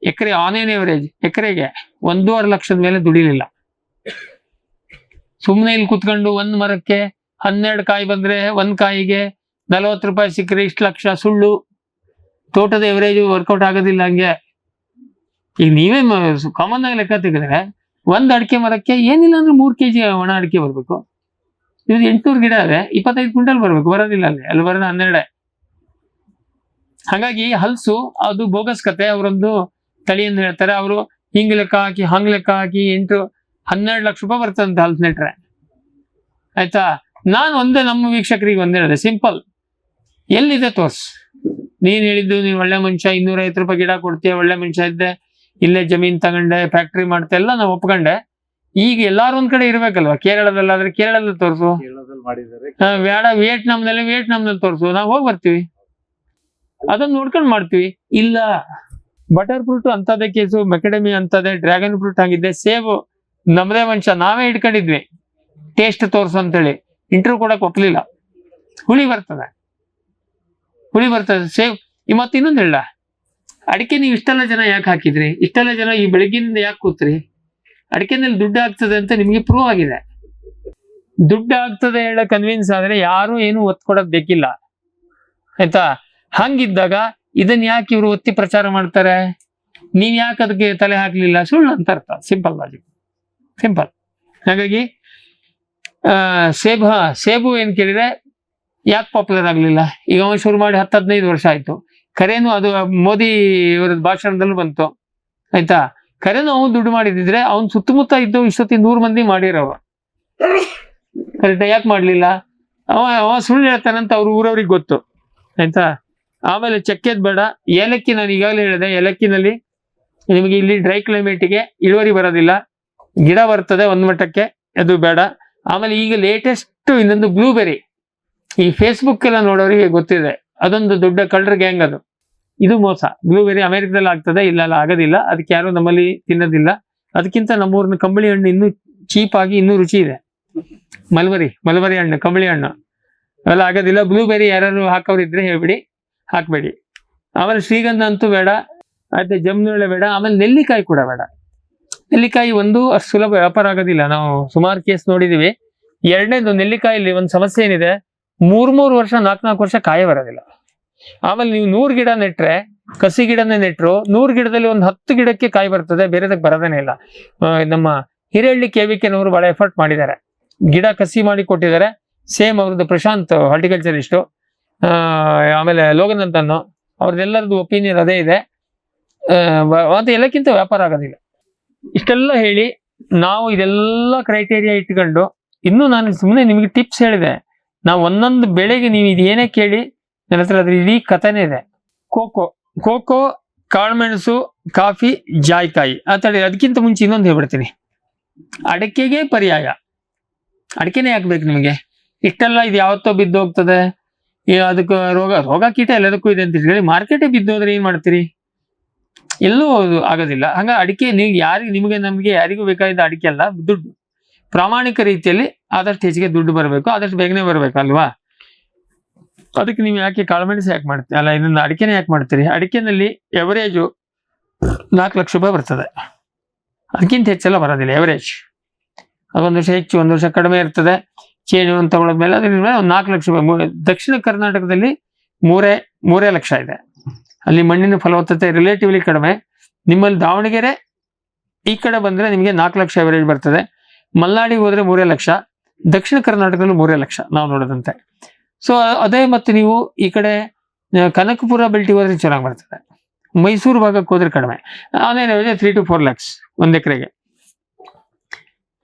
ಎಕರೆ ಆನ್ ಏನ್ ಎವರೇಜ್ ಎಕರೆಗೆ 1.5 ಲಕ್ಷದ ಮೇಲೆ ದುಡಿಲಿಲ್ಲ. ಸುಮ್ಮನೆ ಇಲ್ಲಿ ಕುತ್ಕೊಂಡು ಒಂದ್ ಮರಕ್ಕೆ 12 ಕಾಯಿ ಬಂದ್ರೆ ಒಂದ್ ಕಾಯಿಗೆ 40 ರೂಪಾಯಿ ಸಿಕ್ಕರೆ ಇಷ್ಟು ಲಕ್ಷ, ಸುಳ್ಳು. ತೋಟದ ಎವರೇಜ್ ವರ್ಕೌಟ್ ಆಗೋದಿಲ್ಲ ಹಂಗೆ. ಈಗ ನೀವೇ ಕಾಮನ್ ಆಗಿ ಲೆಕ್ಕ ತೆಗೆದ್ರೆ ಒಂದ್ ಅಡಿಕೆ ಮರಕ್ಕೆ ಏನಿಲ್ಲ ಅಂದ್ರೆ 3 kg ಒಣ ಅಡಿಕೆ ಬರ್ಬೇಕು. ಇದು 800 ಗಿಡ ಇದೆ, 25 ಕ್ವಿಂಟಲ್ ಬರ್ಬೇಕು. ಬರೋದಿಲ್ಲ ಅಲ್ಲಿ ಬರೋದು 12. ಹಾಗಾಗಿ ಹಲ್ಸು ಅದು ಬೋಗಸ್ ಕತೆ. ಅವರೊಂದು ತಳಿಯನ್ನು ಹೇಳ್ತಾರೆ, ಅವರು ಹಿಂಗ್ ಲೆಕ್ಕ ಹಾಕಿ ಹಂಗ್ ಲೆಕ್ಕ ಹಾಕಿ 12 ಲಕ್ಷ ರೂಪಾಯಿ ಬರ್ತದಂತೆ ಹಲ್ಸ್ ನೆಟ್ರೆ. ಆಯ್ತಾ, ನಾನು ನಮ್ಮ ವೀಕ್ಷಕರಿಗೆ ಒಂದೇ ಹೇಳಿದೆ, ಸಿಂಪಲ್, ಎಲ್ಲಿದೆ ತೋರ್ಸ್. ನೀನ್ ಹೇಳಿದ್ದು ನೀನ್ ಒಳ್ಳೆ ಮನುಷ್ಯ, 250 ರೂಪಾಯಿ ಗಿಡ ಕೊಡ್ತೀಯ, ಒಳ್ಳೆ ಮನುಷ್ಯ ಇದ್ದೆ, ಇಲ್ಲೇ ಜಮೀನ್ ತಗೊಂಡೆ, ಫ್ಯಾಕ್ಟ್ರಿ ಮಾಡ್ತಾ ಎಲ್ಲ ನಾವು ಒಪ್ಕೊಂಡೆ. ಈಗ ಎಲ್ಲಾರು ಒಂದ್ ಕಡೆ ಇರ್ಬೇಕಲ್ವಾ? ಕೇರಳದಲ್ಲಾದ್ರೆ ಕೇರಳದಲ್ಲಿ ತೋರ್ಸು, ಬೇಡ ವಿಯೆಟ್ನಾಂನಲ್ಲಿ ತೋರ್ಸು, ನಾವು ಹೋಗಿ ಬರ್ತೀವಿ, ಅದನ್ನ ನೋಡ್ಕೊಂಡ್ ಮಾಡ್ತೀವಿ. ಇಲ್ಲ, ಬಟರ್ ಫ್ರೂಟ್ ಅಂತದೇ ಕೇಸು, ಮೆಕಡೆಮಿ ಅಂತದೇ, ಡ್ರ್ಯಾಗನ್ ಫ್ರೂಟ್ ಹಂಗಿದ್ದೆ, ಸೇಬು ನಮ್ದೇ ಮನುಷ್ಯ ನಾವೇ ಇಟ್ಕೊಂಡಿದ್ವಿ, ಟೇಸ್ಟ್ ತೋರ್ಸು ಅಂತೇಳಿ ಇಂಟರ್ವ್ಯೂ ಕೊಡಕ್ ಒಪ್ಲಿಲ್ಲ. ಹುಳಿ ಬರ್ತದೆ ಸೇಬ್. ಮತ್ತೆ ಇನ್ನೊಂದು ಹೇಳ, ಅಡಿಕೆ ನೀವು ಇಷ್ಟೆಲ್ಲ ಜನ ಯಾಕೆ ಹಾಕಿದ್ರಿ? ಇಷ್ಟೆಲ್ಲ ಜನ ಈ ಬೆಳಗ್ಗಿನಿಂದ ಯಾಕೆ ಕೂತ್ರಿ? ಅಡಿಕೆನಲ್ಲಿ ದುಡ್ಡು ಆಗ್ತದೆ ಅಂತ ನಿಮಗೆ ಪ್ರೂವ್ ಆಗಿದೆ. ದುಡ್ಡು ಆಗ್ತದೆ ಹೇಳ ಕನ್ವಿನ್ಸ್ ಆದ್ರೆ ಯಾರು ಏನು ಒತ್ತು ಕೊಡೋದ್ ಬೇಕಿಲ್ಲ. ಆಯ್ತಾ, ಹಂಗಿದ್ದಾಗ ಇದನ್ನ ಯಾಕೆ ಇವರು ಒತ್ತಿ ಪ್ರಚಾರ ಮಾಡ್ತಾರೆ? ನೀವ್ ಯಾಕೆ ಅದಕ್ಕೆ ತಲೆ ಹಾಕ್ಲಿಲ್ಲ? ಸುಳ್ಳು ಅಂತ ಅರ್ಥ. Simple logic, simple. ಹಾಗಾಗಿ ಸೇಬು ಏನ್ ಕೇಳಿದ್ರೆ ಯಾಕೆ ಪಾಪ್ಯುಲರ್ ಆಗ್ಲಿಲ್ಲ? ಈಗ ಅವನು ಶುರು ಮಾಡಿ 10-15 ವರ್ಷ ಆಯ್ತು. ಖರೇನು ಅದು ಮೋದಿ ಅವರ ಭಾಷಣದಲ್ಲೂ ಬಂತು. ಆಯ್ತಾ, ಖರೇನು ಅವನು ದುಡ್ಡು ಮಾಡಿದ್ರೆ ಅವ್ನು ಸುತ್ತಮುತ್ತ ಇದ್ದು ಇಷ್ಟೊತ್ತಿ 100 ಮಂದಿ ಮಾಡಿರವ. ಕರೆಕ್ಟ್, ಯಾಕೆ ಮಾಡ್ಲಿಲ್ಲ? ಅವ ಸುಳ್ಳು ಹೇಳ್ತಾನಂತ ಅವ್ರ ಊರವ್ರಿಗೆ ಗೊತ್ತು. ಆಯ್ತಾ, ಆಮೇಲೆ ಚಕ್ಕೆದ್ ಬೇಡ, ಏಲಕ್ಕಿ ನಾನು ಈಗಾಗಲೇ ಹೇಳಿದೆ, ಏಲಕ್ಕಿನಲ್ಲಿ ನಿಮಗೆ ಇಲ್ಲಿ ಡ್ರೈ ಕ್ಲೈಮೇಟಿಗೆ ಇಳುವರಿ ಬರೋದಿಲ್ಲ, ಗಿಡ ಬರ್ತದೆ ಒಂದ್ ಮಟ್ಟಕ್ಕೆ, ಅದು ಬೇಡ. ಆಮೇಲೆ ಈಗ ಲೇಟೆಸ್ಟ್ ಇನ್ನೊಂದು ಬ್ಲೂಬೆರಿ, ಈ ಫೇಸ್ಬುಕ್ ಎಲ್ಲ ನೋಡೋರಿಗೆ ಗೊತ್ತಿದೆ, ಅದೊಂದು ದೊಡ್ಡ ಕಳ್ಳರ ಗ್ಯಾಂಗ್ ಅದು. ಇದು ಮೋಸ. ಬ್ಲೂಬೆರಿ ಅಮೆರಿಕದಲ್ಲಿ ಆಗ್ತದೆ, ಇಲ್ಲೆಲ್ಲ ಆಗೋದಿಲ್ಲ, ಅದಕ್ಕೆ ಯಾರು ನಮ್ಮಲ್ಲಿ ತಿನ್ನೋದಿಲ್ಲ. ಅದಕ್ಕಿಂತ ನಮ್ಮೂರಿನ ಕಂಬಳಿ ಹಣ್ಣು ಇನ್ನೂ ಚೀಪ್ ಆಗಿ ಇನ್ನೂ ರುಚಿ ಇದೆ. ಮಲ್ಬರಿ ಹಣ್ಣು, ಕಂಬಳಿ ಹಣ್ಣು ಅವೆಲ್ಲ ಆಗೋದಿಲ್ಲ. ಬ್ಲೂಬೆರಿ ಯಾರು ಹಾಕೋರಿದ್ರೆ ಹೇಳ್ಬಿಡಿ, ಹಾಕ್ಬೇಡಿ. ಆಮೇಲೆ ಶ್ರೀಗಂಧ ಅಂತೂ ಬೇಡ, ಆಯ್ತು, ಜಮ್ನುಳ್ಳೆ ಬೇಡ. ಆಮೇಲೆ ನೆಲ್ಲಿಕಾಯಿ ಕೂಡ ಬೇಡ. ನೆಲ್ಲಿಕಾಯಿ ಒಂದು ಅಷ್ಟು ಸುಲಭ ವ್ಯಾಪಾರ ಆಗೋದಿಲ್ಲ, ನಾವು ಸುಮಾರು ಕೇಸ್ ನೋಡಿದೀವಿ. ಎರಡನೇದು, ನೆಲ್ಲಿಕಾಯಲ್ಲಿ ಒಂದು ಸಮಸ್ಯೆ ಏನಿದೆ, 3 ವರ್ಷ 4 ವರ್ಷ ಕಾಯೇ ಬರೋದಿಲ್ಲ. ಆಮೇಲೆ ನೀವು 100 ಗಿಡ ನೆಟ್ರೆ, ಕಸಿ ಗಿಡನೇ ನೆಟ್ರು 100 ಗಿಡದಲ್ಲಿ ಒಂದು 10 ಗಿಡಕ್ಕೆ ಕಾಯಿ ಬರ್ತದೆ, ಬೇರೆದಕ್ಕೆ ಬರೋದೇನೆ ಇಲ್ಲ. ನಮ್ಮ ಹಿರೇಹಳ್ಳಿ KVK ಬಹಳ ಎಫರ್ಟ್ ಮಾಡಿದ್ದಾರೆ, ಗಿಡ ಕಸಿ ಮಾಡಿ ಕೊಟ್ಟಿದ್ದಾರೆ. ಸೇಮ್ ಅವ್ರದ್ದು ಪ್ರಶಾಂತ್ ಹಾರ್ಟಿಕಲ್ಚರಿಸ್ಟು, ಆಮೇಲೆ ಲೋಗನ್ ಅಂತನೋ, ಅವ್ರದ್ದೆಲ್ಲರದ್ದು ಒಪಿನಿಯನ್ ಅದೇ ಇದೆ. ಮತ್ತೆ ಎಲ್ಲಕ್ಕಿಂತ ವ್ಯಾಪಾರ ಆಗೋದಿಲ್ಲ. ಇಷ್ಟೆಲ್ಲ ಹೇಳಿ ನಾವು ಇದೆಲ್ಲ ಕ್ರೈಟೇರಿಯಾ ಇಟ್ಕೊಂಡು, ಇನ್ನೂ ನಾನು ಸುಮ್ಮನೆ ನಿಮಗೆ ಟಿಪ್ಸ್ ಹೇಳಿದೆ. ನಾವು ಒಂದೊಂದು ಬೆಳೆಗೆ ನೀವು ಇದೇನೇ ಕೇಳಿ ನನ್ನ ಹತ್ರ ಅದ್ರ ಇಡೀ ಕಥೆನೇ ಇದೆ. ಕೋಕೋ, ಕಾಳುಮೆಣಸು, ಕಾಫಿ, ಜಾಯ್ಕಾಯಿ ಅಂತೇಳಿ. ಅದಕ್ಕಿಂತ ಮುಂಚೆ ಇನ್ನೊಂದು ಹೇಳ್ಬಿಡ್ತೀನಿ, ಅಡಿಕೆಗೆ ಪರ್ಯಾಯ. ಅಡಿಕೆನೇ ಹಾಕ್ಬೇಕು ನಿಮಗೆ. ಇಷ್ಟೆಲ್ಲ ಇದು ಯಾವತ್ತೋ ಬಿದ್ದು ಹೋಗ್ತದೆ, ಅದಕ್ಕೆ ರೋಗ ಕೀಟ ಎಲ್ಲದಕ್ಕೂ ಇದೆ ಅಂತ ಹೇಳಿ ಮಾರ್ಕೆಟೇ ಬಿದ್ದೋದ್ರೆ ಏನ್ ಮಾಡ್ತೀರಿ? ಎಲ್ಲೂ ಆಗೋದಿಲ್ಲ. ಹಂಗ ಅಡಿಕೆ ನೀವು ನಿಮಗೆ ನಮಗೆ ಯಾರಿಗೂ ಬೇಕಾಗಿದ್ದ ಅಡಿಕೆ ಅಲ್ಲ, ದುಡ್ಡು. ಪ್ರಾಮಾಣಿಕ ರೀತಿಯಲ್ಲಿ ಆದಷ್ಟು ಹೆಚ್ಚಿಗೆ ದುಡ್ಡು ಬರಬೇಕು, ಆದಷ್ಟು ಬೇಗನೆ ಬರ್ಬೇಕು ಅಲ್ವಾ? ಅದಕ್ಕೆ ನೀವು ಯಾಕೆ ಕಾಳುಮೆಣಸು ಯಾಕೆ ಮಾಡ್ತೀರಿ? ಅಲ್ಲ, ಇದನ್ನ ಅಡಿಕೆನೇ ಯಾಕೆ ಮಾಡ್ತೀರಿ? ಅಡಿಕೆನಲ್ಲಿ ಎವರೇಜು 4 ಲಕ್ಷ ರೂಪಾಯಿ ಬರ್ತದೆ, ಅದಕ್ಕಿಂತ ಹೆಚ್ಚೆಲ್ಲ ಬರೋದಿಲ್ಲ. ಎವರೇಜ್ ಅದೊಂದು ವರ್ಷ ಹೆಚ್ಚು, 1 ವರ್ಷ ಕಡಿಮೆ ಇರ್ತದೆ. ಚೇಂಜ್ ಒಂದು ತಗೊಳ್ಳೋದ್ಮೇಲೆ ಅದರಿಂದ ಒಂದು 4 ಲಕ್ಷ ರೂಪಾಯಿ. ದಕ್ಷಿಣ ಕರ್ನಾಟಕದಲ್ಲಿ 3 ಲಕ್ಷ ಇದೆ. ಅಲ್ಲಿ ಮಣ್ಣಿನ ಫಲವತ್ತತೆ ರಿಲೇಟಿವ್ಲಿ ಕಡಿಮೆ. ನಿಮ್ಮಲ್ಲಿ ದಾವಣಗೆರೆ ಈ ಕಡೆ ಬಂದ್ರೆ ನಿಮಗೆ 4 ಲಕ್ಷ ಎವರೇಜ್ ಬರ್ತದೆ. ಮಲ್ನಾಡಿಗೆ ಹೋದ್ರೆ 3 ಲಕ್ಷ, ದಕ್ಷಿಣ ಕರ್ನಾಟಕದಲ್ಲೂ 3 ಲಕ್ಷ ನಾವು ನೋಡೋದಂತೆ. ಸೊ ಅದೇ ಮತ್ತೆ ನೀವು ಈ ಕಡೆ ಕನಕಪುರ ಬೆಲ್ಟಿಗೆ ಹೋದ್ರೆ ಚೆನ್ನಾಗಿ ಬರ್ತದೆ. ಮೈಸೂರು ಭಾಗಕ್ಕೆ ಹೋದ್ರೆ ಕಡಿಮೆ, ಅವನೇನು 3 to 4 lakhs 1 ಎಕರೆಗೆ.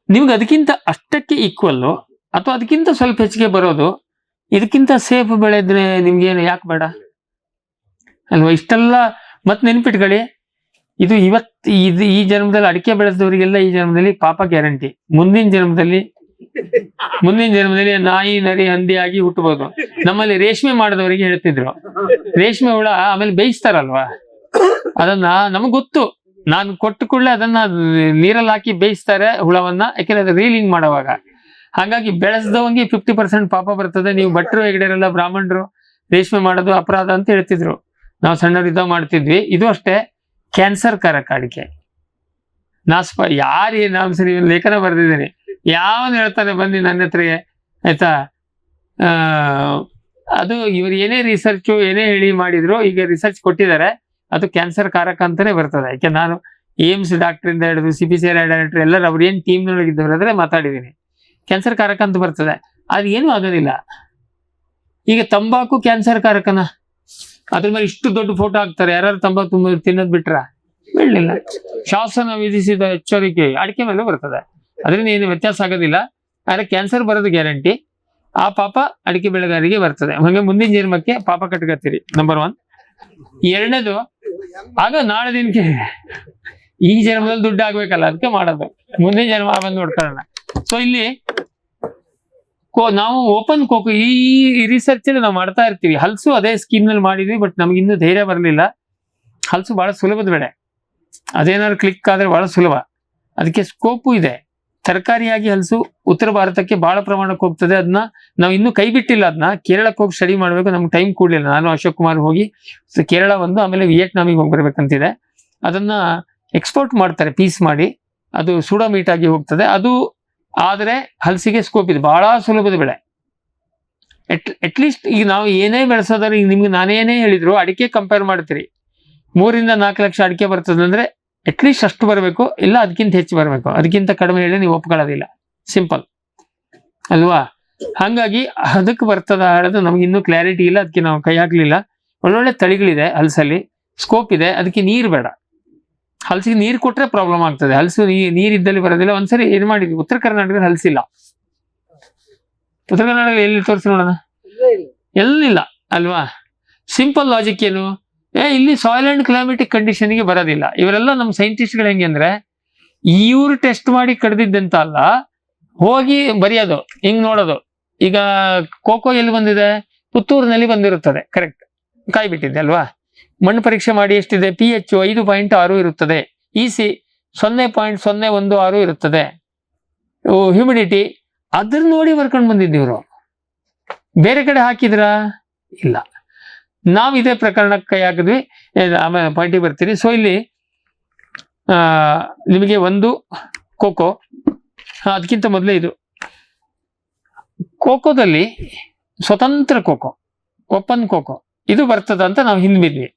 ನಿಮ್ಗೆ ಅದಕ್ಕಿಂತ ಅಷ್ಟಕ್ಕೆ ಈಕ್ವಲ್ಲು ಅಥವಾ ಅದಕ್ಕಿಂತ ಸ್ವಲ್ಪ ಹೆಚ್ಚಿಗೆ ಬರೋದು, ಇದಕ್ಕಿಂತ ಸೇಫ್ ಬೆಳೆದ್ರೆ ನಿಮ್ಗೇನು ಯಾಕೆ ಬೇಡ ಅಲ್ವಾ? ಇಷ್ಟೆಲ್ಲ ಮತ್ತೆ ನೆನ್ಪಿಟ್ಕೊಳ್ಳಿ, ಇದು ಈ ಜನ್ಮದಲ್ಲಿ ಅಡಿಕೆ ಬೆಳೆಸಿದವರಿಗೆಲ್ಲ ಈ ಜನ್ಮದಲ್ಲಿ ಪಾಪ ಗ್ಯಾರಂಟಿ. ಮುಂದಿನ ಜನ್ಮದಲ್ಲಿ ನಾಯಿ ನರಿ ಹಂದಿ ಆಗಿ ಹುಟ್ಟಬಹುದು. ನಮ್ಮಲ್ಲಿ ರೇಷ್ಮೆ ಮಾಡಿದವರಿಗೆ ಹೇಳ್ತಿದ್ರು, ರೇಷ್ಮೆ ಹುಳ ಆಮೇಲೆ ಬೇಯಿಸ್ತಾರಲ್ವಾ, ಅದನ್ನ ನಮಗ್ ಗೊತ್ತು. ನಾನು ಕೊಟ್ಟು ಕೂಡಲೇ ಅದನ್ನ ನೀರಲ್ಲಿ ಹಾಕಿ ಬೇಯಿಸ್ತಾರೆ ಹುಳವನ್ನ, ಯಾಕೆಂದ್ರೆ ಅದು ರೀಲಿಂಗ್ ಮಾಡುವಾಗ. ಹಾಗಾಗಿ ಬೆಳೆಸ್ದವಂಗೆ 50% ಪಾಪ ಬರ್ತದೆ. ನೀವು ಭಟ್ರು ಹೆಗ್ಡೆರೆಲ್ಲ ಬ್ರಾಹ್ಮಣರು ರೇಷ್ಮೆ ಮಾಡೋದು ಅಪರಾಧ ಅಂತ ಹೇಳ್ತಿದ್ರು, ನಾವು ಸಣ್ಣವರಿದ್ದಾಗ ಮಾಡ್ತಿದ್ವಿ. ಇದು ಅಷ್ಟೇ, ಕ್ಯಾನ್ಸರ್ ಕಾರಕ ಅಡಿಕೆ. ನಾನು ಸರಿ ಲೇಖನ ಬರೆದಿದ್ದೀನಿ, ಯಾವನು ಹೇಳ್ತಾನೆ ಬನ್ನಿ ನನ್ನ ಹತ್ರಗೆ, ಆಯ್ತಾ? ಅದು ಇವರು ಏನೇ ರಿಸರ್ಚು ಏನೇ ಹೇಳಿ ಮಾಡಿದ್ರು, ಈಗ ರಿಸರ್ಚ್ ಕೊಟ್ಟಿದ್ದಾರೆ, ಅದು ಕ್ಯಾನ್ಸರ್ ಕಾರಕ ಅಂತಾನೆ ಬರ್ತದೆ. ಯಾಕೆ ನಾನು ಏಮ್ಸ್ ಡಾಕ್ಟರಿಂದ ಹಿಡಿದು CPCRI ಡೈರೆಕ್ಟರ್ ಎಲ್ಲರೂ ಅವ್ರು ಏನ್ ಟೀಮ್ನೊಳಗಿದ್ದವರಾದ್ರೆ ಮಾತಾಡಿದ್ದೀನಿ, ಕ್ಯಾನ್ಸರ್ ಕಾರಕ ಅಂತ ಬರ್ತದೆ. ಅದು ಏನೂ ಆಗೋದಿಲ್ಲ. ಈಗ ತಂಬಾಕು ಕ್ಯಾನ್ಸರ್ ಕಾರಕನ? ಅದ್ರ ಮೇಲೆ ಇಷ್ಟು ದೊಡ್ಡ ಫೋಟೋ ಹಾಕ್ತಾರೆ. ಯಾರು ತಂಬಾಕು ತಿನ್ನೋದ್ ಬಿಟ್ರ ಬೀಳಲಿಲ್ಲ. ಶಾಸನ ವಿಧಿಸಿದ ಎಚ್ಚರಿಕೆ ಅಡಿಕೆ ಮೇಲೆ ಬರ್ತದೆ, ಅದರಿಂದ ಏನು ವ್ಯತ್ಯಾಸ ಆಗೋದಿಲ್ಲ. ಆದ್ರೆ ಕ್ಯಾನ್ಸರ್ ಬರೋದು ಗ್ಯಾರಂಟಿ. ಆ ಪಾಪ ಅಡಿಕೆ ಬೆಳೆಗಾರರಿಗೆ ಬರ್ತದೆ. ಹಂಗೆ ಮುಂದಿನ ಜನ್ಮಕ್ಕೆ ಪಾಪ ಕಟ್ಕತ್ತೀರಿ, ನಂಬರ್ 1. ಎರಡನೇದು, ಆಗ ನಾಳೆ ದಿನಕ್ಕೆ ಈ ಜನ್ಮದಲ್ಲಿ ದುಡ್ಡು ಆಗ್ಬೇಕಲ್ಲ, ಅದಕ್ಕೆ ಮಾಡೋದು. ಮುಂದಿನ ಜನ್ಮ ಬಂದು ನೋಡ್ಕೊಳ್ಳೋಣ. ಸೊ ಇಲ್ಲಿ ನಾವು ಓಪನ್ ಕೋಕೋ ಈ ರಿಸರ್ಚ್ ಅಲ್ಲಿ ನಾವು ಮಾಡ್ತಾ ಇರ್ತೀವಿ. ಹಲಸು ಅದೇ ಸ್ಕೀಮ್ ನಲ್ಲಿ ಮಾಡಿದ್ವಿ, ಬಟ್ ನಮ್ಗೆ ಇನ್ನೂ ಧೈರ್ಯ ಬರಲಿಲ್ಲ. ಹಲಸು ಬಹಳ ಸುಲಭದ ಬೆಳೆ, ಅದೇನಾದ್ರು ಕ್ಲಿಕ್ ಆದ್ರೆ ಬಹಳ ಸುಲಭ. ಅದಕ್ಕೆ ಸ್ಕೋಪು ಇದೆ. ತರಕಾರಿಯಾಗಿ ಹಲಸು ಉತ್ತರ ಭಾರತಕ್ಕೆ ಬಹಳ ಪ್ರಮಾಣಕ್ಕೆ ಹೋಗ್ತದೆ. ಅದನ್ನ ನಾವು ಇನ್ನೂ ಕೈ ಬಿಟ್ಟಿಲ್ಲ. ಅದನ್ನ ಕೇರಳಕ್ಕೆ ಹೋಗಿ ಸ್ಟಡಿ ಮಾಡ್ಬೇಕು, ನಮ್ಗೆ ಟೈಮ್ ಕೂಡಲಿಲ್ಲ. ನಾನು ಅಶೋಕ್ ಕುಮಾರ್ ಹೋಗಿ ಕೇರಳ ಒಂದು, ಆಮೇಲೆ ವಿಯೆಟ್ನಾಮಿಗೆ ಹೋಗಿ ಬರ್ಬೇಕಂತಿದೆ. ಅದನ್ನ ಎಕ್ಸ್ಪೋರ್ಟ್ ಮಾಡ್ತಾರೆ ಪೀಸ್ ಮಾಡಿ, ಅದು ಸೂಡಾ ಮೀಟ್ ಆಗಿ ಹೋಗ್ತದೆ ಅದು. ಆದರೆ ಹಲಸಿಗೆ ಸ್ಕೋಪ್ ಇದೆ, ಬಹಳ ಸುಲಭದ ಬೆಳೆ. ಅಟ್ಲೀಸ್ಟ್ ಈಗ ನಾವು ಏನೇ ಬೆಳೆಸೋದಾದ್ರೆ, ಈಗ ನಿಮ್ಗೆ ನಾನೇನೇ ಹೇಳಿದ್ರು ಅಡಿಕೆ ಕಂಪೇರ್ ಮಾಡ್ತೀರಿ, 3 ರಿಂದ 4 ಲಕ್ಷ ಅಡಿಕೆ ಬರ್ತದೆ ಅಂದ್ರೆ ಅಟ್ಲೀಸ್ಟ್ ಅಷ್ಟು ಬರಬೇಕು, ಇಲ್ಲ ಅದಕ್ಕಿಂತ ಹೆಚ್ಚು ಬರಬೇಕು. ಅದಕ್ಕಿಂತ ಕಡಿಮೆ ಹೇಳಿ ನೀವು ಒಪ್ಕೊಳ್ಳೋದಿಲ್ಲ, ಸಿಂಪಲ್ ಅಲ್ವಾ? ಹಾಗಾಗಿ ಅದಕ್ಕೆ ಬರ್ತದ ಹೇಳೋದು ನಮ್ಗೆ ಇನ್ನೂ ಕ್ಲಾರಿಟಿ ಇಲ್ಲ, ಅದಕ್ಕೆ ನಾವು ಕೈ ಹಾಕ್ಲಿಲ್ಲ. ಒಳ್ಳೊಳ್ಳೆ ತಳಿಗಳಿದೆ ಹಲಸಲ್ಲಿ, ಸ್ಕೋಪ್ ಇದೆ. ಅದಕ್ಕೆ ನೀರು ಬೇಡ. ಹಲಸಿಗೆ ನೀರು ಕೊಟ್ರೆ ಪ್ರಾಬ್ಲಮ್ ಆಗ್ತದೆ. ಹಲಸು ನೀರಿದ್ದಲ್ಲಿ ಬರೋದಿಲ್ಲ. ಒಂದ್ಸರಿ ಏನ್ ಮಾಡಿದ್ವಿ, ಉತ್ತರ ಕರ್ನಾಟಕದಲ್ಲಿ ಹಲಸಿಲ್ಲ. ಉತ್ತರ ಕರ್ನಾಟಕ ಎಲ್ಲಿ ತೋರಿಸಿ ನೋಡೋಣ, ಎಲ್ಲಿಲ್ಲ ಅಲ್ವಾ? ಸಿಂಪಲ್ ಲಾಜಿಕ್ ಏನು, ಇಲ್ಲಿ ಸಾಯಿಲ್ ಅಂಡ್ ಕ್ಲೈಮೆಟಿಕ್ ಕಂಡೀಷನ್ಗೆ ಬರೋದಿಲ್ಲ. ಇವರೆಲ್ಲ ನಮ್ಮ ಸೈಂಟಿಸ್ಟ್ಗಳು ಹೆಂಗೆ ಅಂದ್ರೆ, ಇವ್ರು ಟೆಸ್ಟ್ ಮಾಡಿ ಕಡ್ದಿದ್ದಂತ ಅಲ್ಲ, ಹೋಗಿ ಬರೆಯೋದು, ಹಿಂಗ್ ನೋಡೋದು. ಈಗ ಕೋಕೋ ಎಲ್ಲಿ ಬಂದಿದೆ, ಪುತ್ತೂರಿನಲ್ಲಿ ಬಂದಿರುತ್ತದೆ, ಕರೆಕ್ಟ್, ಕಾಯಿ ಬಿಟ್ಟಿದೆ ಅಲ್ವಾ? ಮಣ್ಣು ಪರೀಕ್ಷೆ ಮಾಡಿ ಎಷ್ಟಿದೆ, pH 5.6 ಇರುತ್ತದೆ, EC 0.016 ಇರುತ್ತದೆ, ಹ್ಯೂಮಿಡಿಟಿ ಅದ್ರ ನೋಡಿ ಬರ್ಕೊಂಡು ಬಂದಿದ್ದೀವ್ರು. ಬೇರೆ ಕಡೆ ಹಾಕಿದ್ರಾ? ಇಲ್ಲ. ನಾವು ಇದೇ ಪ್ರಕರಣಕ್ಕೆ ಕೈ ಹಾಕಿದ್ವಿ. ಆಮೇಲೆ ಪಾಯಿಂಟಿಗೆ ಬರ್ತೀನಿ. ಸೊ ಇಲ್ಲಿ ನಿಮಗೆ ಒಂದು ಕೋಕೋ, ಅದಕ್ಕಿಂತ ಮೊದಲೇ ಇದು ಕೋಕೋದಲ್ಲಿ ಸ್ವತಂತ್ರ ಕೋಕೋ, ಓಪನ್ ಕೋಕೋ ಇದು ಬರ್ತದ ಅಂತ ನಾವು ಹಿಂದ್ಬಿದ್ವಿ.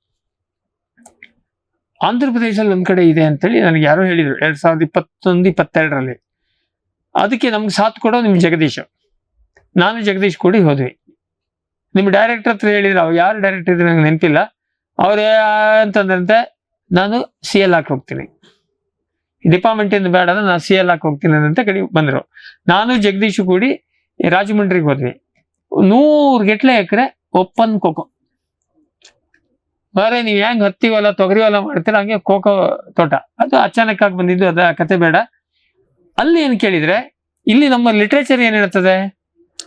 ಆಂಧ್ರ ಪ್ರದೇಶದಲ್ಲಿ ಒಂದ್ ಕಡೆ ಇದೆ ಅಂತೇಳಿ ನನಗೆ ಯಾರೋ ಹೇಳಿದ್ರು 2021-22ರಲ್ಲಿ. ಅದಕ್ಕೆ ನಮ್ಗೆ ಸಾಥ್ ಕೊಡೋ ನಿಮ್ ಜಗದೀಶ್, ನಾನು ಜಗದೀಶ್ ಕೂಡಿ ಹೋದ್ವಿ. ನಿಮ್ ಡೈರೆಕ್ಟರ್ ಹತ್ರ ಹೇಳಿದ್ರು, ಅವ್ರು ಯಾರು ಡೈರೆಕ್ಟರ್ ಇದ್ರೆ ನಂಗೆ ನೆನಪಿಲ್ಲ. ಅವ್ರು ಅಂತಂದ್ರಂತೆ, ನಾನು CL ಹಾಕಿ ಹೋಗ್ತೀನಿ, ಡಿಪಾರ್ಟ್ಮೆಂಟ್ ಇಂದ ಬೇಡ, ನಾನು CL ಹಾಕಿ ಹೋಗ್ತೀನಿ ಅಂತ ಕಡೆ ಬಂದ್ರು. ನಾನು ಜಗದೀಶ್ ಕೂಡಿ ರಾಜಮಂಡ್ರಿಗೆ ಹೋದ್ವಿ. 100 ಗಟ್ಟಲೆ ಎಕರೆ ಓಪನ್ ಕೋಕೋ. ಬೇರೆ ನೀವ್ ಹೆಂಗ್ ಹತ್ತಿ ಹೊಲ ತೊಗರಿ ಹೊಲ ಮಾಡ್ತೀರ ಹಂಗೆ ಕೋಕೋ ತೋಟ. ಅದು ಅಚಾನಕ್ ಆಗಿ ಬಂದಿದ್ದು, ಅದ ಕತೆ ಬೇಡ. ಅಲ್ಲಿ ಏನ್ ಕೇಳಿದ್ರೆ, ಇಲ್ಲಿ ನಮ್ಮ ಲಿಟ್ರೇಚರ್ ಏನ್ ಹೇಳ್ತದೆ,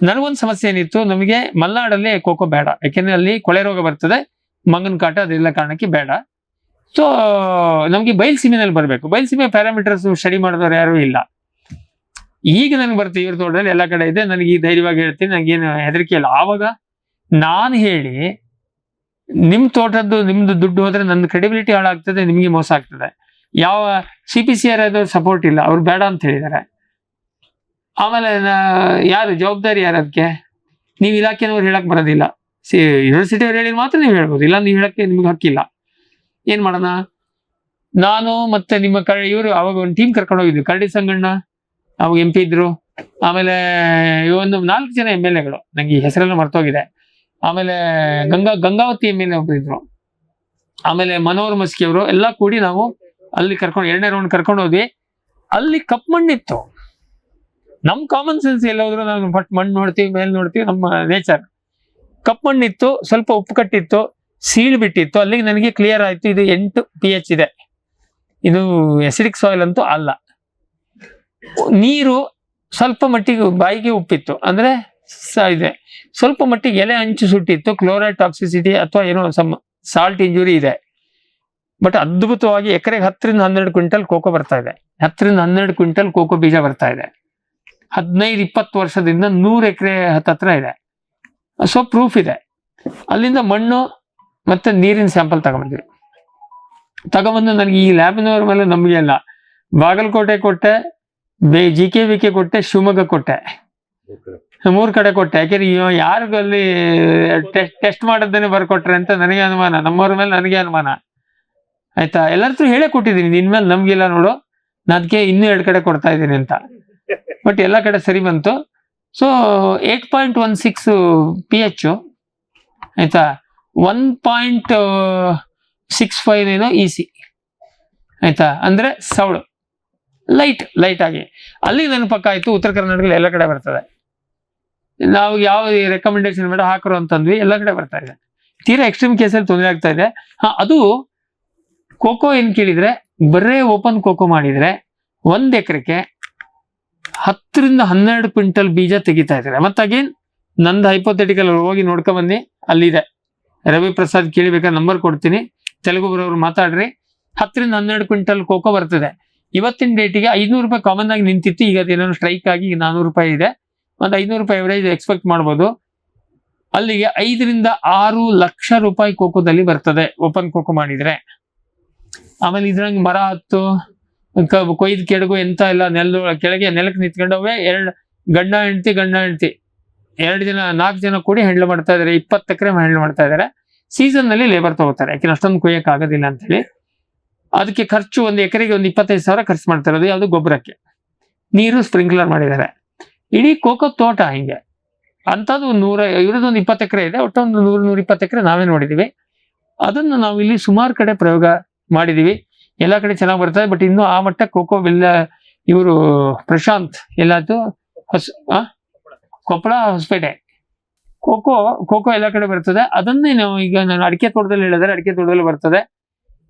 ನನಗೊಂದು ಸಮಸ್ಯೆ ಏನಿತ್ತು, ನಮಗೆ ಮಲೆನಾಡಲ್ಲಿ ಕೋಕೋ ಬೇಡ, ಯಾಕೆಂದ್ರೆ ಅಲ್ಲಿ ಕೊಳೆ ರೋಗ ಬರ್ತದೆ, ಮಂಗನ ಕಾಟ, ಅದೆಲ್ಲ ಕಾರಣಕ್ಕೆ ಬೇಡ. ಸೊ ನಮ್ಗೆ ಬಯಲ್ಸೀಮೆನಲ್ಲಿ ಬರಬೇಕು. ಬಯಲ್ಸೀಮೆ ಪ್ಯಾರಾಮೀಟರ್ಸ್ ಸ್ಟಡಿ ಮಾಡಿದವ್ರು ಯಾರು ಇಲ್ಲ. ಈಗ ನನ್ಗೆ ಬರ್ತೀವಿ, ಇವ್ರ ತೋಟದಲ್ಲಿ ಎಲ್ಲ ಕಡೆ ಇದೆ, ನನಗೆ ಈ ಧೈರ್ಯವಾಗಿ ಹೇಳ್ತೀನಿ, ನಂಗೇನು ಹೆದರಿಕೆ ಇಲ್ಲ. ಆವಾಗ ನಾನು ಹೇಳಿ ನಿಮ್ ತೋಟದ್ದು ನಿಮ್ದು ದುಡ್ಡು ಹೋದ್ರೆ ನನ್ನ ಕ್ರೆಡಿಬಿಲಿಟಿ ಹಾಳಾಗ್ತದೆ, ನಿಮ್ಗೆ ಮೋಸ ಆಗ್ತದೆ. ಯಾವ CPCR ಸಪೋರ್ಟ್ ಇಲ್ಲ, ಅವ್ರು ಬೇಡ ಅಂತ ಹೇಳಿದ್ದಾರೆ. ಆಮೇಲೆ ಯಾರು ಜವಾಬ್ದಾರಿ ಯಾರು ಅದಕ್ಕೆ? ನೀವು ಇಲಾಖೆನವ್ರು ಹೇಳಕ್ ಬರೋದಿಲ್ಲ. ಯೂನಿವರ್ಸಿಟಿ ಅವ್ರು ಹೇಳಿದ್ರೆ ಮಾತ್ರ ನೀವು ಹೇಳ್ಬೋದು, ಇಲ್ಲ ನೀವು ಹೇಳಕ್ಕೆ ನಿಮ್ಗೆ ಹಕ್ಕಿಲ್ಲ. ಏನ್ ಮಾಡೋಣ? ನಾನು ಮತ್ತೆ ನಿಮ್ಮ ಇವರು ಅವಾಗ ಒಂದು ಟೀಮ್ ಕರ್ಕೊಂಡು ಹೋಗಿದ್ವಿ. ಕರಡಿ ಸಂಗಣ್ಣ ಅವಾಗ MP ಇದ್ರು, ಆಮೇಲೆ ಒಂದು 4 ಜನ MLAಗಳು, ನಂಗೆ ಈ ಹೆಸರೆಲ್ಲ ಮರ್ತೋಗಿದೆ. ಆಮೇಲೆ ಗಂಗಾವತಿ MLA ಒಬ್ರು ಇದ್ರು, ಆಮೇಲೆ ಮನೋಹರ್ ಮಸ್ಕಿ ಅವರು, ಎಲ್ಲ ಕೂಡಿ ನಾವು ಅಲ್ಲಿ ಕರ್ಕೊಂಡು 2ನೇ ರೌಂಡ್ ಕರ್ಕೊಂಡು ಹೋದ್ವಿ. ಅಲ್ಲಿ ಕಪ್ ಮಣ್ಣಿತ್ತು. ನಮ್ ಕಾಮನ್ ಸೆನ್ಸ್ ಎಲ್ಲ ಹೋದ್ರು ನಾವು ಫಸ್ಟ್ ಮಣ್ಣು ನೋಡ್ತೀವಿ, ಮೇಲೆ ನೋಡ್ತೀವಿ, ನಮ್ಮ ನೇಚರ್. ಕಪ್ ಮಣ್ಣಿತ್ತು, ಸ್ವಲ್ಪ ಉಪ್ಪು ಕಟ್ಟಿತ್ತು, ಸೀಳ್ ಬಿಟ್ಟಿತ್ತು. ಅಲ್ಲಿಗೆ ನನಗೆ ಕ್ಲಿಯರ್ ಆಯ್ತು, ಇದು 8 pH ಇದೆ, ಇದು ಎಸಿಡಿಕ್ ಸಾಯಿಲ್ ಅಂತೂ ಅಲ್ಲ. ನೀರು ಸ್ವಲ್ಪ ಮಟ್ಟಿಗೆ ಬಾಯಿಗೆ ಉಪ್ಪಿತ್ತು, ಅಂದ್ರೆ ಇದೆ. ಸ್ವಲ್ಪ ಮಟ್ಟಿಗೆ ಎಲೆ ಅಂಚು ಸುಟ್ಟಿತ್ತು, ಕ್ಲೋರೈಡ್ ಟಾಕ್ಸಿಸಿಟಿ ಅಥವಾ ಏನೋ ಸಾಲ್ಟ್ ಇಂಜುರಿ ಇದೆ. ಬಟ್ ಅದ್ಭುತವಾಗಿ ಎಕರೆಗೆ 10 ರಿಂದ 12 ಕ್ವಿಂಟಲ್ ಕೋಕೋ ಬರ್ತಾ ಇದೆ. 10 ರಿಂದ 12 ಕ್ವಿಂಟಲ್ ಕೋಕೋ ಬೀಜ ಬರ್ತಾ ಇದೆ. 15-20 ವರ್ಷದಿಂದ 100 ಎಕರೆ ಹತ್ರ ಇದೆ. ಸೊ ಪ್ರೂಫ್ ಇದೆ. ಅಲ್ಲಿಂದ ಮಣ್ಣು ಮತ್ತೆ ನೀರಿನ ಸ್ಯಾಂಪಲ್ ತಗೊಂಬಂದು ನನಗೆ ಈ ಲ್ಯಾಬಿನವ್ರ ಮೇಲೆ ನಂಬಿಕೆ ಇಲ್ಲ. ಬಾಗಲಕೋಟೆ ಕೊಟ್ಟೆ, GKVK ಕೊಟ್ಟೆ, ಶಿವಮೊಗ್ಗ ಕೊಟ್ಟೆ, 3 ಕಡೆ ಕೊಟ್ಟೆ. ಯಾಕೆಂದ್ರೆ ಯಾರಿಗೂ ಅಲ್ಲಿ ಟೆಸ್ಟ್ ಮಾಡೋದನ್ನೇ ಬರ್ಕೊಟ್ರೆ ಅಂತ ನನಗೆ ಅನುಮಾನ, ನಮ್ಮವ್ರ ಮೇಲೆ ನನಗೆ ಅನುಮಾನ. ಆಯ್ತಾ? ಎಲ್ಲರ ಹೇಳೇ ಕೊಟ್ಟಿದ್ದೀನಿ, ನಿನ್ ಮೇಲೆ ನಮ್ಗಿಲ್ಲ ನೋಡು, ನಾನು ಅದಕ್ಕೆ ಇನ್ನೂ 2 ಕಡೆ ಕೊಡ್ತಾ ಇದ್ದೀನಿ ಅಂತ. ಬಟ್ ಎಲ್ಲ ಕಡೆ ಸರಿ ಬಂತು. ಸೊ 8.16 pH, ಆಯ್ತಾ? 1.65 ಏನೋ EC ಆಯ್ತಾ, ಅಂದ್ರೆ ಸೌಳು ಲೈಟ್ ಆಗಿ. ಅಲ್ಲಿ ನೆನಪಕ್ಕಾಯ್ತು ಉತ್ತರ ಕರ್ನಾಟಕದಲ್ಲಿ ಎಲ್ಲ ಕಡೆ ಬರ್ತದೆ. ನಾವು ಯಾವ ರೆಕಮೆಂಡೇಶನ್ ಬೇಡ ಹಾಕರು ಅಂತಂದ್ವಿ, ಎಲ್ಲ ಕಡೆ ಬರ್ತಾ ಇದೆ. ತೀರಾ ಎಕ್ಸ್ಟ್ರೀಮ್ ಕೇಸಲ್ಲಿ ತೊಂದರೆ ಆಗ್ತಾ ಇದೆ. ಅದು ಕೋಕೋ ಏನ್ ಕೇಳಿದ್ರೆ, ಬರೇ ಓಪನ್ ಕೋಕೋ ಮಾಡಿದ್ರೆ 1 ಎಕರೆಗೆ 10 ರಿಂದ 12 ಕ್ವಿಂಟಲ್ ಬೀಜ ತೆಗಿತಾ ಇದ್ದಾರೆ. ಮತ್ತಾಗೇನ್ ನಂದು ಹೈಪೋಥೆಟಿಕಲ್ ಹೋಗಿ ನೋಡ್ಕೊಂಡ್ ಬನ್ನಿ, ಅಲ್ಲಿದೆ. ರವಿ ಪ್ರಸಾದ್ ಕೇಳಿಬೇಕಾದ್ರೆ ನಂಬರ್ ಕೊಡ್ತೀನಿ, ತೆಲುಗು ಬರೋರು ಮಾತಾಡ್ರಿ. 10 ರಿಂದ 12 ಕ್ವಿಂಟಲ್ ಕೋಕೋ ಬರ್ತದೆ. ಇವತ್ತಿನ ಡೇಟಿಗೆ 500 ರೂಪಾಯಿ ಕಾಮನ್ ಆಗಿ ನಿಂತಿತ್ತು, ಈಗ ಅದೇನೋ ಸ್ಟ್ರೈಕ್ ಆಗಿ 400 ರೂಪಾಯಿ ಇದೆ. ಒಂದು 500 ರೂಪಾಯಿ ಅವರೇಜ್ ಎಕ್ಸ್ಪೆಕ್ಟ್ ಮಾಡ್ಬೋದು. ಅಲ್ಲಿಗೆ 5 ರಿಂದ 6 ಲಕ್ಷ ರೂಪಾಯಿ ಕೋಕೋದಲ್ಲಿ ಬರ್ತದೆ ಓಪನ್ ಕೋಕೋ ಮಾಡಿದ್ರೆ. ಆಮೇಲೆ ಇದ್ರಂಗೆ ಮರ ಹತ್ತು ಕೊಯ್ದು ಕೆಡಗು ಎಂತ ಇಲ್ಲ, ನೆಲಕ್ಕೆ ನಿಂತ್ಕೊಂಡವೆ. ಗಂಡ ಹೆಂಡತಿ 2 ಜನ 4 ಜನ ಕೂಡಿ ಹ್ಯಾಂಡಲ್ ಮಾಡ್ತಾ ಇದಾರೆ. 20 ಎಕರೆ ಹ್ಯಾಂಡಲ್ ಮಾಡ್ತಾ ಇದಾರೆ. ಸೀಸನ್ ನಲ್ಲಿ ಲೇಬರ್ ತಗೋತಾರೆ, ಯಾಕೆಂದ್ರೆ ಅಷ್ಟೊಂದು ಕೊಯ್ಯಕ್ ಆಗೋದಿಲ್ಲ ಅಂತ ಹೇಳಿ. ಅದಕ್ಕೆ ಖರ್ಚು 1 ಎಕರೆಗೆ ಒಂದು 25,000 ಖರ್ಚು ಮಾಡ್ತಾರೆ. ಅದು ಯಾವುದು ಗೊಬ್ಬರಕ್ಕೆ. ನೀರು ಸ್ಪ್ರಿಂಕ್ಲರ್ ಮಾಡಿದ್ದಾರೆ. ಇಡೀ ಕೋಕೋ ತೋಟ ಹಿಂಗೆ ಅಂತದ್ದು ಇವ್ರದ್ದೊಂದು 20 ಎಕರೆ ಇದೆ. ಒಟ್ಟೊಂದು 100-120 ಎಕರೆ ನಾವೇ ನೋಡಿದೀವಿ. ಅದನ್ನು ನಾವು ಇಲ್ಲಿ ಸುಮಾರು ಕಡೆ ಪ್ರಯೋಗ ಮಾಡಿದೀವಿ. ಎಲ್ಲಾ ಕಡೆ ಚೆನ್ನಾಗಿ ಬರ್ತದೆ. ಬಟ್ ಇನ್ನು ಆ ಮಟ್ಟ ಕೋಕೋ ಬೆಲ್ಲ ಇವರು ಪ್ರಶಾಂತ್ ಎಲ್ಲಾಯ್ತು ಕೊಪ್ಪಳ ಹೊಸಪೇಟೆ ಕೋಕೋ ಎಲ್ಲ ಕಡೆ ಬರ್ತದೆ. ಅದನ್ನೇ ನಾವು ಈಗ ನಾನು ಅಡಿಕೆ ತೋಟದಲ್ಲಿ ಹೇಳಿದ್ರೆ ಅಡಿಕೆ ತೋಟದಲ್ಲಿ ಬರ್ತದೆ.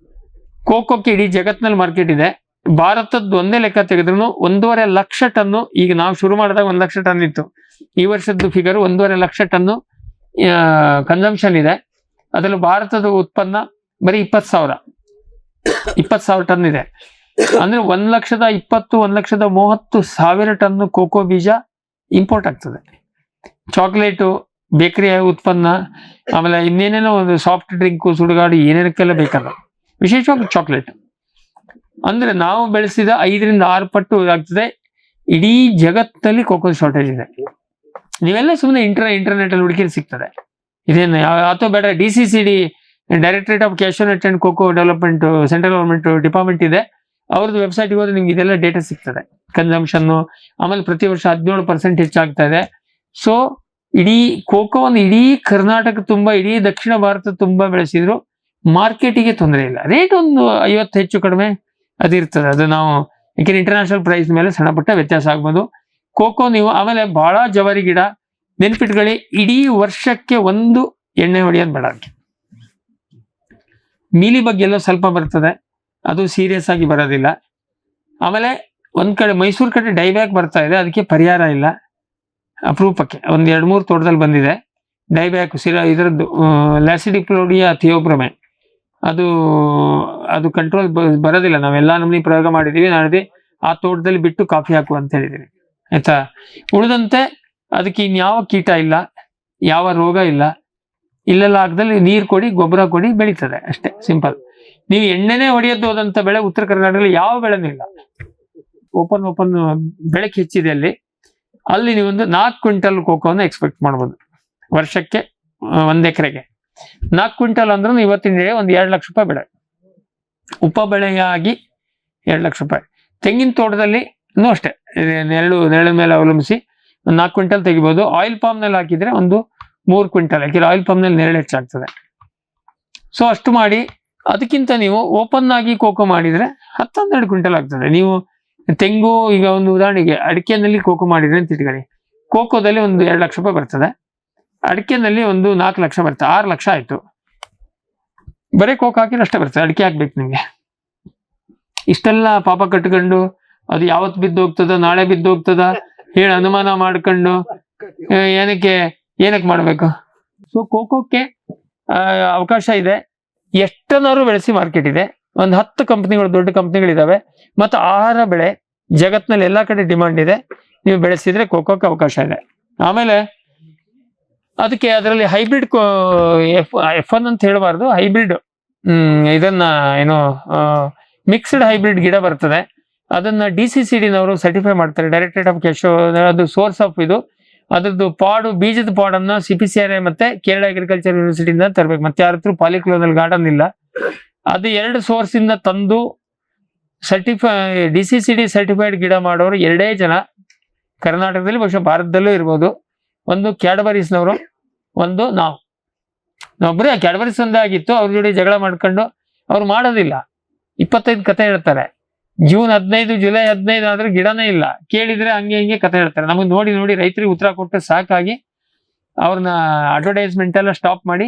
ಕೋಕೋಕ್ಕೆ ಇಡೀ ಜಗತ್ನಲ್ಲಿ ಮಾರ್ಕೆಟ್ ಇದೆ. ಭಾರತದ ಒಂದೇ ಲೆಕ್ಕ ತೆಗೆದ್ರು 1.5 ಲಕ್ಷ ಟನ್ನು. ಈಗ ನಾವು ಶುರು ಮಾಡಿದಾಗ 1 ಲಕ್ಷ ಟನ್ ಇತ್ತು. ಈ ವರ್ಷದ ಫಿಗರ್ 1.5 ಲಕ್ಷ ಟನ್ನು ಕನ್ಸಂಪ್ಷನ್ ಇದೆ. ಅದರಲ್ಲಿ ಭಾರತದ ಉತ್ಪನ್ನ ಬರೀ 20,000 ಟನ್ ಇದೆ. ಅಂದ್ರೆ 1,20,1,30,000 ಟನ್ ಕೋಕೋ ಬೀಜ ಇಂಪೋರ್ಟ್ ಆಗ್ತದೆ. ಚಾಕ್ಲೇಟು, ಬೇಕರಿ ಉತ್ಪನ್ನ, ಆಮೇಲೆ ಇನ್ನೇನೇನೋ ಒಂದು ಸಾಫ್ಟ್ ಡ್ರಿಂಕ್, ಸುಡುಗಾಡು ಏನೇನಕ್ಕೆಲ್ಲ ಬೇಕಲ್ಲ, ವಿಶೇಷವಾಗಿ ಚಾಕ್ಲೇಟ್. ಅಂದ್ರೆ ನಾವು ಬೆಳೆಸಿದ 5 ರಿಂದ 6 ಪಟ್ಟು ಆಗ್ತದೆ. ಇಡೀ ಜಗತ್ತಲ್ಲಿ ಕೋಕೋ ಶಾರ್ಟೇಜ್ ಇದೆ. ನೀವೆಲ್ಲ ಸುಮ್ಮನೆ ಇಂಟರ್ನೆಟ್ ಅಲ್ಲಿ ಹುಡುಕಿದ್ರೆ ಸಿಗ್ತದೆ. ಇದೇನು ಅಥವಾ ಬೇಡ, DCCD directorate of cashew nut and cocoa development central government department ಇದೆ. ಅವ್ರದ್ದು ವೆಬ್ಸೈಟ್ಗೆ ಹೋದ್ರೆ ನಿಮ್ಗೆ ಇದೆಲ್ಲ ಡೇಟಾ ಸಿಗ್ತದೆ. ಕನ್ಸಂಪ್ಷನ್ನು ಆಮೇಲೆ ಪ್ರತಿ ವರ್ಷ 17% ಹೆಚ್ಚಾಗ್ತಾ ಇದೆ. ಸೊ ಇಡೀ ಕೋಕೋವನ್ನು ಇಡೀ ಕರ್ನಾಟಕ ತುಂಬಾ, ಇಡೀ ದಕ್ಷಿಣ ಭಾರತ ತುಂಬಾ ಬೆಳೆಸಿದ್ರು ಮಾರ್ಕೆಟಿಗೆ ತೊಂದರೆ ಇಲ್ಲ. ರೇಟ್ ಒಂದು 50 ಹೆಚ್ಚು ಕಡಿಮೆ ಅದಿರ್ತದೆ. ಅದು ನಾವು ಯಾಕೆಂದ್ರೆ ಇಂಟರ್ನ್ಯಾಷನಲ್ ಪ್ರೈಸ್ ಮೇಲೆ ಸಣ್ಣ ಪುಟ್ಟ ವ್ಯತ್ಯಾಸ ಆಗ್ಬೋದು. ಕೋಕೋ ನೀವು ಆಮೇಲೆ ಬಹಳ ಜವಾರಿ ಗಿಡ ನೆನ್ಪಿಟ್ಕೊಳ್ಳಿ. ಇಡೀ ವರ್ಷಕ್ಕೆ ಒಂದು ಎಣ್ಣೆ ಹೊಡೆಯೋದು ಬೇಡ. ಮೀಲಿ ಬಗ್ಗೆ ಎಲ್ಲ ಸ್ವಲ್ಪ ಬರ್ತದೆ, ಅದು ಸೀರಿಯಸ್ ಆಗಿ ಬರೋದಿಲ್ಲ. ಆಮೇಲೆ ಒಂದ್ ಕಡೆ ಮೈಸೂರು ಕಡೆ ಡೈಬ್ಯಾಕ್ ಬರ್ತಾ ಇದೆ, ಅದಕ್ಕೆ ಪರಿಹಾರ ಇಲ್ಲ. ಅಪರೂಪಕ್ಕೆ 1-2-3 ತೋಟದಲ್ಲಿ ಬಂದಿದೆ ಡೈಬ್ಯಾಕ್. ಇದರದ್ದು ಲ್ಯಾಸಿಡಿಪ್ಲೋಡಿಯಾ ಥಿಯೋಬ್ರಮೆ, ಅದು ಕಂಟ್ರೋಲ್ ಬರೋದಿಲ್ಲ. ನಾವೆಲ್ಲ ನಮ್ನಿ ಪ್ರಯೋಗ ಮಾಡಿದೀವಿ. ನಾಳೆ ಆ ತೋಟದಲ್ಲಿ ಬಿಟ್ಟು ಕಾಫಿ ಹಾಕು ಅಂತ ಹೇಳಿದೀವಿ, ಆಯ್ತಾ. ಉಳಿದಂತೆ ಅದಕ್ಕೆ ಇನ್ಯಾವ ಕೀಟ ಇಲ್ಲ, ಯಾವ ರೋಗ ಇಲ್ಲ. ಇಲ್ಲೆಲ್ಲ ಆಗದಲ್ಲಿ ನೀರು ಕೊಡಿ, ಗೊಬ್ಬರ ಕೊಡಿ, ಬೆಳೀತದೆ ಅಷ್ಟೇ, ಸಿಂಪಲ್. ನೀವು ಎಣ್ಣೆನೇ ಹೊಡೆಯೋದು ಹೋದಂತ ಬೆಳೆ ಉತ್ತರ ಕರ್ನಾಟಕದಲ್ಲಿ ಯಾವ ಬೆಳೆನೂ ಇಲ್ಲ. ಓಪನ್ ಬೆಳಕು ಹೆಚ್ಚಿದೆ ಅಲ್ಲಿ ನೀವೊಂದು 4 ಕ್ವಿಂಟಲ್ ಕೋಕೋವನ್ನು ಎಕ್ಸ್ಪೆಕ್ಟ್ ಮಾಡ್ಬೋದು ವರ್ಷಕ್ಕೆ. 1 ಎಕರೆಗೆ 4 ಕ್ವಿಂಟಲ್ ಅಂದ್ರೂ ಇವತ್ತಿನ ಒಂದು 2 ಲಕ್ಷ ರೂಪಾಯಿ ಬೆಳೆ. ಉಪ ಬೆಳೆಯಾಗಿ 2 ಲಕ್ಷ ರೂಪಾಯಿ. ತೆಂಗಿನ ತೋಟದಲ್ಲಿ ಅಷ್ಟೇ, ನೆರಳಿನ ಮೇಲೆ ಅವಲಂಬಿಸಿ 4 ಕ್ವಿಂಟಲ್ ತೆಗಿಬಹುದು. ಆಯಿಲ್ ಪಾಮ್ ನಲ್ಲಿ ಹಾಕಿದ್ರೆ ಒಂದು 3 ಕ್ವಿಂಟಲ್, ಯಾಕೆಂದ್ರೆ ಆಯಿಲ್ ಪಾಮ್ ನಲ್ಲಿ ನೆರಳು ಹೆಚ್ಚಾಗ್ತದೆ. ಸೊ ಅಷ್ಟು ಮಾಡಿ, ಅದಕ್ಕಿಂತ ನೀವು ಓಪನ್ ಆಗಿ ಕೋಕೋ ಮಾಡಿದ್ರೆ 10-12 ಕ್ವಿಂಟಲ್ ಆಗ್ತದೆ. ನೀವು ತೆಂಗು, ಈಗ ಒಂದು ಉದಾಹರಣೆಗೆ ಅಡಿಕೆನಲ್ಲಿ ಕೋಕೋ ಮಾಡಿದ್ರೆ ಅಂತ ಇಟ್ಕೊಳ್ಳಿ, ಕೋಕೋದಲ್ಲಿ ಒಂದು 2 ಲಕ್ಷ ರೂಪಾಯಿ ಬರ್ತದೆ, ಅಡಿಕೆನಲ್ಲಿ ಒಂದು 4 ಲಕ್ಷ ಬರ್ತದೆ, 6 ಲಕ್ಷ ಆಯ್ತು. ಬರೀ ಕೋಕೋ ಹಾಕಿದ್ರೆ ಅಷ್ಟೇ ಬರ್ತದೆ. ಅಡಿಕೆ ಹಾಕ್ಬೇಕು ನಿಮ್ಗೆ. ಇಷ್ಟೆಲ್ಲ ಪಾಪ ಕಟ್ಕೊಂಡು ಅದು ಯಾವತ್ತು ಬಿದ್ದು ಹೋಗ್ತದ, ನಾಳೆ ಬಿದ್ದು ಹೋಗ್ತದ ಹೇಳಿ ಅನುಮಾನ ಮಾಡ್ಕೊಂಡು ಏನಕ್ಕೆ ಮಾಡ್ಬೇಕು. ಸೊ ಕೋಕೋಕ್ಕೆ ಅವಕಾಶ ಇದೆ. ಎಷ್ಟನ್ನಾರು ಬೆಳೆಸಿ ಮಾರ್ಕೆಟ್ ಇದೆ. ಒಂದು 10 ಕಂಪ್ನಿಗಳು, ದೊಡ್ಡ ಕಂಪ್ನಿಗಳಿದಾವೆ. ಮತ್ತು ಆಹಾರ ಬೆಳೆ ಜಗತ್ನಲ್ಲಿ ಎಲ್ಲಾ ಕಡೆ ಡಿಮಾಂಡ್ ಇದೆ. ನೀವು ಬೆಳೆಸಿದ್ರೆ ಕೋಕೋಕ್ಕೆ ಅವಕಾಶ ಇದೆ. ಆಮೇಲೆ ಅದಕ್ಕೆ ಅದರಲ್ಲಿ ಹೈಬ್ರಿಡ್ F1 ಅಂತ ಹೇಳಬಾರ್ದು, ಹೈಬ್ರಿಡ್ ಇದನ್ನ ಏನೋ ಮಿಕ್ಸ್ಡ್ ಹೈಬ್ರಿಡ್ ಗಿಡ ಬರ್ತದೆ. ಅದನ್ನ DCCDನವರು ಸರ್ಟಿಫೈ ಮಾಡ್ತಾರೆ, ಡೈರೆಕ್ಟರೇಟ್ ಆಫ್ ಕ್ಯಾಶೋ. ಅದು ಸೋರ್ಸ್ ಆಫ್ ಇದು. ಅದ್ರದ್ದು ಬೀಜದ ಪಾಡನ್ನ CPCRI ಮತ್ತೆ ಕೇರಳ ಅಗ್ರಿಕಲ್ಚರ್ ಯೂನಿವರ್ಸಿಟಿಯಿಂದ ತರಬೇಕು. ಮತ್ತೆ ಯಾರ ಹತ್ರ ಪಾಲಿಕ್ಲೋನಲ್ ಗಾರ್ಡನ್ ಇಲ್ಲ. ಅದು 2 ಸೋರ್ಸ್ ಇಂದ ತಂದು DCCD ಸರ್ಟಿಫೈಡ್ ಗಿಡ ಮಾಡೋರು 2 ಜನ ಕರ್ನಾಟಕದಲ್ಲಿ, ಬಹುಶಃ ಭಾರತದಲ್ಲೂ ಇರ್ಬೋದು. ಒಂದು ಕ್ಯಾಡ್ಬರೀಸ್ನವರು, ಒಂದು ನಾವು. ಒಬ್ಬರೇ ಕ್ಯಾಡ್ಬರೀಸ್ ಒಂದೇ ಆಗಿತ್ತು, ಅವ್ರ ಜೋಡಿ ಜಗಳ ಮಾಡ್ಕೊಂಡು ಅವ್ರು ಮಾಡೋದಿಲ್ಲ. 25 ಕತೆ ಹೇಳ್ತಾರೆ. ಜೂನ್ 15 ಜುಲೈ 15 ಆದ್ರೆ ಗಿಡನೇ ಇಲ್ಲ. ಕೇಳಿದ್ರೆ ಹಂಗೆ ಹಿಂಗೆ ಕತೆ ಹೇಳ್ತಾರೆ. ನಮಗೆ ನೋಡಿ ನೋಡಿ ರೈತರಿಗೆ ಉತ್ತರ ಕೊಟ್ಟು ಸಾಕಾಗಿ ಅವ್ರನ್ನ ಅಡ್ವರ್ಟೈಸ್ಮೆಂಟ್ ಎಲ್ಲ ಸ್ಟಾಪ್ ಮಾಡಿ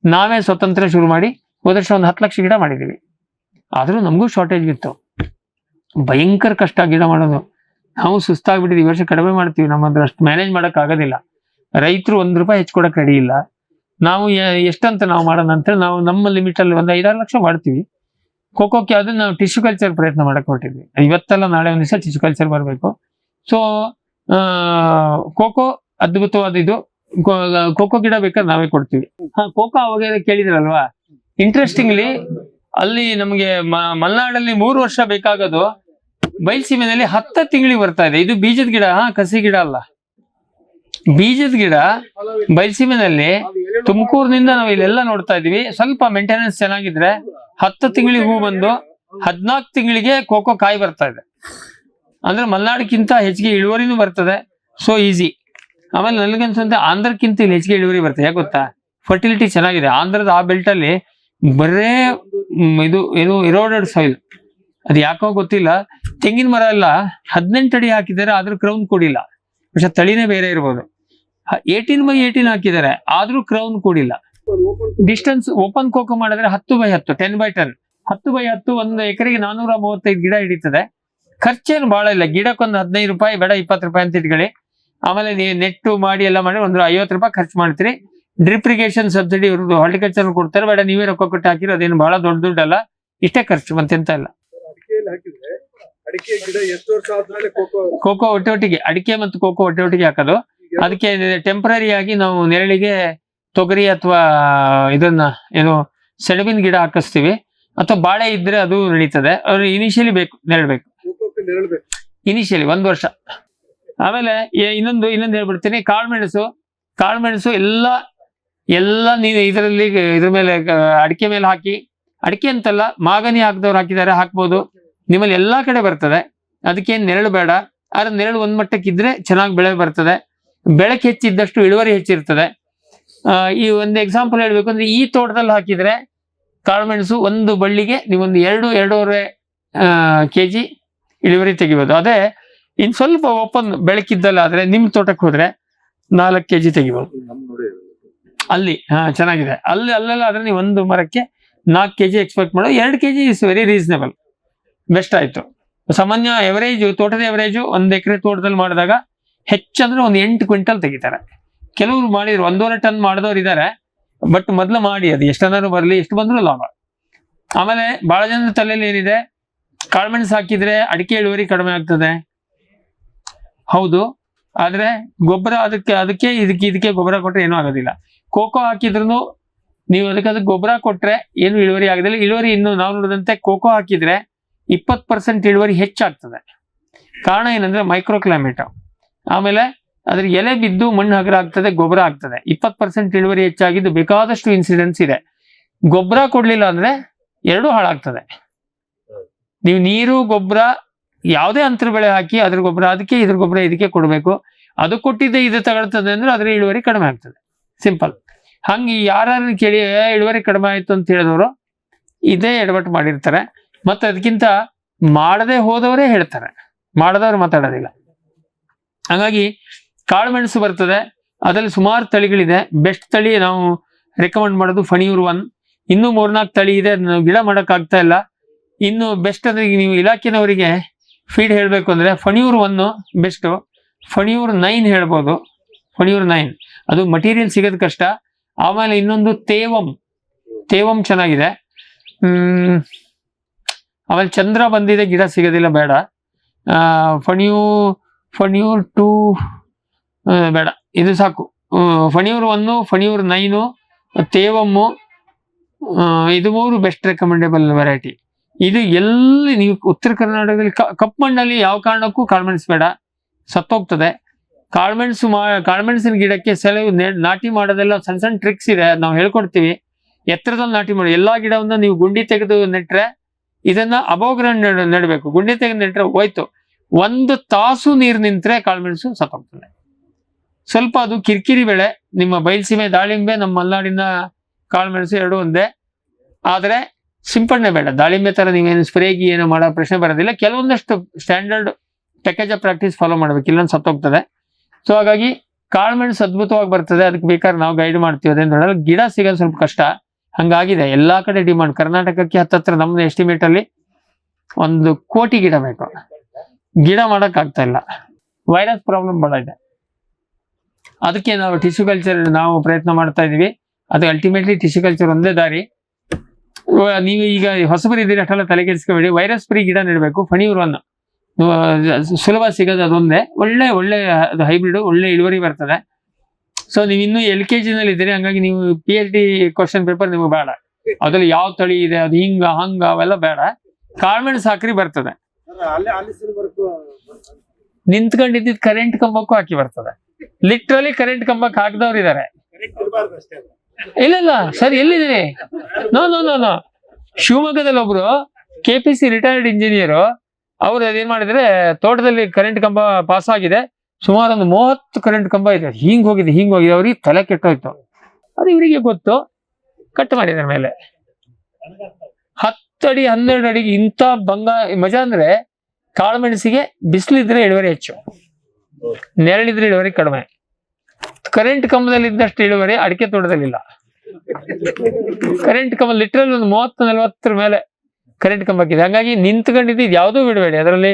ನಾವೇ ಸ್ವತಂತ್ರ ಶುರು ಮಾಡಿ ಹೋದ ವರ್ಷ ಒಂದು 10 ಲಕ್ಷ ಗಿಡ ಮಾಡಿದೀವಿ. ಆದ್ರೂ ನಮಗೂ ಶಾರ್ಟೇಜ್ ಇತ್ತು, ಭಯಂಕರ ಕಷ್ಟ ಗಿಡ ಮಾಡೋದು. ನಾವು ಸುಸ್ತಾಗ್ಬಿಟ್ಟಿದ್ವಿ. ಈ ವರ್ಷ ಕಡಿಮೆ ಮಾಡ್ತೀವಿ, ನಮ್ಮದ್ರ ಅಷ್ಟು ಮ್ಯಾನೇಜ್ ಮಾಡಕ್ ಆಗೋದಿಲ್ಲ. ರೈತರು ₹1 ಹೆಚ್ಚು ಕೊಡಕ್ ರೆಡಿ ಇಲ್ಲ. ನಾವು ಎಷ್ಟಂತ ನಾವು ಮಾಡೋಣ ಅಂತೇಳಿ ನಾವು ನಮ್ಮ ಲಿಮಿಟ್ ಅಲ್ಲಿ ಒಂದು 5-6 ಲಕ್ಷ ಮಾಡ್ತೀವಿ. ಕೋಕೋಕ್ಕೆ ಅದನ್ನ ನಾವು ಟಿಶ್ಯೂ ಕಲ್ಚರ್ ಪ್ರಯತ್ನ ಮಾಡಕ್ ಹೊರಟಿದ್ವಿ. ಇವತ್ತೆಲ್ಲ ನಾಳೆ ಒಂದ್ ದಿವಸ ಟಿಶ್ಯೂ ಕಲ್ಚರ್ ಬರಬೇಕು. ಸೊ ಕೋಕೋ ಅದ್ಭುತವಾದ ಇದು. ಕೋಕೋ ಗಿಡ ಬೇಕಾದ್ರೆ ನಾವೇ ಕೊಡ್ತೀವಿ. ಕೋಕೋ ಅವಾಗ ಕೇಳಿದ್ರಲ್ವಾ, ಇಂಟ್ರೆಸ್ಟಿಂಗ್ಲಿ ಅಲ್ಲಿ ನಮಗೆ ಮಲೆನಾಡಲ್ಲಿ 3 ವರ್ಷ ಬೇಕಾಗೋದು ಬಯಲುಸೀಮೆನಲ್ಲಿ 10 ತಿಂಗಳಿಗೆ ಬರ್ತಾ ಇದೆ. ಇದು ಬೀಜದ ಗಿಡ, ಕಸಿ ಗಿಡ ಅಲ್ಲ, ಬೀಜದ ಗಿಡ. ಬಯಲುಸೀಮೆನಲ್ಲಿ ತುಮಕೂರಿನಿಂದ ನಾವು ಇಲ್ಲೆಲ್ಲ ನೋಡ್ತಾ ಇದೀವಿ. ಸ್ವಲ್ಪ ಮೇಂಟೆನೆನ್ಸ್ ಚೆನ್ನಾಗಿದ್ರೆ 10 ತಿಂಗಳಿಗೆ ಹೂ ಬಂದು 14 ತಿಂಗಳಿಗೆ ಕೋಕೋ ಕಾಯಿ ಬರ್ತಾ ಇದೆ. ಅಂದ್ರೆ ಮಲೆನಾಡಿಗಿಂತ ಹೆಚ್ಚಿಗೆ ಇಳುವರಿನೂ ಬರ್ತದೆ. So easy. ಆಮೇಲೆ ನನಗನ್ಸುತ್ತೆ ಆಂಧ್ರಕ್ಕಿಂತ ಇಲ್ಲಿ ಹೆಚ್ಚಿಗೆ ಇಳುವರಿ ಬರ್ತದೆ. ಯಾಕೆ ಗೊತ್ತಾ, ಫರ್ಟಿಲಿಟಿ ಚೆನ್ನಾಗಿದೆ. ಆಂಧ್ರದ ಆ ಬೆಲ್ಟ್ ಅಲ್ಲಿ ಬರೇ ಇದು ಏನು ಇರೋಡೆಡ್ ಸಾಯಿಲ್, ಅದು ಯಾಕೋ ಗೊತ್ತಿಲ್ಲ. ತೆಂಗಿನ ಮರ ಎಲ್ಲ 18 ಅಡಿ ಹಾಕಿದ್ದಾರೆ, ಆದ್ರೂ ಕ್ರೌನ್ ಕೂಡಿಲ್ಲ. പക്ഷെ ತಳಿನೇ ಬೇರೆ ಇರ್ಬೋದು. 18x18 ಹಾಕಿದ್ದಾರೆ, ಆದ್ರೂ ಕ್ರೌನ್ ಕೂಡಿಲ್ಲ. ಡಿಸ್ಟೆನ್ಸ್ ಓಪನ್ ಕೋಕೋ ಮಾಡಿದ್ರೆ 10x10 10x10 10x10 ಒಂದು ಎಕರೆಗೆ 435 ಗಿಡ ಹಿಡಿತದೆ. ಖರ್ಚೇನು ಬಹಳ ಇಲ್ಲ. ಗಿಡಕ್ಕೊಂದು ₹15 ಬೇಡ ₹20 ಅಂತ ಇಟ್ಕೊಳ್ಳಿ. ಆಮೇಲೆ ನೀವು ನೆಟ್ಟು ಮಾಡಿ ಎಲ್ಲ ಮಾಡಿ ಒಂದು ₹50 ಖರ್ಚು ಮಾಡ್ತೀರಿ. ಡ್ರಿಪ್ ಇರಿಗೇಷನ್ ಸಬ್ಸಿಡಿ ಇವ್ರದ್ದು ಹಾರ್ಟಿಕಲ್ಚರ್ ಕೊಡ್ತಾರೆ. ಬೇಡ ನೀವೇ ರೊಕ್ಕ ಕೊಟ್ಟು ಹಾಕಿರೋ, ಅದೇನು ಬಹಳ ದೊಡ್ಡ ದುಡ್ಡಲ್ಲ, ಇಷ್ಟೇ ಖರ್ಚು, ಮತ್ತೆಂತ ಇಲ್ಲ. ಕೋಕೋ ಒಟ್ಟೊಟ್ಟಿಗೆ, ಅಡಿಕೆ ಮತ್ತು ಕೋಕೋ ಒಟ್ಟೊಟ್ಟಿಗೆ ಹಾಕೋದು. ಅದಕ್ಕೆ ಟೆಂಪರರಿ ಆಗಿ ನಾವು ನೆರಳಿಗೆ ತೊಗರಿ ಅಥವಾ ಇದನ್ನ ಏನು ಸೆಣಬಿನ ಗಿಡ ಹಾಕಿಸ್ತೀವಿ, ಅಥವಾ ಬಾಳೆ ಇದ್ರೆ ಅದು ನಡೀತದೆ. ಅವ್ರು ಇನಿಷಿಯಲಿ ಬೇಕು, ನೆರಳ್ಬೇಕು ಇನಿಷಿಯಲಿ 1 ವರ್ಷ. ಆಮೇಲೆ ಇನ್ನೊಂದು ಹೇಳ್ಬಿಡ್ತೀನಿ, ಕಾಳುಮೆಣಸು ಎಲ್ಲ ನೀವು ಇದರಲ್ಲಿ ಇದ್ರ ಮೇಲೆ ಅಡಿಕೆ ಮೇಲೆ ಹಾಕಿ, ಅಡಿಕೆ ಅಂತಲ್ಲ ಮಾಗನಿ ಹಾಕಿದವ್ರು ಹಾಕಿದ್ದಾರೆ, ಹಾಕ್ಬೋದು. ನಿಮ್ಮಲ್ಲಿ ಎಲ್ಲಾ ಕಡೆ ಬರ್ತದೆ. ಅದಕ್ಕೇನು ನೆರಳು ಬೇಡ. ಆದ್ರೆ ನೆರಳು ಒಂದ್ ಮಟ್ಟಕ್ಕೆ ಇದ್ರೆ ಚೆನ್ನಾಗಿ ಬೆಳೆ ಬರ್ತದೆ. ಬೆಳಕು ಹೆಚ್ಚಿದ್ದಷ್ಟು ಇಳುವರಿ ಹೆಚ್ಚಿರ್ತದೆ. ಈ ಒಂದು ಎಕ್ಸಾಂಪಲ್ ಹೇಳ್ಬೇಕು ಅಂದ್ರೆ, ಈ ತೋಟದಲ್ಲಿ ಹಾಕಿದ್ರೆ ಕಾಳುಮೆಣಸು ಒಂದು ಬಳ್ಳಿಗೆ ನೀವೊಂದು 2-2.5 kg ಇಳುವರಿ ತೆಗಿಬೋದು. ಅದೇ ಇನ್ ಸ್ವಲ್ಪ ಓಪನ್ ಬೆಳಕಿದ್ದಲ್ಲ ಆದ್ರೆ ನಿಮ್ ತೋಟಕ್ಕೆ ಹೋದ್ರೆ 4 kg ತೆಗಿಬೋದು. ಅಲ್ಲಿ ಚೆನ್ನಾಗಿದೆ. ಅಲ್ಲೆಲ್ಲ ಆದ್ರೆ ನೀವು ಒಂದು ಮರಕ್ಕೆ 4 kg ಎಕ್ಸ್ಪೆಕ್ಟ್ ಮಾಡೋ. 2 kg is very reasonable, best ಆಯ್ತು. ಸಾಮಾನ್ಯ ಎವರೇಜ್, ತೋಟದ ಎವರೇಜು 1 ಎಕರೆ ತೋಟದಲ್ಲಿ ಮಾಡಿದಾಗ ಹೆಚ್ಚಂದ್ರೆ ಒಂದು 8 ಕ್ವಿಂಟಲ್ ತೆಗಿತಾರೆ. ಕೆಲವರು ಮಾಡಿದ್ರು 1.5 ಟನ್ ಮಾಡಿದವ್ರು ಇದ್ದಾರೆ. ಬಟ್ ಮೊದ್ಲು ಮಾಡಿ, ಅದು ಎಷ್ಟನ್ನಾರು ಬರ್ಲಿ, ಎಷ್ಟು ಬಂದ್ರು ಲಾಭ. ಆಮೇಲೆ ಬಹಳ ಜನದ ತಲೆಯಲ್ಲಿ ಏನಿದೆ, ಕಾಳುಮೆಣಸು ಹಾಕಿದ್ರೆ ಅಡಿಕೆ ಇಳುವರಿ ಕಡಿಮೆ ಆಗ್ತದೆ. ಹೌದು, ಆದ್ರೆ ಗೊಬ್ಬರ ಅದಕ್ಕೆ ಇದಕ್ಕೆ ಗೊಬ್ಬರ ಕೊಟ್ರೆ ಏನೂ ಆಗೋದಿಲ್ಲ. ಕೋಕೋ ಹಾಕಿದ್ರು ನೀವು ಅದಕ್ಕೆ ಗೊಬ್ಬರ ಕೊಟ್ರೆ ಏನು ಇಳುವರಿ ಆಗೋದಿಲ್ಲ. ಇಳುವರಿ ಇನ್ನು ನಾವು ನೋಡಿದಂತೆ ಕೋಕೋ ಹಾಕಿದ್ರೆ 20% ಇಳುವರಿ ಹೆಚ್ಚಾಗ್ತದೆ. ಕಾರಣ ಏನಂದ್ರೆ ಮೈಕ್ರೋ ಕ್ಲೈಮೇಟ್. ಆಮೇಲೆ ಅದ್ರ ಎಲೆ ಬಿದ್ದು ಮಣ್ಣು ಹಗರ ಆಗ್ತದೆ, ಗೊಬ್ಬರ ಆಗ್ತದೆ. 20% ಇಳುವರಿ ಹೆಚ್ಚಾಗಿದ್ದು ಬೇಕಾದಷ್ಟು ಇನ್ಸಿಡೆನ್ಸ್ ಇದೆ. ಗೊಬ್ಬರ ಕೊಡ್ಲಿಲ್ಲ ಅಂದ್ರೆ ಎರಡೂ ಹಾಳಾಗ್ತದೆ. ನೀವು ನೀರು ಗೊಬ್ಬರ ಯಾವುದೇ ಅಂತರ ಬೆಳೆ ಹಾಕಿ ಅದ್ರ ಗೊಬ್ಬರ ಅದಕ್ಕೆ, ಇದ್ರ ಗೊಬ್ಬರ ಇದಕ್ಕೆ ಕೊಡಬೇಕು. ಅದು ಕೊಟ್ಟಿದ್ದೆ ಇದು ತಗೊಳ್ತದೆ ಅಂದ್ರೆ ಅದ್ರ ಇಳುವರಿ ಕಡಿಮೆ ಆಗ್ತದೆ. ಸಿಂಪಲ್. ಹಂಗೆ ಯಾರು ಕೇಳಿ ಇಳುವರಿ ಕಡಿಮೆ ಆಯ್ತು ಅಂತ ಹೇಳಿದವರು ಇದೇ ಎಡವಟ್ಟು ಮಾಡಿರ್ತಾರೆ. ಮತ್ತೆ ಅದಕ್ಕಿಂತ ಮಾಡದೆ ಹೋದವರೇ ಹೇಳ್ತಾರೆ, ಮಾಡದವ್ರು ಮಾತಾಡೋದಿಲ್ಲ. ಹಾಗಾಗಿ ಕಾಳುಮೆಣಸು ಬರ್ತದೆ. ಅದರಲ್ಲಿ ಸುಮಾರು ತಳಿಗಳಿದೆ. ಬೆಸ್ಟ್ ತಳಿ ನಾವು ರೆಕಮೆಂಡ್ ಮಾಡೋದು ಫಣಿಯೂರ್ 1. ಇನ್ನೂ 3-4 ತಳಿ ಇದೆ, ನಾವು ಗಿಡ ಮಾಡಕ್ ಆಗ್ತಾ ಇಲ್ಲ. ಇನ್ನು ಬೆಸ್ಟ್ ಅಂದ್ರೆ ನೀವು ಇಲಾಖೆನವರಿಗೆ ಫೀಡ್ ಹೇಳ್ಬೇಕು ಅಂದ್ರೆ ಫಣಿಯೂರ್ 1 ಬೆಸ್ಟ್. ಫಣಿಯೂರ್ 9 ಹೇಳ್ಬೋದು. ಫಣಿಯೂರ್ 9 ಅದು ಮಟೀರಿಯಲ್ ಸಿಗೋದು ಕಷ್ಟ. ಆಮೇಲೆ ಇನ್ನೊಂದು ತೇವಂ ಚೆನ್ನಾಗಿದೆ. ಆಮೇಲೆ ಚಂದ್ರ ಬಂದಿದೆ, ಗಿಡ ಸಿಗೋದಿಲ್ಲ, ಬೇಡ. ಫಣಿಯೂರ್ 2 ಬೇಡ, ಇದು ಸಾಕು. ಫಣಿಯೂರ್ 1, ಫಣಿಯೂರ್ 9, ತೇವಮ್ಮು, ಇದು 3 ಬೆಸ್ಟ್ ರೆಕಮೆಂಡೇಬಲ್ ವೆರೈಟಿ. ಇದು ಎಲ್ಲಿ ನೀವು ಉತ್ತರ ಕರ್ನಾಟಕದಲ್ಲಿ ಕಪ್ಪು ಮಣ್ಣಲ್ಲಿ ಯಾವ ಕಾರಣಕ್ಕೂ ಕಾಳುಮೆಣಸು ಬೇಡ, ಸತ್ತೋಗ್ತದೆ. ಕಾಳುಮೆಣಸಿನ ಗಿಡಕ್ಕೆ ಕೆಲವು ನಾಟಿ ಮಾಡೋದೆಲ್ಲ ಸಣ್ಣ ಸಣ್ಣ ಟ್ರಿಕ್ಸ್ ಇದೆ, ನಾವು ಹೇಳ್ಕೊಡ್ತೀವಿ. ಎತ್ತರದಲ್ಲಿ ನಾಟಿ ಮಾಡಿ, ಎಲ್ಲಾ ಗಿಡವನ್ನ ನೀವು ಗುಂಡಿ ತೆಗೆದು ನೆಟ್ರೆ ಇದನ್ನ ಅಬೋವ್ ಗ್ರೌಂಡ್ ನೆಡಬೇಕು. ಗುಂಡಿ ತೆಗೆದು ನೆಟ್ರೆ ಹೋಯ್ತು. 1 ತಾಸು ನೀರು ನಿಂತ್ರೆ ಕಾಳುಮೆಣಸು ಸತ್ತೋಗ್ತದೆ. ಸ್ವಲ್ಪ ಅದು ಕಿರಿಕಿರಿ ಬೆಳೆ. ನಿಮ್ಮ ಬಯಲುಸೀಮೆ ದಾಳಿಂಬೆ ನಮ್ಮ ಮಲೆನಾಡಿನ ಕಾಳುಮೆಣಸು ಎರಡು ಒಂದೇ. ಆದ್ರೆ ಸಿಂಪಡಣೆ ಬೇಡ, ದಾಳಿಂಬೆ ತರ ನೀವೇನು ಸ್ಪ್ರೇಗಿ ಏನೋ ಮಾಡೋ ಪ್ರಶ್ನೆ ಬರೋದಿಲ್ಲ. ಕೆಲವೊಂದಷ್ಟು standard package of practice follow ಮಾಡ್ಬೇಕು, ಇಲ್ಲೊಂದು ಸತ್ತೋಗ್ತದೆ. ಸೊ ಹಾಗಾಗಿ ಕಾಳುಮೆಣಸು ಅದ್ಭುತವಾಗಿ ಬರ್ತದೆ. ಅದಕ್ಕೆ ಬೇಕಾದ್ರೆ ನಾವು ಗೈಡ್ ಮಾಡ್ತೀವಿ. ಅದೇನು ನೋಡಲ್ಲ, ಗಿಡ ಸಿಗೋದು ಸ್ವಲ್ಪ ಕಷ್ಟ, ಹಂಗಾಗಿದೆ ಎಲ್ಲಾ ಕಡೆ ಡಿಮಾಂಡ್. ಕರ್ನಾಟಕಕ್ಕೆ ಹತ್ತತ್ರ ನಮ್ಮ ಎಸ್ಟಿಮೇಟ್ ಅಲ್ಲಿ 1 ಕೋಟಿ ಗಿಡ ಬೇಕು, ಗಿಡ ಮಾಡಕ್ ಆಗ್ತಾ ಇಲ್ಲ. ವೈರಸ್ ಪ್ರಾಬ್ಲಮ್ ಬಹಳ ಇದೆ. ಅದಕ್ಕೆ ನಾವು ಟಿಶ್ಯೂ ಕಲ್ಚರ್ ನಾವು ಪ್ರಯತ್ನ ಮಾಡ್ತಾ ಇದೀವಿ. ಅದು ಅಲ್ಟಿಮೇಟ್ಲಿ ಟಿಶ್ಯೂ ಕಲ್ಚರ್ ಒಂದೇ ದಾರಿ. ನೀವು ಈಗ ಹೊಸಬರು ಇದ್ದೀರಿ, ಅಷ್ಟೆಲ್ಲ ತಲೆ ಕೆಡಿಸ್ಕೋಬೇಡಿ. ವೈರಸ್ ಫ್ರೀ ಗಿಡ ನೆಡಬೇಕು. ಫಣಿಯೂರನ್ನು ಸುಲಭ ಸಿಗೋದು ಅದೊಂದೇ. ಒಳ್ಳೆ ಅದು ಹೈಬ್ರಿಡ್, ಒಳ್ಳೆ ಇಳುವರಿ ಬರ್ತದೆ. ಸೊ ನೀವು ಇನ್ನೂ LKG ನಲ್ಲಿ ಇದ್ದೀರಿ, ಹಂಗಾಗಿ ನೀವು PhD ಕ್ವಶನ್ ಪೇಪರ್ ನಿಮ್ಗೆ ಬೇಡ. ಅದ್ರಲ್ಲಿ ಯಾವ ತಳಿ ಇದೆ, ಅದು ಹಿಂಗ ಹಂಗ ಅವೆಲ್ಲ ಬೇಡ. ಕಾಳುಮೆಣಸು ಹಾಕ್ರಿ ಬರ್ತದೆ. ನಿಂತ್ಕೊಂಡಿದ್ದ ಕರೆಂಟ್ ಕಂಬಕ್ಕೂ ಹಾಕಿ ಬರ್ತದೆ. ಲಿಟ್ರಲಿ ಕರೆಂಟ್ ಕಂಬಕ್ಕೆ ಹಾಕಿದವ್ರು ಇದಾರೆ. ಇಲ್ಲ ಸರ್, ಎಲ್ಲಿದೆ? ನೋ ಶಿವಮೊಗ್ಗದಲ್ಲಿ ಒಬ್ರು KPC ರಿಟೈರ್ಡ್ ಇಂಜಿನಿಯರ್, ಅವ್ರು ಅದೇನ್ ಮಾಡಿದ್ರೆ, ತೋಟದಲ್ಲಿ ಕರೆಂಟ್ ಕಂಬ ಪಾಸ್ ಆಗಿದೆ, ಸುಮಾರು ಒಂದು 30 ಕರೆಂಟ್ ಕಂಬ ಇದೆ, ಹಿಂಗ್ ಹೋಗಿದೆ ಅವ್ರಿಗೆ ತಲೆ ಕೆಟ್ಟೋಯ್ತು. ಅದು ಇವರಿಗೆ ಗೊತ್ತು, ಕಟ್ ಮಾಡಿದಾರೆ ಮೇಲೆ. 10 ಅಡಿ 12 ಅಡಿಗೆ ಇಂಥ ಮಜಾ ಅಂದ್ರೆ, ಕಾಳುಮೆಣಸಿಗೆ ಬಿಸಿಲಿದ್ರೆ ಇಳುವರಿ ಹೆಚ್ಚು, ನೆರಳಿದ್ರೆ ಇಳುವರಿ ಕಡಿಮೆ. ಕರೆಂಟ್ ಕಂಬದಲ್ಲಿ ಇದ್ದಷ್ಟು ಇಳುವರಿ ಅಡಿಕೆ ತೋಟದಲ್ಲಿಲ್ಲ. ಕರೆಂಟ್ ಕಂಬ ಲಿಟ್ರಲ್ ಒಂದು 30-40 ಮೇಲೆ ಕರೆಂಟ್ ಕಂಬಕ್ಕಿದೆ. ಹಂಗಾಗಿ ನಿಂತ್ಕೊಂಡಿದ್ದು ಯಾವ್ದೂ ಬಿಡಬೇಡಿ. ಅದರಲ್ಲಿ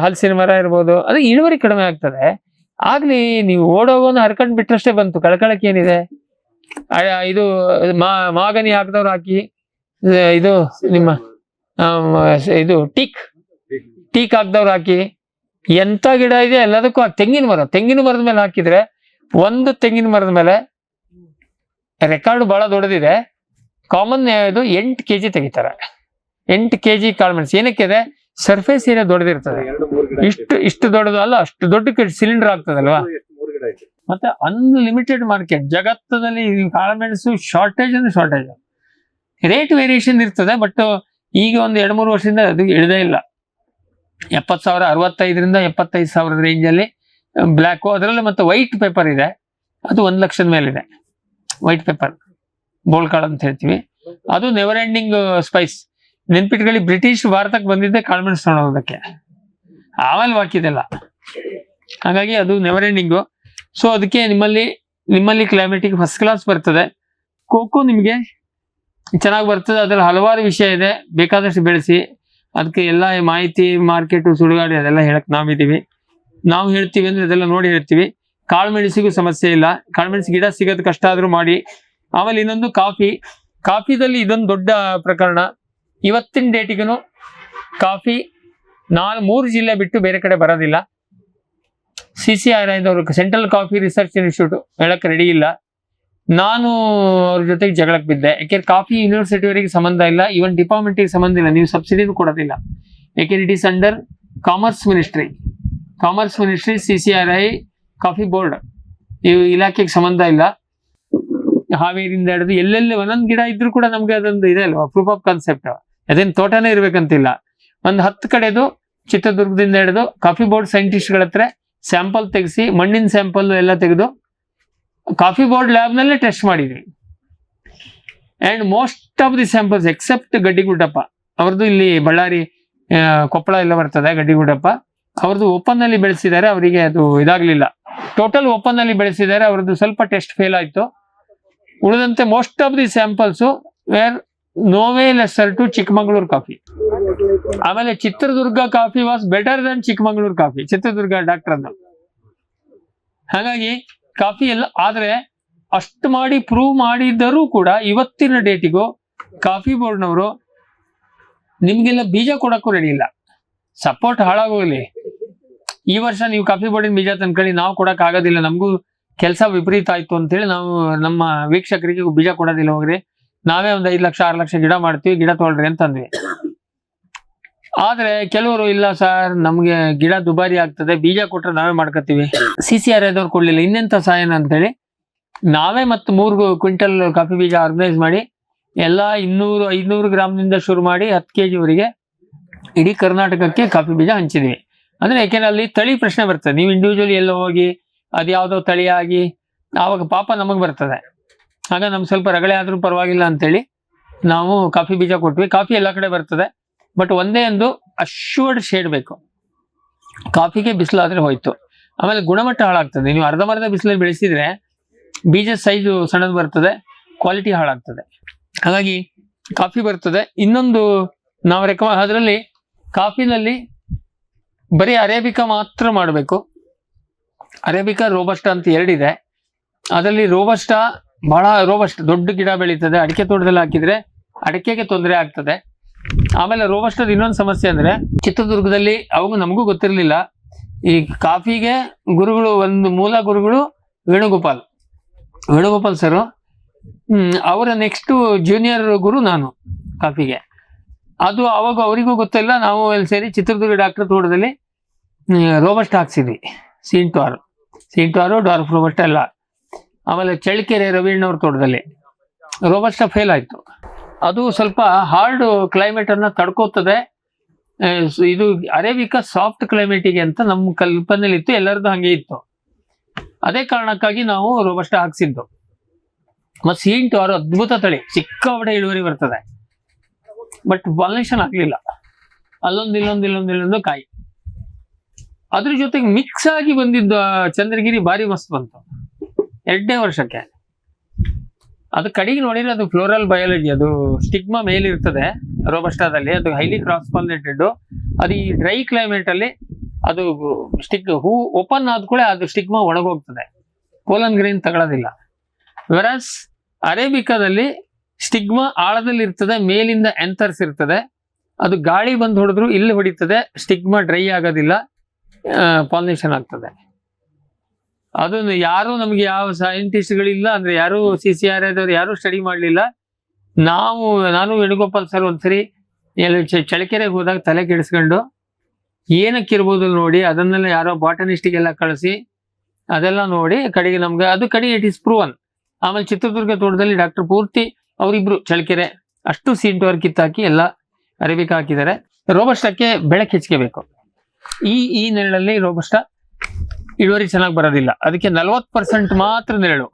ಹಲಸಿನ ಮರ ಇರ್ಬೋದು, ಅದು ಇಳುವರಿ ಕಡಿಮೆ ಆಗ್ತದೆ. ಆಗ್ಲಿ ನೀವು ಓಡೋಗೋನು ಹರ್ಕೊಂಡ್ ಬಿಟ್ರಷ್ಟೇ ಬಂತು. ಕಳ್ಕೊಳಕ್ ಏನಿದೆ? ಇದು ಮಾಗನಿ ಹಾಕಿದವ್ರು ಹಾಕಿ, ಇದು ನಿಮ್ಮ ಇದು ಟೀಕ್ ಹಾಕಿದವ್ರು ಹಾಕಿ, ಎಂತ ಗಿಡ ಇದೆ ಎಲ್ಲದಕ್ಕೂ ತೆಂಗಿನ ಮರದ ಮೇಲೆ ಹಾಕಿದ್ರೆ, ಒಂದು ತೆಂಗಿನ ಮರದ ಮೇಲೆ ರೆಕಾರ್ಡ್ ಬಹಳ ದೊಡ್ಡದಿದೆ. ಕಾಮನ್ ಇದು 8 kg ತೆಗಿತಾರೆ. 8 kg ಕಾಳುಮೆಣಸು. ಏನಕ್ಕೆ ಇದೆ? ಸರ್ಫೇಸ್ ಏರಿಯಾ ದೊಡ್ಡದಿರ್ತದೆ. ಇಷ್ಟು ದೊಡ್ಡದು ಅಲ್ಲ, ಅಷ್ಟು ದೊಡ್ಡ ಸಿಲಿಂಡರ್ ಆಗ್ತದಲ್ವಾ. ಮತ್ತೆ ಅನ್ಲಿಮಿಟೆಡ್ ಮಾರ್ಕೆಟ್ ಜಗತ್ತದಲ್ಲಿ. ಕಾಳುಮೆಣಸು ಶಾರ್ಟೇಜ್ ರೇಟ್ ವೇರಿಯೇಷನ್ ಇರ್ತದೆ. ಬಟ್ ಈಗ ಒಂದು 2-3 ವರ್ಷದಿಂದ ಅದು ಇಳಿದೇ ಇಲ್ಲ. 70,000, 65,000 ರಿಂದ 75,000 ರೇಂಜ್ ಅಲ್ಲಿ ಬ್ಲ್ಯಾಕು. ಅದರಲ್ಲಿ ಮತ್ತೆ ವೈಟ್ ಪೇಪರ್ ಇದೆ, ಅದು 1 ಲಕ್ಷದ ಮೇಲಿದೆ. ವೈಟ್ ಪೇಪರ್, ಬೋಳ್ಕಾಳು ಅಂತ ಹೇಳ್ತೀವಿ. ಅದು ನೆವರ್ ಎಂಡಿಂಗ್ ಸ್ಪೈಸ್. ನೆನ್ಪಿಟ್ಕೊಳ್ಳಿ, ಬ್ರಿಟಿಷ್ ಭಾರತಕ್ಕೆ ಬಂದಿದ್ದೆ ಕಾಳುಮೆಣಸು ತಗೊಳೋದಕ್ಕೆ, ಆಮೇಲೆ ಬಾಕಿದೆಲ್ಲ. ಹಾಗಾಗಿ ಅದು ನೆವರ್ ಎಂಡಿಂಗು. ಸೊ ಅದಕ್ಕೆ ನಿಮ್ಮಲ್ಲಿ ಕ್ಲೈಮೇಟಿಕ್ ಫಸ್ಟ್ ಕ್ಲಾಸ್ ಬರ್ತದೆ. ಕೋಕೋ ನಿಮಗೆ ಚೆನ್ನಾಗಿ ಬರ್ತದೆ. ಅದ್ರಲ್ಲಿ ಹಲವಾರು ವಿಷಯ ಇದೆ, ಬೇಕಾದಷ್ಟು ಬೆಳೆಸಿ. ಅದಕ್ಕೆ ಎಲ್ಲ ಮಾಹಿತಿ, ಮಾರ್ಕೆಟು, ಸುಡುಗಾಡಿ ಅದೆಲ್ಲ ಹೇಳಕ್ ನಾವಿದ್ದೀವಿ. ನಾವು ಹೇಳ್ತೀವಿ ಅಂದ್ರೆ ಅದೆಲ್ಲ ನೋಡಿ ಹೇಳ್ತೀವಿ. ಕಾಳುಮೆಣಸಿಗೂ ಸಮಸ್ಯೆ ಇಲ್ಲ. ಕಾಳುಮೆಣಸು ಗಿಡ ಸಿಗೋದು ಕಷ್ಟ ಆದ್ರೂ ಮಾಡಿ. ಆಮೇಲೆ ಇನ್ನೊಂದು ಕಾಫಿದಲ್ಲಿ ಇದೊಂದು ದೊಡ್ಡ ಪ್ರಕರಣ. ಇವತ್ತಿನ ಡೇಟಿಗೂ ಕಾಫಿ 3 ಜಿಲ್ಲೆ ಬಿಟ್ಟು ಬೇರೆ ಕಡೆ ಬರೋದಿಲ್ಲ. CCRI ದವರು, ಸೆಂಟ್ರಲ್ ಕಾಫಿ ರಿಸರ್ಚ್ ಇನ್ಸ್ಟಿಟ್ಯೂಟ್, ಹೇಳಕ್ ರೆಡಿ ಇಲ್ಲ. ನಾನು ಅವ್ರ ಜೊತೆಗೆ ಜಗಳಕ್ಕೆ ಬಿದ್ದೆ. ಯಾಕೆಂದ್ರೆ ಕಾಫಿ ಯೂನಿವರ್ಸಿಟಿಯವರಿಗೆ ಸಂಬಂಧ ಇಲ್ಲ, ಇವನ್ ಡಿಪಾರ್ಟ್ಮೆಂಟಿಗೆ ಸಂಬಂಧ ಇಲ್ಲ, ನೀವು ಸಬ್ಸಿಡಿನೂ ಕೊಡೋದಿಲ್ಲ. ಯಾಕೆಂದ್ರೆ it is under commerce ministry, CCRI, coffee board, ಇವು ಇಲಾಖೆಗೆ ಸಂಬಂಧ ಇಲ್ಲ. ಹಾವೇರಿಯಿಂದ ಹಿಡಿದು ಎಲ್ಲೆಲ್ಲಿ ಒಂದೊಂದು ಗಿಡ ಇದ್ರೂ ಕೂಡ ನಮ್ಗೆ ಅದೊಂದು ಇದೆ ಅಲ್ವಾ, ಪ್ರೂಫ್ ಆಫ್ ಕಾನ್ಸೆಪ್ಟ್. ಅದೇನು ತೋಟನೇ ಇರ್ಬೇಕಂತಿಲ್ಲ. ಒಂದು 10 ಕಡೆದು, ಚಿತ್ರದುರ್ಗದಿಂದ ಹಿಡಿದು ಕಾಫಿ ಬೋರ್ಡ್ ಸೈಂಟಿಸ್ಟ್ಗಳ ಹತ್ರ ಸ್ಯಾಂಪಲ್ ತೆಗೆಸಿ, ಮಣ್ಣಿನ ಸ್ಯಾಂಪಲ್ ಎಲ್ಲ ತೆಗೆದು ಕಾಫಿ ಬೋರ್ಡ್ ಲ್ಯಾಬ್ ನಲ್ಲೇ ಟೆಸ್ಟ್ ಮಾಡಿದ್ವಿ. And most of the samples except Gaddiguddappa ಅವ್ರದ್ದು, ಇಲ್ಲಿ ಬಳ್ಳಾರಿ, ಕೊಪ್ಪಳ ಎಲ್ಲ ಬರ್ತದೆ, ಗಡ್ಡಿಗುಡ್ಡಪ್ಪ ಅವ್ರದ್ದು ಓಪನ್ ಅಲ್ಲಿ ಬೆಳೆಸಿದ್ದಾರೆ. ಅವರಿಗೆ ಅದು ಇದಾಗ್ಲಿಲ್ಲ. ಟೋಟಲ್ ಓಪನ್ ಅಲ್ಲಿ ಬೆಳೆಸಿದ್ದಾರೆ, ಅವ್ರದ್ದು ಸ್ವಲ್ಪ ಟೆಸ್ಟ್ ಫೇಲ್ ಆಯ್ತು. ಉಳಿದಂತೆ most of the samples were no way lesser to Chikmagalur coffee. ಆಮೇಲೆ Chitradurga coffee was better than Chikmagalur coffee, Chitradurga doctor ಅನ್ನ. ಹಾಗಾಗಿ ಕಾಫಿ ಎಲ್ಲ, ಆದ್ರೆ ಅಷ್ಟು ಮಾಡಿ ಪ್ರೂವ್ ಮಾಡಿದ್ದರೂ ಕೂಡ ಇವತ್ತಿನ ಡೇಟಿಗೂ ಕಾಫಿ ಬೋರ್ಡ್ನವರು ನಿಮ್ಗೆಲ್ಲ ಬೀಜ ಕೊಡಕ್ಕೂ ರೆಡಿ ಇಲ್ಲ. ಸಪೋರ್ಟ್ ಹಾಳಾಗೋಗ್ಲಿ. ಈ ವರ್ಷ ನೀವು ಕಾಫಿ ಬೋರ್ಡಿನ ಬೀಜ ತಂದ್ಕೊಳ್ಳಿ, ನಾವು ಕೊಡಕ್ ಆಗೋದಿಲ್ಲ, ನಮಗೂ ಕೆಲಸ ವಿಪರೀತ ಆಯ್ತು ಅಂತೇಳಿ ನಾವು ನಮ್ಮ ವೀಕ್ಷಕರಿಗೆ ಬೀಜ ಕೊಡೋದಿಲ್ಲ. ಹೋಗ್ರಿ, ನಾವೇ ಒಂದು 5 ಲಕ್ಷ 6 ಲಕ್ಷ ಗಿಡ ಮಾಡ್ತೀವಿ, ಗಿಡ ತೊಗೊಳ್ರಿ ಅಂತಂದ್ವಿ. ಆದ್ರೆ ಕೆಲವರು ಇಲ್ಲ ಸರ್, ನಮ್ಗೆ ಗಿಡ ದುಬಾರಿ ಆಗ್ತದೆ, ಬೀಜ ಕೊಟ್ರೆ ನಾವೇ ಮಾಡ್ಕೋತೀವಿ, CCRI ದವ್ರು ಕೊಡ್ಲಿಲ್ಲ, ಇನ್ನೆಂತ ಸಹಾಯನ ಅಂತೇಳಿ ನಾವೇ ಮತ್ತೆ 3 ಕ್ವಿಂಟಲ್ ಕಾಫಿ ಬೀಜ ಆರ್ಗನೈಸ್ ಮಾಡಿ ಎಲ್ಲ 200-500 ಗ್ರಾಮ್ನಿಂದ ಶುರು ಮಾಡಿ 10 kg ವರೆಗೆ ಇಡೀ ಕರ್ನಾಟಕಕ್ಕೆ ಕಾಫಿ ಬೀಜ ಹಂಚಿದ್ವಿ. ಅಂದ್ರೆ ಯಾಕೆಂದ್ರೆ ಅಲ್ಲಿ ತಳಿ ಪ್ರಶ್ನೆ ಬರ್ತದೆ. ನೀವು ಇಂಡಿವಿಜುವಲಿ ಎಲ್ಲ ಹೋಗಿ ಅದ್ಯಾವುದೋ ತಳಿಯಾಗಿ ಆವಾಗ ಪಾಪ ನಮಗ್ ಬರ್ತದೆ. ಆಗ ನಮ್ಗೆ ಸ್ವಲ್ಪ ರಗಳೆ ಆದ್ರೂ ಪರವಾಗಿಲ್ಲ ಅಂತೇಳಿ ನಾವು ಕಾಫಿ ಬೀಜ ಕೊಟ್ವಿ. ಕಾಫಿ ಎಲ್ಲ ಕಡೆ ಬರ್ತದೆ, ಬಟ್ ಒಂದೇ ಒಂದು ಅಶ್ಯೂರ್ಡ್ ಶೇಡ್ ಬೇಕು. ಕಾಫಿಗೆ ಬಿಸಿಲಾದ್ರೆ ಹೋಯ್ತು, ಆಮೇಲೆ ಗುಣಮಟ್ಟ ಹಾಳಾಗ್ತದೆ. ನೀವು ಅರ್ಧಂಬರ್ಧ ಬಿಸಿಲಲ್ಲಿ ಬೆಳೆಸಿದ್ರೆ ಬೀಜದ ಸೈಜು ಸಣ್ಣದು ಬರ್ತದೆ, ಕ್ವಾಲಿಟಿ ಹಾಳಾಗ್ತದೆ. ಹಾಗಾಗಿ ಕಾಫಿ ಬರ್ತದೆ. ಇನ್ನೊಂದು ನಾವು ಅದರಲ್ಲಿ ಕಾಫಿನಲ್ಲಿ ಬರೀ ಅರೇಬಿಕಾ ಮಾತ್ರ ಮಾಡಬೇಕು. ಅರೇಬಿಕಾ, ರೋಬಸ್ಟಾ ಅಂತ ಎರಡಿದೆ. ಅದರಲ್ಲಿ ರೋಬಸ್ಟಾ ಬಹಳ ದೊಡ್ಡ ಗಿಡ ಬೆಳೀತದೆ. ಅಡಿಕೆ ತೋಟದಲ್ಲಿ ಹಾಕಿದ್ರೆ ಅಡಿಕೆಗೆ ತೊಂದರೆ ಆಗ್ತದೆ. ಆಮೇಲೆ ರೋಬಸ್ಟದ ಇನ್ನೊಂದು ಸಮಸ್ಯೆ ಅಂದ್ರೆ, ಚಿತ್ರದುರ್ಗದಲ್ಲಿ ಅವಾಗ ನಮಗೂ ಗೊತ್ತಿರಲಿಲ್ಲ, ಈ ಕಾಫಿಗೆ ಗುರುಗಳು, ಒಂದು ಮೂಲ ಗುರುಗಳು ವೇಣುಗೋಪಾಲ್ ಸರ್. ಅವರ ನೆಕ್ಸ್ಟ್ ಜೂನಿಯರ್ ಗುರು ನಾನು ಕಾಫಿಗೆ. ಅದು ಅವಾಗ ಅವರಿಗೂ ಗೊತ್ತಿಲ್ಲ. ನಾವು ಅಲ್ಲಿ ಸೇರಿ ಚಿತ್ರದುರ್ಗ ಡಾಕ್ಟರ್ ತೋಟದಲ್ಲಿ ರೋಬಸ್ಟಾ ಹಾಕ್ಸಿದ್ವಿ. ಸೀಂಟು ಡಾರ್ಫ್ ರೋಬಸ್ಟಾ ಎಲ್ಲ. ಆಮೇಲೆ ಚಳ್ಳಕೆರೆ ರವೀಣ್ಣವ್ರ ತೋಟದಲ್ಲಿ ರೋಬಸ್ಟಾ ಫೇಲ್ ಆಯ್ತು. ಅದು ಸ್ವಲ್ಪ ಹಾರ್ಡ್ ಕ್ಲೈಮೇಟ್ ಅನ್ನ ತಡ್ಕೋತದೆ. ಇದು ಅರೇಬಿಕಾ ಸಾಫ್ಟ್ ಕ್ಲೈಮೇಟಿಗೆ ಅಂತ ನಮ್ಮ ಕಲ್ಪನೆಯಲ್ಲಿ ಇತ್ತು, ಎಲ್ಲರದ್ದು ಹಂಗೆ ಇತ್ತು. ಅದೇ ಕಾರಣಕ್ಕಾಗಿ ನಾವು ರೋಬಸ್ಟಾ ಹಾಕ್ಸಿದ್ದು. ಮತ್ತು ಸೀಂಟು ಅದ್ಭುತ ತಳಿ, ಸಿಕ್ಕಾಪಟ್ಟೆ ಇಳುವರಿ ಬರ್ತದೆ. ಬಟ್ ಪಾಲಿನೇಷನ್ ಆಗ್ಲಿಲ್ಲ, ಅಲ್ಲೊಂದು ಕಾಯಿ. ಅದ್ರ ಜೊತೆಗೆ ಮಿಕ್ಸ್ ಆಗಿ ಬಂದಿದ್ದ ಚಂದ್ರಗಿರಿ ಭಾರಿ ಮಸ್ತ್ ಬಂತು 2ನೇ ವರ್ಷಕ್ಕೆ. ಅದು ಕಡೆಗೆ ನೋಡಿದ್ರೆ ಅದು ಫ್ಲೋರಲ್ ಬಯಾಲಜಿ, ಅದು ಸ್ಟಿಗ್ಮಾ ಮೇಲಿರ್ತದೆ ರೋಬಸ್ಟಾದಲ್ಲಿ. ಅದು ಹೈಲಿ ಕ್ರಾಸ್ ಪಾಲಿನೇಟೆಡ್. ಅದು ಈ ಡ್ರೈ ಕ್ಲೈಮೇಟ್ ಅಲ್ಲಿ ಅದು ಹೂ ಓಪನ್ ಆದ ಕೂಡ ಅದು ಸ್ಟಿಗ್ಮಾ ಒಣಗೋಗ್ತದೆ, ಪೋಲನ್ ಗ್ರೈನ್ ತಗೊಳ್ಳೋದಿಲ್ಲ. ವೆರಸ್ ಅರೇಬಿಕಾದಲ್ಲಿ ಸ್ಟಿಗ್ಮಾ ಆಳದಲ್ಲಿ ಇರ್ತದೆ, ಮೇಲಿಂದ ಎಂತರ್ಸ್ ಇರ್ತದೆ. ಅದು ಗಾಳಿ ಬಂದು ಹೊಡೆದ್ರು ಇಲ್ಲಿ ಹೊಡಿತದೆ, ಸ್ಟಿಗ್ಮಾ ಡ್ರೈ ಆಗೋದಿಲ್ಲ, ಪಾಲಿನೇಷನ್ ಆಗ್ತದೆ. ಅದನ್ನು ಯಾರು ನಮ್ಗೆ ಯಾವ ಸೈಂಟಿಸ್ಟ್ಗಳಿಲ್ಲ ಅಂದ್ರೆ, ಯಾರು CCR ಆದವ್ರು ಯಾರು ಸ್ಟಡಿ ಮಾಡಲಿಲ್ಲ. ನಾನು ವೇಣುಗೋಪಾಲ್ ಸರ್ ಒಂದ್ಸರಿ ಚಳ್ಳಕೆರೆಗೆ ಹೋದಾಗ ತಲೆ ಕೆಡಿಸ್ಕೊಂಡು ಏನಕ್ಕಿರ್ಬೋದು ನೋಡಿ, ಅದನ್ನೆಲ್ಲ ಯಾರೋ ಬಾಟನಿಸ್ಟಿಗೆಲ್ಲ ಕಳಿಸಿ ಅದೆಲ್ಲ ನೋಡಿ ಕಡೆಗೆ ನಮ್ಗೆ ಅದು ಕಡೆಗೆ ಇಟ್ ಇಸ್ ಪ್ರೂವನ್. ಆಮೇಲೆ ಚಿತ್ರದುರ್ಗ ತೋಟದಲ್ಲಿ ಡಾಕ್ಟರ್ ಪೂರ್ತಿ ಅವರಿಬ್ರು ಚಳ್ಳಕೆರೆ ಅಷ್ಟು ಸೀಂಟು ಅವ್ರು ಕಿತ್ತಾಕಿ ಎಲ್ಲ ಅರೇಬಿಕಾ ಹಾಕಿದ್ದಾರೆ. ರೋಬಸ್ಟಾಕ್ಕೆ ಬೆಳಕು ಹೆಚ್ಚಿಗೆ ಬೇಕು. ಈ ನೆರಳಲ್ಲಿ ರೋಬಸ್ಟಾ ಇಳುವರಿ ಚೆನ್ನಾಗಿ ಬರೋದಿಲ್ಲ, ಅದಕ್ಕೆ 40% ಮಾತ್ರ ನೆರಳು.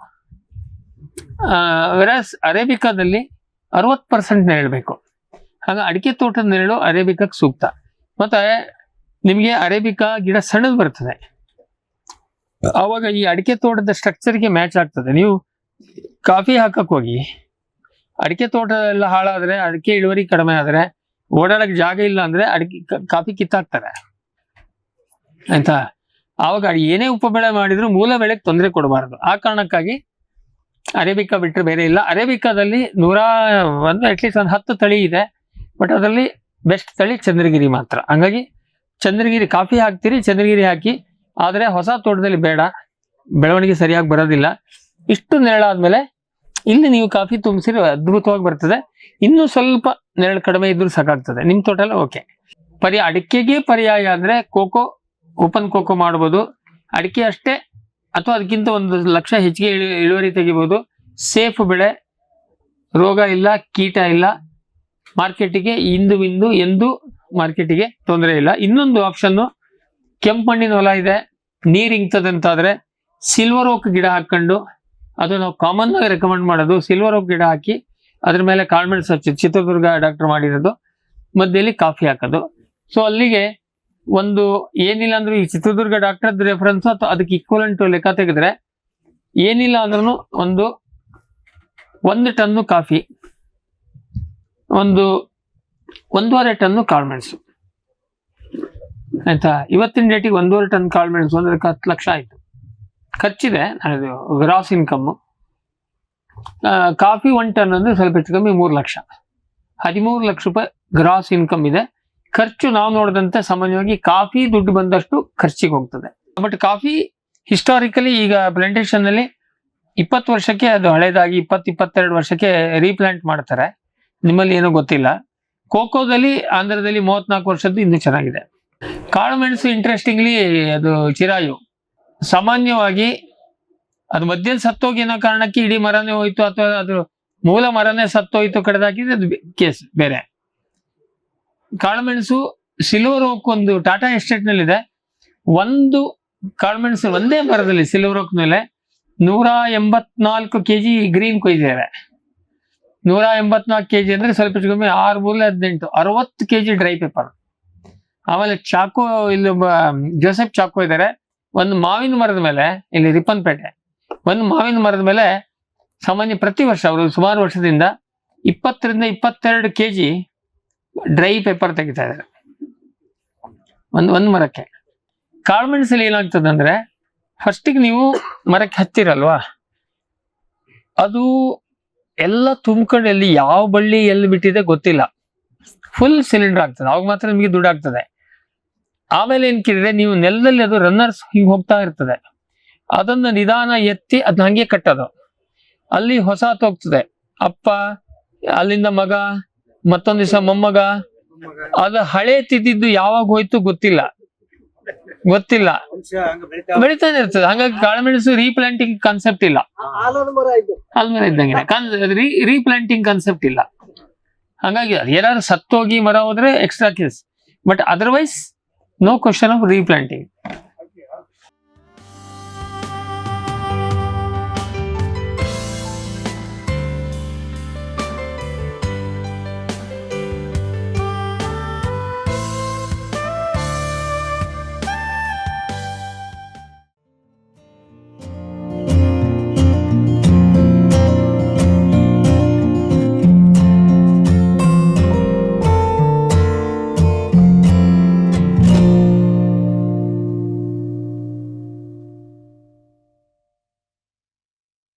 ವೆರಸ್ ಅರೇಬಿಕಾದಲ್ಲಿ 60% ನೆರಳು ಬೇಕು. ಹಾಗೆ ಅಡಿಕೆ ತೋಟದ ನೆರಳು ಅರೇಬಿಕಾಕ್ಕೆ ಸೂಕ್ತ. ಮತ್ತೆ ನಿಮಗೆ ಅರೇಬಿಕಾ ಗಿಡ ಸಣ್ಣದು ಬರ್ತದೆ, ಅವಾಗ ಈ ಅಡಿಕೆ ತೋಟದ ಸ್ಟ್ರಕ್ಚರ್ಗೆ ಮ್ಯಾಚ್ ಆಗ್ತದೆ. ನೀವು ಕಾಫಿ ಹಾಕಕ್ ಹೋಗಿ ಅಡಿಕೆ ತೋಟ ಎಲ್ಲ ಹಾಳಾದ್ರೆ, ಅಡಿಕೆ ಇಳುವರಿ ಕಡಿಮೆ ಆದ್ರೆ, ಓಡಾಡಕ್ ಜಾಗ ಇಲ್ಲ ಅಂದ್ರೆ ಕಾಫಿ ಕಿತ್ತಾಕ್ತಾರೆ ಆಯ್ತಾ. ಆವಾಗ ಏನೇ ಉಪಬೆಳೆ ಮಾಡಿದ್ರು ಮೂಲ ಬೆಳೆಗೆ ತೊಂದರೆ ಕೊಡಬಾರದು. ಆ ಕಾರಣಕ್ಕಾಗಿ ಅರೇಬಿಕಾ ಬಿಟ್ಟರೆ ಬೇರೆ ಇಲ್ಲ. ಅರೇಬಿಕಾದಲ್ಲಿ ಅಟ್ಲೀಸ್ಟ್ ಒಂದು 10 ತಳಿ ಇದೆ, ಬಟ್ ಅದರಲ್ಲಿ ಬೆಸ್ಟ್ ತಳಿ ಚಂದ್ರಗಿರಿ ಮಾತ್ರ. ಹಂಗಾಗಿ ಚಂದ್ರಗಿರಿ ಕಾಫಿ ಹಾಕ್ತೀರಿ, ಚಂದ್ರಗಿರಿ ಹಾಕಿ. ಆದರೆ ಹೊಸ ತೋಟದಲ್ಲಿ ಬೇಡ, ಬೆಳವಣಿಗೆ ಸರಿಯಾಗಿ ಬರೋದಿಲ್ಲ. ಇಷ್ಟು ನೆರಳಾದ್ಮೇಲೆ ಇಲ್ಲಿ ನೀವು ಕಾಫಿ ತುಂಬಿಸಿದ್ರೆ ಅದ್ಭುತವಾಗಿ ಬರ್ತದೆ. ಇನ್ನೂ ಸ್ವಲ್ಪ ನೆರಳು ಕಡಿಮೆ ಇದ್ರೂ ಸಾಕಾಗ್ತದೆ. ನಿಮ್ಮ ತೋಟ ಎಲ್ಲ ಓಕೆ. ಅಡಿಕೆಗೆ ಪರ್ಯಾಯ ಅಂದ್ರೆ ಕೋಕೋ, ಓಪನ್ ಕೋಕೋ ಮಾಡ್ಬೋದು. ಅಡಿಕೆ ಅಷ್ಟೇ ಅಥವಾ ಅದಕ್ಕಿಂತ 1 ಲಕ್ಷ ಹೆಚ್ಚಿಗೆ ಇಳುವರಿ ತೆಗಿಬೋದು. ಸೇಫ್ ಬೆಳೆ, ರೋಗ ಇಲ್ಲ, ಕೀಟ ಇಲ್ಲ, ಮಾರ್ಕೆಟಿಗೆ ಎಂದು ಮಾರ್ಕೆಟಿಗೆ ತೊಂದರೆ ಇಲ್ಲ. ಇನ್ನೊಂದು ಆಪ್ಷನ್ನು, ಕೆಂಪು ಮಣ್ಣಿನ ಹೊಲ ಇದೆ, ನೀರು ಇಂಗ್ತದಂತಾದ್ರೆ ಸಿಲ್ವರ್ ಓಕ್ ಗಿಡ ಹಾಕೊಂಡು, ಅದು ನಾವು ಕಾಮನ್ ಆಗಿ ರೆಕಮೆಂಡ್ ಮಾಡೋದು, ಸಿಲ್ವರ್ ಓಕ್ ಗಿಡ ಹಾಕಿ ಅದ್ರ ಮೇಲೆ ಕಾಳ್ಮೆಣಸು ಹಚ್ಚೋದು, ಚಿತ್ರದುರ್ಗ ಡಾಕ್ಟರ್ ಮಾಡಿರೋದು, ಮಧ್ಯದಲ್ಲಿ ಕಾಫಿ ಹಾಕೋದು. ಸೊ ಅಲ್ಲಿಗೆ ಒಂದು ಏನಿಲ್ಲ ಅಂದ್ರೂ ಈ ಚಿತ್ರದುರ್ಗ ಡಾಕ್ಟರ್ ರೆಫರೆನ್ಸ್ ಅಥವಾ ಅದಕ್ಕೆ ಈಕ್ವಲೆಂಟ್ ಲೆಕ್ಕ ತೆಗೆದ್ರೆ ಏನಿಲ್ಲ ಅಂದ್ರೂ 1 ಟನ್ನು ಕಾಫಿ, 1.5 ಟನ್ನು ಕಾಳುಮೆಣಸು ಆಯ್ತಾ. ಇವತ್ತಿನ ಡೇಟಿಗೆ 1.5 ಟನ್ ಕಾಳುಮೆಣಸು ಅಂದ್ರೆ 10 ಲಕ್ಷ ಆಯ್ತು ಖರ್ಚಿದೆ. ಅದು ಗ್ರಾಸ್ ಇನ್ಕಮ್. ಕಾಫಿ 1 ಟನ್ ಅಂದ್ರೆ ಸ್ವಲ್ಪ ಹೆಚ್ಚು ಕಮ್ಮಿ 3 ಲಕ್ಷ, 13 ಲಕ್ಷ ರೂಪಾಯಿ ಗ್ರಾಸ್ ಇನ್ಕಮ್ ಇದೆ. ಖರ್ಚು ನಾವು ನೋಡಿದಂತೆ ಸಾಮಾನ್ಯವಾಗಿ ಕಾಫಿ ದುಡ್ಡು ಬಂದಷ್ಟು ಖರ್ಚಿಗೆ ಹೋಗ್ತದೆ. ಬಟ್ ಕಾಫಿ ಹಿಸ್ಟಾರಿಕಲಿ ಈಗ ಪ್ಲಾಂಟೇಶನ್ ನಲ್ಲಿ 20 ವರ್ಷಕ್ಕೆ ಅದು ಹಳೇದಾಗಿ 20-22 ವರ್ಷಕ್ಕೆ ರೀಪ್ಲಾಂಟ್ ಮಾಡ್ತಾರೆ. ನಿಮ್ಮಲ್ಲಿ ಏನೋ ಗೊತ್ತಿಲ್ಲ. ಕೋಕೋದಲ್ಲಿ ಆಂಧ್ರದಲ್ಲಿ 34 ವರ್ಷದ್ದು ಇನ್ನೂ ಚೆನ್ನಾಗಿದೆ. ಕಾಳು ಮೆಣಸು ಇಂಟ್ರೆಸ್ಟಿಂಗ್ಲಿ ಅದು ಚಿರಾಯು. ಸಾಮಾನ್ಯವಾಗಿ ಅದು ಮಧ್ಯದಲ್ಲಿ ಸತ್ತೋಗಿ ಏನೋ ಕಾರಣಕ್ಕೆ ಇಡೀ ಮರನೇ ಹೋಯ್ತು, ಅಥವಾ ಅದು ಮೂಲ ಮರನೇ ಸತ್ತೋಯ್ತು ಕಡ್ದಾಕಿದ್ರೆ ಅದು ಕೇಸ್ ಬೇರೆ. ಕಾಳುಮೆಣಸು ಸಿಲ್ವರ್ ಓಕ್ ಒಂದು ಟಾಟಾ ಎಸ್ಟೇಟ್ ನಲ್ಲಿ ಇದೆ. ಒಂದು ಕಾಳುಮೆಣಸು ಒಂದೇ ಮರದಲ್ಲಿ ಸಿಲ್ವರ್ ಓಕ್ ಮೇಲೆ 184 kg ಗ್ರೀನ್ ಕೊಯ್ದಿದ್ದಾರೆ. 184 kg ಅಂದ್ರೆ ಸ್ವಲ್ಪ ಕಮ್ಮಿ 6 3 18 60 kg ಡ್ರೈ ಪೇಪರ್. ಆಮೇಲೆ ಚಾಕು ಇಲ್ಲಿ ಜೋಸೆಫ್ ಚಾಕು ಇದ್ದಾರೆ. ಒಂದು ಮಾವಿನ ಮರದ ಮೇಲೆ ಇಲ್ಲಿ ರಿಪ್ಪನ್ಪೇಟೆ ಒಂದು ಮಾವಿನ ಮರದ ಮೇಲೆ ಸಾಮಾನ್ಯ ಪ್ರತಿ ವರ್ಷ ಅವರು ಸುಮಾರು ವರ್ಷದಿಂದ 20 ರಿಂದ 22 kg ಡ್ರೈ ಪೇಪರ್ ತೆಗಿತಾ ಇದ್ದಾರೆ ಒಂದು ಮರಕ್ಕೆ. ಕಾಳುಮೆಣಸಲ್ಲಿ ಏನಾಗ್ತದೆ ಅಂದ್ರೆ ಫಸ್ಟಿಗೆ ನೀವು ಮರಕ್ಕೆ ಹತ್ತಿರಲ್ವಾ, ಅದು ಎಲ್ಲ ತುಂಬ್ಕೊಂಡು ಎಲ್ಲಿ ಯಾವ ಬಳ್ಳಿ ಎಲ್ಲಿ ಬಿಟ್ಟಿದೆ ಗೊತ್ತಿಲ್ಲ, ಫುಲ್ ಸಿಲಿಂಡರ್ ಆಗ್ತದೆ. ಅವಾಗ ಮಾತ್ರ ನಿಮಗೆ ದುಡ್ಡು ಆಗ್ತದೆ. ಆಮೇಲೆ ಏನ್ ಕೇಳಿದ್ರೆ ನೀವು ನೆಲದಲ್ಲಿ ಅದು ರನ್ನರ್ಸ್ ಹಿಂಗ್ ಹೋಗ್ತಾ ಇರ್ತದೆ, ಅದನ್ನ ನಿಧಾನ ಎತ್ತಿ ಅದನ್ನ ಹಂಗೆ ಕಟ್ಟೋದು. ಅಲ್ಲಿ ಹೊಸ ಹೋಗ್ತದೆ, ಅಪ್ಪ ಅಲ್ಲಿಂದ ಮಗ, ಮತ್ತೊಂದ್ ದಿವಸ ಮೊಮ್ಮಗ, ಅದು ಹಳೆ ತಿದ್ದಿದ್ದು ಯಾವಾಗ ಹೋಯ್ತು ಗೊತ್ತಿಲ್ಲ ಬೆಳಿತಾನೆ ಇರ್ತದೆ. ಹಾಗಾಗಿ ಕಾಳುಮೆಣಸು ರೀಪ್ಲಾಂಟಿಂಗ್ ಕಾನ್ಸೆಪ್ಟ್ ಇಲ್ಲ, ಆಲ್ಮರ ಇದ್ದಂಗೆ ರೀಪ್ಲಾಂಟಿಂಗ್ ಕಾನ್ಸೆಪ್ಟ್ ಇಲ್ಲ. ಹಾಗಾಗಿ ಏನಾದ್ರು ಸತ್ತೋಗಿ ಮರ ಹೋದ್ರೆ extra case, but otherwise no question of replanting.